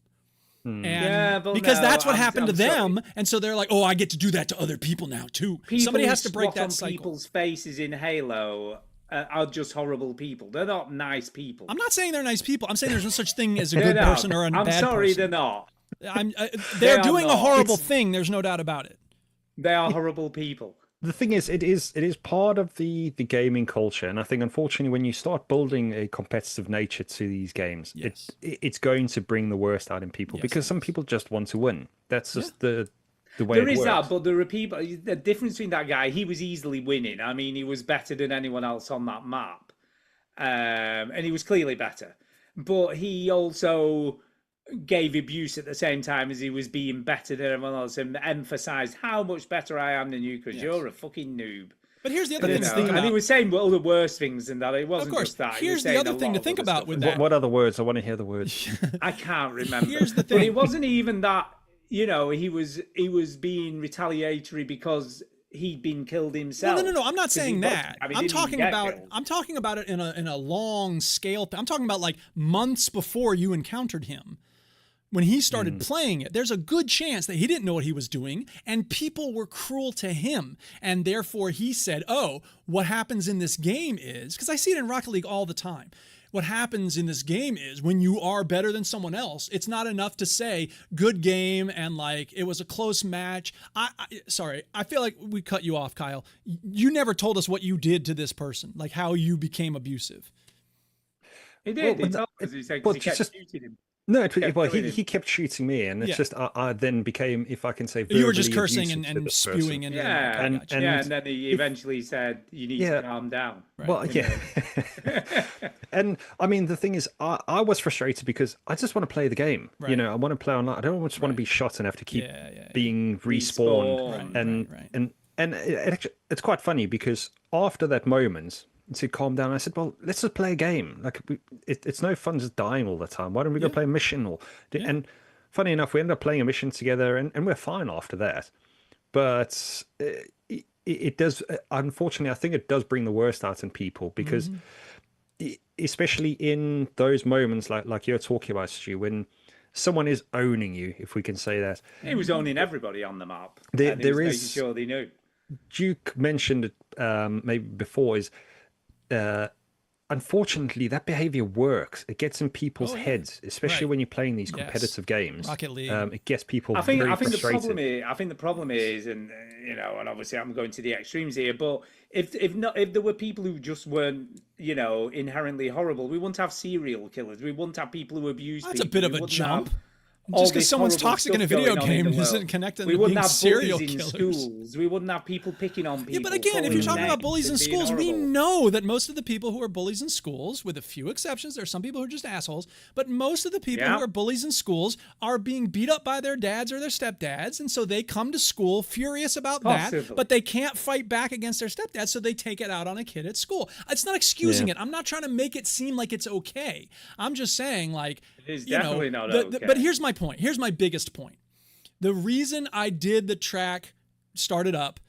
And because that's what happened to them, and so they're like, "Oh, I get to do that to other people now too." Somebody has to break that cycle. People's faces in Halo are just horrible people. They're not nice people. I'm not saying they're nice people. I'm saying there's no such thing as a good person or a bad person. I'm sorry, they're not. They're doing a horrible thing. There's no doubt about it. They are horrible people. The thing is, it is part of the gaming culture, and I think unfortunately, when you start building a competitive nature to these games, it's going to bring the worst out in people because some people just want to win. That's just the way there is that, but there are people. The difference between that guy, he was easily winning. I mean, he was better than anyone else on that map, and he was clearly better. But he also gave abuse at the same time as he was being better than everyone else, and emphasized how much better I am than you because you're a fucking noob. But here's the other thing to think about. And he was saying all the worst things than that. It wasn't just that. Here's the other thing to think about with that. What other words? I want to hear the words. I can't remember. Here's the thing. But it wasn't even that. You know, he was being retaliatory because he'd been killed himself. No. I'm not saying that. I'm talking about it in a long scale. I'm talking about like months before you encountered him. When he started playing it, there's a good chance that he didn't know what he was doing, and people were cruel to him. And therefore he said, "Oh, what happens in this game is," because I see it in Rocket League all the time. What happens in this game is when you are better than someone else, it's not enough to say good game and like it was a close match. Sorry, I feel like we cut you off, Kyle. You never told us what you did to this person, like how you became abusive. He did. He told us. He said he kept shooting him. No, he kept shooting me, and it's just I then became, if I can say, verbally you were just cursing and spewing, and then he eventually said, "You need to calm down." Right. Well, and I mean, the thing is, I was frustrated because I just want to play the game. Right. You know, I want to play online. I don't just want to be shot and have to keep being respawned. And it's quite funny because after that moment, to calm down, I said, "Well, let's just play a game. Like, it's no fun just dying all the time. Why don't we go play a mission?" And funny enough, we ended up playing a mission together, and we're fine after that. But it does, unfortunately, I think it does bring the worst out in people because, especially in those moments like you're talking about, Stu, when someone is owning you, if we can say that. He was owning everybody on the map. There is, making sure they knew. Duke mentioned it maybe before, is unfortunately that behavior works. It gets in people's heads, especially when you're playing these competitive games. Rocket League. It gets people I think frustrated. the problem is, and you know, and obviously I'm going to the extremes here, but if there were people who just weren't, you know, inherently horrible, we wouldn't have serial killers. We wouldn't have people who abuse people. That's a bit of a jump. Just because someone's toxic in a video game isn't connected to being serial killers. Schools. We wouldn't have people picking on people. Yeah, but again, if you're talking about bullies in schools, we know that most of the people who are bullies in schools, with a few exceptions, there are some people who are just assholes, but most of the people who are bullies in schools are being beat up by their dads or their stepdads, and so they come to school furious about that, but they can't fight back against their stepdad, so they take it out on a kid at school. It's not excusing it. I'm not trying to make it seem like it's okay. I'm just saying, like, it's definitely not okay. But here's my point. Here's my biggest point. The reason I did the track Started Up,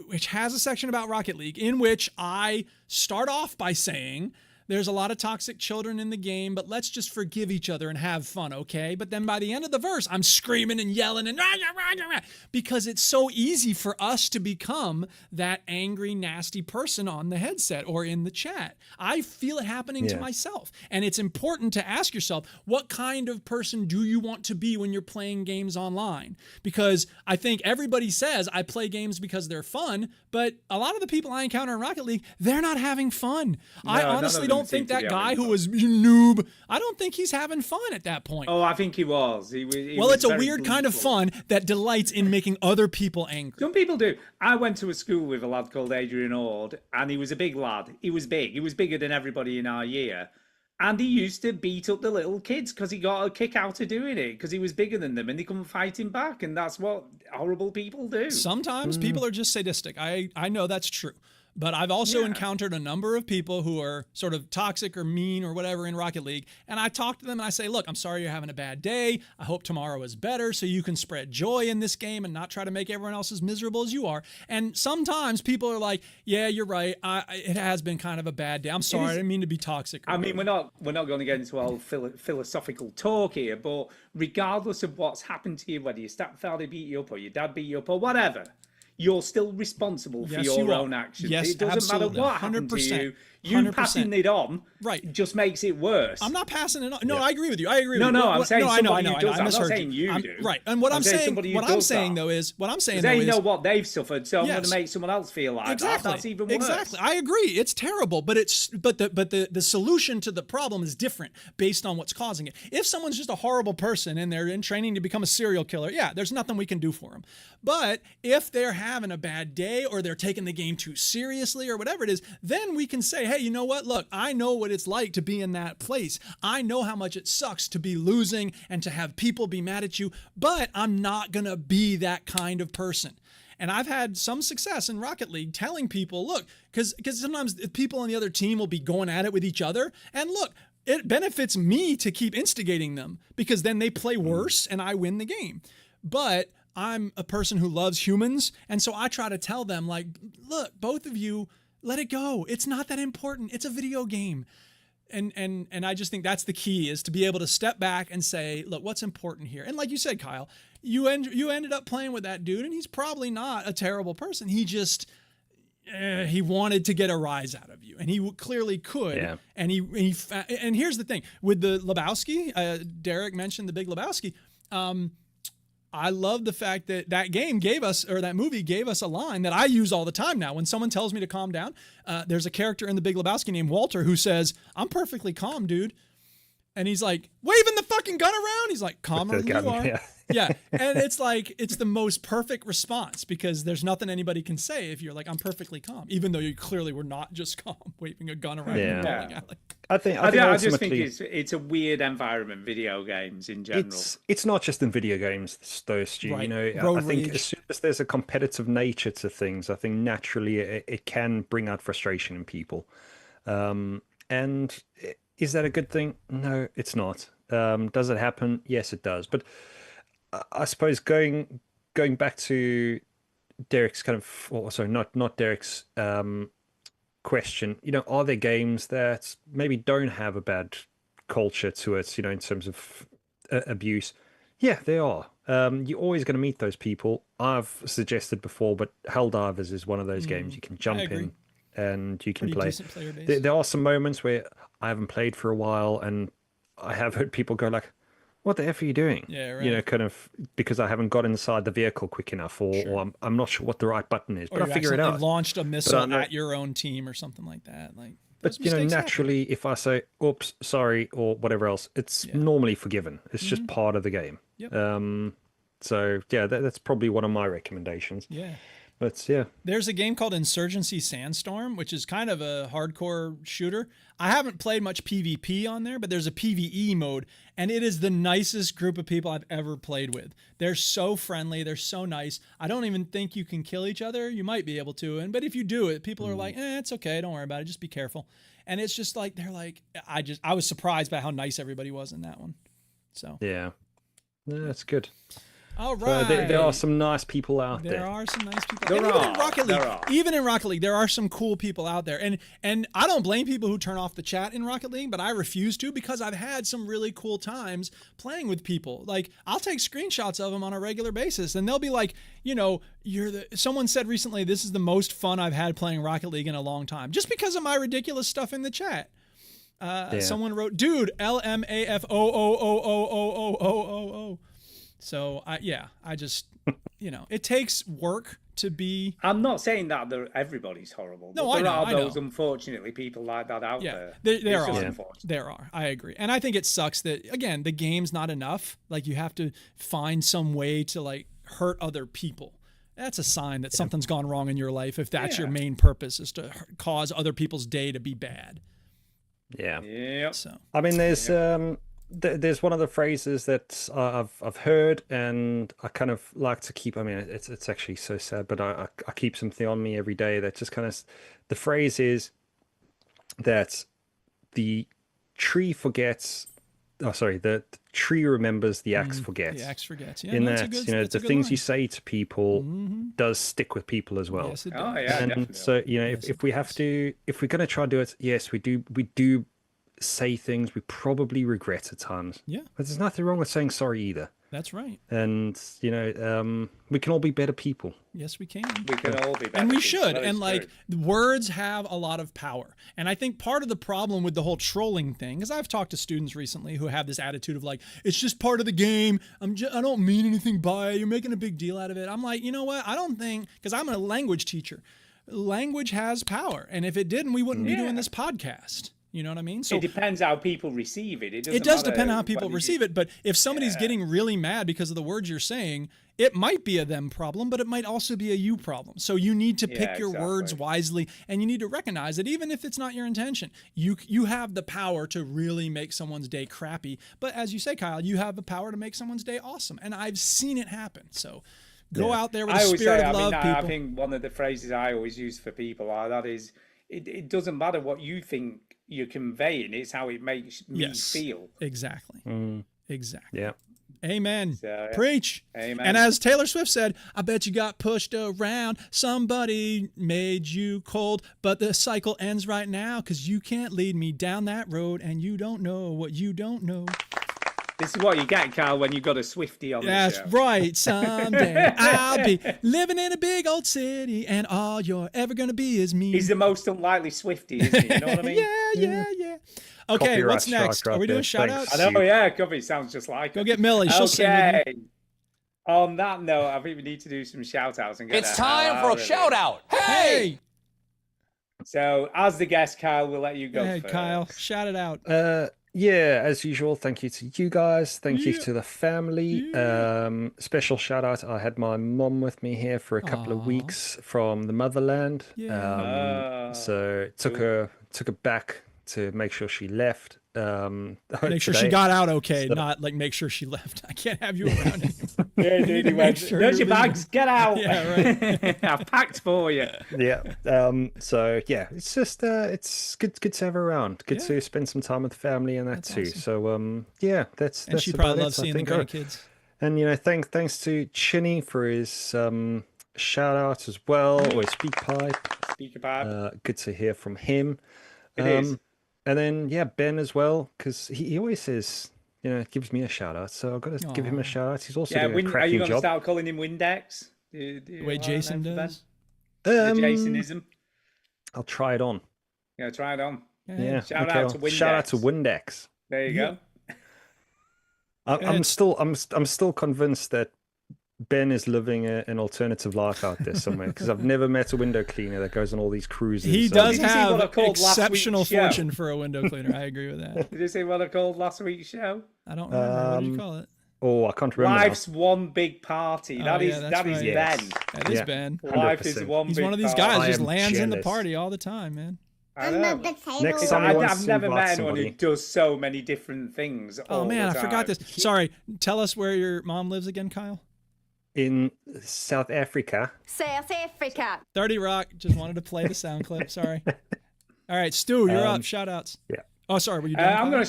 which has a section about Rocket League, in which I start off by saying there's a lot of toxic children in the game, but let's just forgive each other and have fun, okay? But then by the end of the verse, I'm screaming and yelling and because it's so easy for us to become that angry, nasty person on the headset or in the chat. I feel it happening to myself. And it's important to ask yourself, what kind of person do you want to be when you're playing games online? Because I think everybody says I play games because they're fun, but a lot of the people I encounter in Rocket League, they're not having fun. No, I honestly don't think that guy who was noob, I don't think he's having fun at that point. Oh, I think he was. Well, it's a weird kind of fun that delights in making other people angry. Some people do. I went to a school with a lad called Adrian Ord, and he was a big lad. He was big. He was bigger than everybody in our year. And he used to beat up the little kids because he got a kick out of doing it because he was bigger than them and they couldn't fight him back. And that's what horrible people do. Sometimes people are just sadistic. I know that's true. But I've also encountered a number of people who are sort of toxic or mean or whatever in Rocket League. And I talk to them and I say, look, I'm sorry you're having a bad day. I hope tomorrow is better so you can spread joy in this game and not try to make everyone else as miserable as you are. And sometimes people are like, yeah, you're right. It has been kind of a bad day. I'm sorry. I didn't mean to be toxic. I mean, we're not going to get into all philosophical talk here, but regardless of what's happened to you, whether your stepfather beat you up or your dad beat you up or whatever, you're still responsible for your own actions. Yes, it doesn't absolutely. matter what happened to you. You 100%. passing it on just makes it worse. I'm not passing it on. No, I agree with you. I agree with you. No, I'm saying somebody who does. I'm not saying you do. Right. And what I'm saying though is they know what they've suffered, so I'm going to make someone else feel like that. That's even worse. Exactly. I agree. It's terrible, but the solution to the problem is different based on what's causing it. If someone's just a horrible person and they're in training to become a serial killer, there's nothing we can do for them. But if they're having a bad day or they're taking the game too seriously or whatever it is, then we can say, hey, you know what? Look, I know what it's like to be in that place. I know how much it sucks to be losing and to have people be mad at you, but I'm not going to be that kind of person. And I've had some success in Rocket League telling people, look, because sometimes people on the other team will be going at it with each other. And look, it benefits me to keep instigating them because then they play worse and I win the game. But I'm a person who loves humans. And so I try to tell them, like, look, both of you, let it go. It's not that important. It's a video game. And I just think that's the key, is to be able to step back and say, look, what's important here? And like you said, Kyle, you ended up playing with that dude, and he's probably not a terrible person. He just he wanted to get a rise out of you, and he clearly could. Yeah. And and here's the thing with the Lebowski. Derek mentioned the Big Lebowski. I love the fact that that movie gave us a line that I use all the time now. When someone tells me to calm down, there's a character in the Big Lebowski named Walter who says, "I'm perfectly calm, dude." And he's like, waving the fucking gun around. He's like, calmer than you are. Yeah. And it's like, it's the most perfect response because there's nothing anybody can say if you're like, I'm perfectly calm, even though you clearly were not just calm, waving a gun around in the bowling alley. I just think it's a weird environment, video games in general. It's not just in video games, though, Stu. Right. You know, I think as soon as there's a competitive nature to things, I think naturally it can bring out frustration in people. And is that a good thing? No, it's not. Does it happen? Yes, it does. But I suppose going back to Derek's not Derek's question. You know, are there games that maybe don't have a bad culture to it? You know, in terms of abuse. Yeah, they are. You're always going to meet those people. I've suggested before, but Helldivers is one of those games you can jump in and you can play. There are some moments where I haven't played for a while, and I have heard people go like, "What the F are you doing?" Yeah, right. You know, kind of because I haven't got inside the vehicle quick enough, or I'm not sure what the right button is, but I figure it out. Launched a missile at your own team or something like that. But you know, naturally, if I say "oops, sorry" or whatever else, it's normally forgiven. It's just part of the game. Yep. So yeah, that's probably one of my recommendations. Yeah. But yeah, there's a game called Insurgency Sandstorm, which is kind of a hardcore shooter. I haven't played much PvP on there, but there's a PvE mode, and it is the nicest group of people I've ever played with. They're so friendly. They're so nice. I don't even think you can kill each other. You might be able to, but if you do it, people are like, it's okay. Don't worry about it. Just be careful. And it's just like, they're like, I was surprised by how nice everybody was in that one. So yeah, that's good. All right. There are some nice people out there. There are some nice people. There and are. Even in Rocket League, even in Rocket League, there are some cool people out there. And I don't blame people who turn off the chat in Rocket League, but I refuse to because I've had some really cool times playing with people. Like, I'll take screenshots of them on a regular basis, and they'll be like, you know, someone said recently, this is the most fun I've had playing Rocket League in a long time, just because of my ridiculous stuff in the chat. Someone wrote, dude, LMAFOOOOOOOOOO. So I just, you know, it takes work to be. I'm not saying that everybody's horrible. No, but I know. There are those, unfortunately, people like that out there. There are. There are. I agree, and I think it sucks that again the game's not enough. Like you have to find some way to like hurt other people. That's a sign that something's gone wrong in your life. If that's your main purpose is to cause other people's day to be bad. Yeah. Yep. So I mean, there's one of the phrases that I've heard, and I kind of like to keep. I mean, it's actually so sad, but I keep something on me every day that just kind of. The phrase is that the tree forgets. Oh, sorry. The tree remembers, the axe forgets. The axe forgets. Yeah, in that, you know, the things you say to people does stick with people as well. Yes, it does. Oh, yeah, and definitely. so, you know, if we have to, if we're going to try and do it, yes, we do say things we probably regret at times. Yeah. But there's nothing wrong with saying sorry either. That's right. And, you know, we can all be better people. Yes, we can. We can all be better. And we people. should. That And is like true. words have a lot of power. And I think part of the problem with the whole trolling thing, because I've talked to students recently who have this attitude of like, it's just part of the game. I don't mean anything by it. You're making a big deal out of it. I'm like, you know what? I don't think, because I'm a language teacher. Language has power. And if it didn't, we wouldn't be doing this podcast. You know what I mean? So it depends how people receive it. It does depend on how people receive it. But if somebody's getting really mad because of the words you're saying, it might be a them problem, but it might also be a you problem. So you need to pick your words wisely, and you need to recognize that even if it's not your intention, you have the power to really make someone's day crappy. But as you say, Kyle, you have the power to make someone's day awesome. And I've seen it happen. So go out there with a spirit of love, people. I think one of the phrases I always use for people that is, it doesn't matter what you think you're conveying, it's how it makes me feel. Exactly. Exactly. Yeah. Amen. So, Preach. Amen. And as Taylor Swift said, I bet you got pushed around. Somebody made you cold, but the cycle ends right now because you can't lead me down that road and you don't know what you don't know. This is what you get, Carl, when you got a Swiftie on the show. That's right. Someday I'll be living in a big old city and all you're ever going to be is me. He's the most unlikely Swiftie, isn't he? You know what I mean? Yeah. Okay, Copyright what's next? strike Are we right doing there. shout outs? I know, yeah, Covey sounds just like Go it. get Millie. She'll sing with you. On that note, I think we need to do some shout outs. It's time for a shout out. Hey! So, as the guest, Kyle, we'll let you go Hey, first. Kyle, shout it out. Yeah, as usual, thank you to you guys. Thank you to the family. Special shout out. I had my mom with me here for a couple of weeks from the motherland. So took her back to make sure she left. Make sure she got out okay, not like make sure she left. I can't have you around anymore. Yeah, dude, he went, there's your bags, get out. Yeah, right. I've packed for you. Yeah. So yeah, it's just it's good to have her around. Good to spend some time with the family and that's too. Awesome. So yeah, that's and she probably loves seeing the grandkids. And you know, thanks to Chinny for his shout out as well, or his speaker pipe. Good to hear from him. It is. And then Ben as well, because he always says, you know, gives me a shout out, so I've got to give him a shout out. He's also doing a cracking job. Are you going to start calling him Windex? The way Jason does? The Jasonism? I'll try it on. Yeah, try it on. Yeah. Shout out to Windex. Shout out to Windex. There you go. I'm still convinced that Ben is living an alternative life out there somewhere, because I've never met a window cleaner that goes on all these cruises. He does have exceptional fortune for a window cleaner. I agree with that. Did you say what I called last week's show? I don't remember. What did you call it? Oh, I can't remember. Life's one big party. That is right. Ben. That is Ben. 100%. Life is one He's big one of these party. guys who just lands in the party all the time, man. I know. Next time I've never met anyone who does so many different things. Oh man, I forgot this. Sorry. Tell us where your mom lives again, Kyle. In South Africa. South Africa. 30 Rock. Just wanted to play the sound clip. Sorry. All right, Stu, you're up. Shout outs. Yeah. Oh, sorry. Were you done?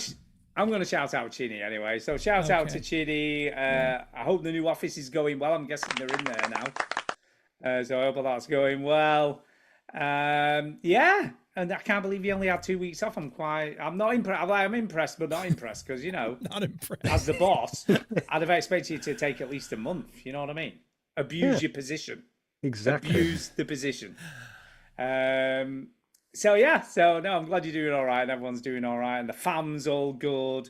I'm going to shout out Chinny anyway. So shout out to Chinny. I hope the new office is going well. I'm guessing they're in there now. So I hope that's going well. Yeah. And I can't believe he only had 2 weeks off. I'm not impressed. I'm impressed, but not impressed because, you know, not impressed. As the boss, I'd have expected you to take at least a month. You know what I mean? Abuse your position. Exactly. Abuse the position. So yeah, so no, I'm glad you're doing all right and everyone's doing all right and the fam's all good.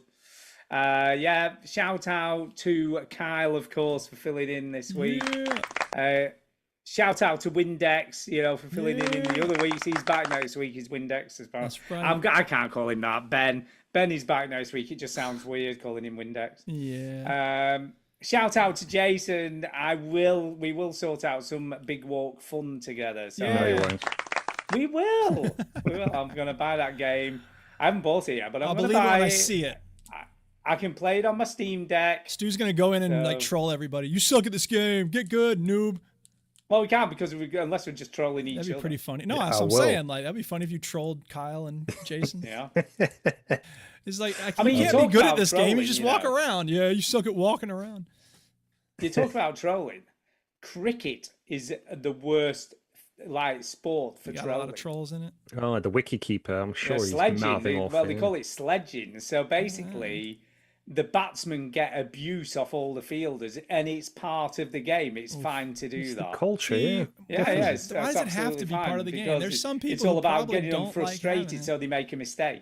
Yeah, shout out to Kyle, of course, for filling in this week. Shout out to Windex, you know, for filling in the other weeks. He's back next week. He's Windex as well. I can't call him that. Ben is back next week. It just sounds weird calling him Windex. Yeah. Shout out to Jason. We will sort out some big walk fun together. So No, you won't. we will. I'm gonna buy that game. I haven't bought it yet, but I'm gonna believe it buy when it. I see it. I can play it on my Steam Deck. Stu's gonna go in and like troll everybody. You suck at this game. Get good, noob. Well, we can't because unless we're just trolling each other. That'd be pretty funny. No, that's what I'm saying. Like that'd be funny if you trolled Kyle and Jason. Yeah. It's like I mean, you can't be good at this game. You just walk around. Yeah, you suck at walking around. You talk about trolling. Cricket is the worst sport for trolling. A lot of trolls in it. Oh, the wiki keeper. I'm sure he's sledging. mouthing off. They call it sledging. So basically, the batsmen get abuse off all the fielders, and it's part of the game. It's fine to do that. The culture, yeah. Yeah. Why does it have to be part of the game? There's some people. It's all who about getting them don't frustrated, like so they make a mistake.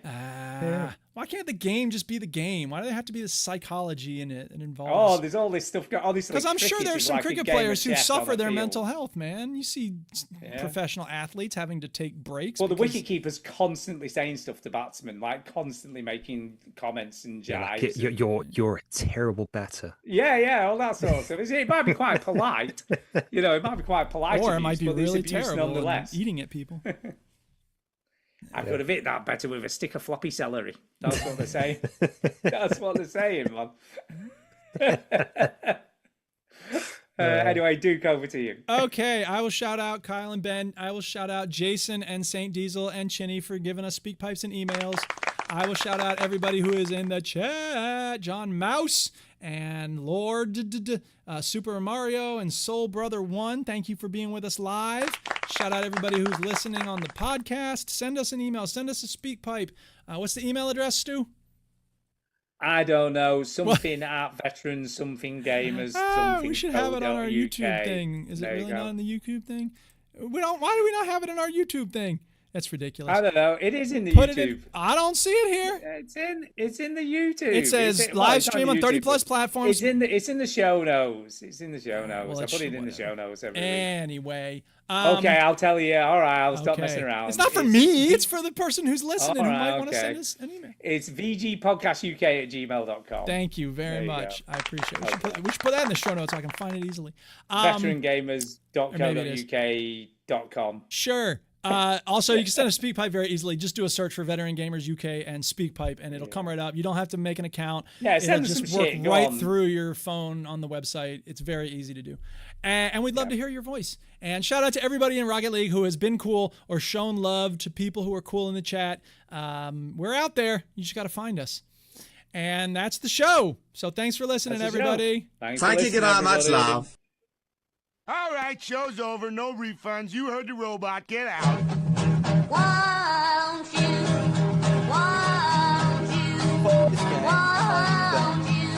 Why can't the game just be the game? Why do they have to be the psychology in it and involved? Oh, there's all this stuff. Because I'm sure there's some cricket players who suffer their mental health, man. You see professional athletes having to take breaks. Well, the wicketkeeper's constantly saying stuff to batsmen, like constantly making comments and jibes. You're a terrible batter. Yeah, all that sort of stuff. It might be quite polite. You know, it might be quite polite. Or abuse, it might be but really abuse terrible nonetheless. and eating at people. I could have hit that better with a stick of floppy celery. That's what they're saying. That's what they're saying, man. Anyway, Duke, over to you. Okay, I will shout out Kyle and Ben. I will shout out Jason and Saint Diesel and Chinny for giving us speak pipes and emails. I will shout out everybody who is in the chat. John Mouse and Lord Super Mario and Soul Brother 1. Thank you for being with us live. Shout out everybody who's listening on the podcast. Send us an email. Send us a speak pipe. What's the email address, Stu? I don't know. Something at veterans, something gamers. Something we should have it on our YouTube thing. Is it really not on the YouTube thing? Why do we not have it in our YouTube thing? That's ridiculous. I don't know. It is in the YouTube. I don't see it here. It's in the YouTube. It says live stream on 30 plus platforms. It's in the show notes. It's in the show notes. Well, I put it in the show notes every week. Anyway. Okay, I'll tell you. All right, I'll stop messing around. It's not for me. It's for the person who's listening who might want to send us an email. It's vgpodcastuk@gmail.com. Thank you very much. I appreciate it. We should put that in the show notes so I can find it easily. VeteranGamers.co.uk.com. Sure. Also, you can send a SpeakPipe very easily. Just do a search for Veteran Gamers UK and SpeakPipe, and it'll come right up. You don't have to make an account. Yeah, it'll just work right through your phone on the website. It's very easy to do. And we'd love to hear your voice. And shout out to everybody in Rocket League who has been cool or shown love to people who are cool in the chat. We're out there. You just got to find us. And that's the show. So thanks for listening, everybody. Thank you. Get on, much love. All right, show's over. No refunds. You heard the robot. Get out. Won't you? Won't you? Won't you?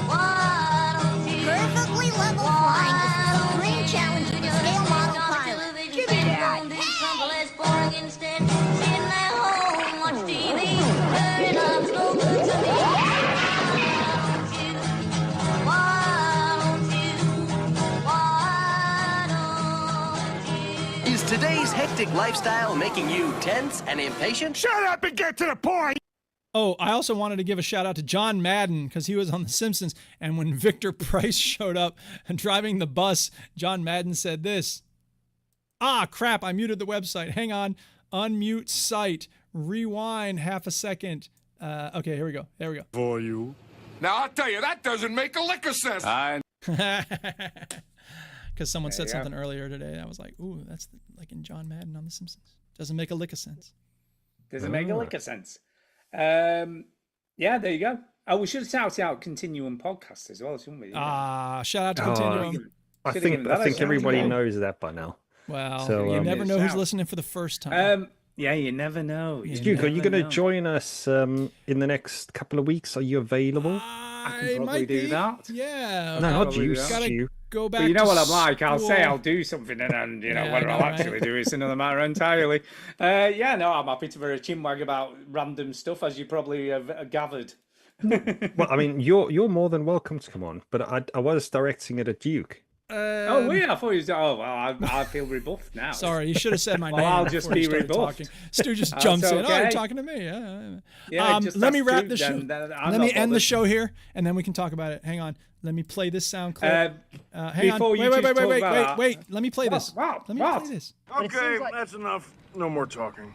Won't you? Perfectly level flying is the supreme challenge of the scale model pilot. Give me that. Is today's hectic lifestyle making you tense and impatient? Shut up and get to the point! Oh, I also wanted to give a shout out to John Madden because he was on The Simpsons. And when Victor Price showed up and driving the bus, John Madden said this. Ah, crap, I muted the website. Hang on. Unmute site. Rewind half a second. Okay, here we go. There we go. For you. Now, I'll tell you, that doesn't make a lick of sense. Because someone said something earlier today. I was like, ooh, that's like in John Madden on The Simpsons. Doesn't make a lick of sense. Doesn't make a lick of sense. Yeah, there you go. Oh, we should shout out Continuum Podcast as well, shouldn't we? Shout out to Continuum. I think everybody knows that by now. Well, so, you never know who's listening for the first time. Yeah, you never know. Duke, are you going to join us in the next couple of weeks? Are you available? I can probably do that. Yeah. No, not you. Gotta go back. But you know what I'm like. School. I'll say I'll do something, and then whether I'll actually do it's another matter entirely. Yeah, no, I'm happy to be a chinwag about random stuff, as you probably have gathered. Well, I mean, you're more than welcome to come on, but I was directing it at Duke. Oh, we? I thought you was. Oh, well, I feel rebuffed now. Sorry, you should have said my name. I'll just be rebuffed. Talking. Stu just jumps in. Oh, you're talking to me. Yeah. Let me wrap the show. Let me end the show here, and then we can talk about it. Hang on. Let me play this sound clip. Hang on. Wait. Let me play this. Okay, that's enough. No more talking.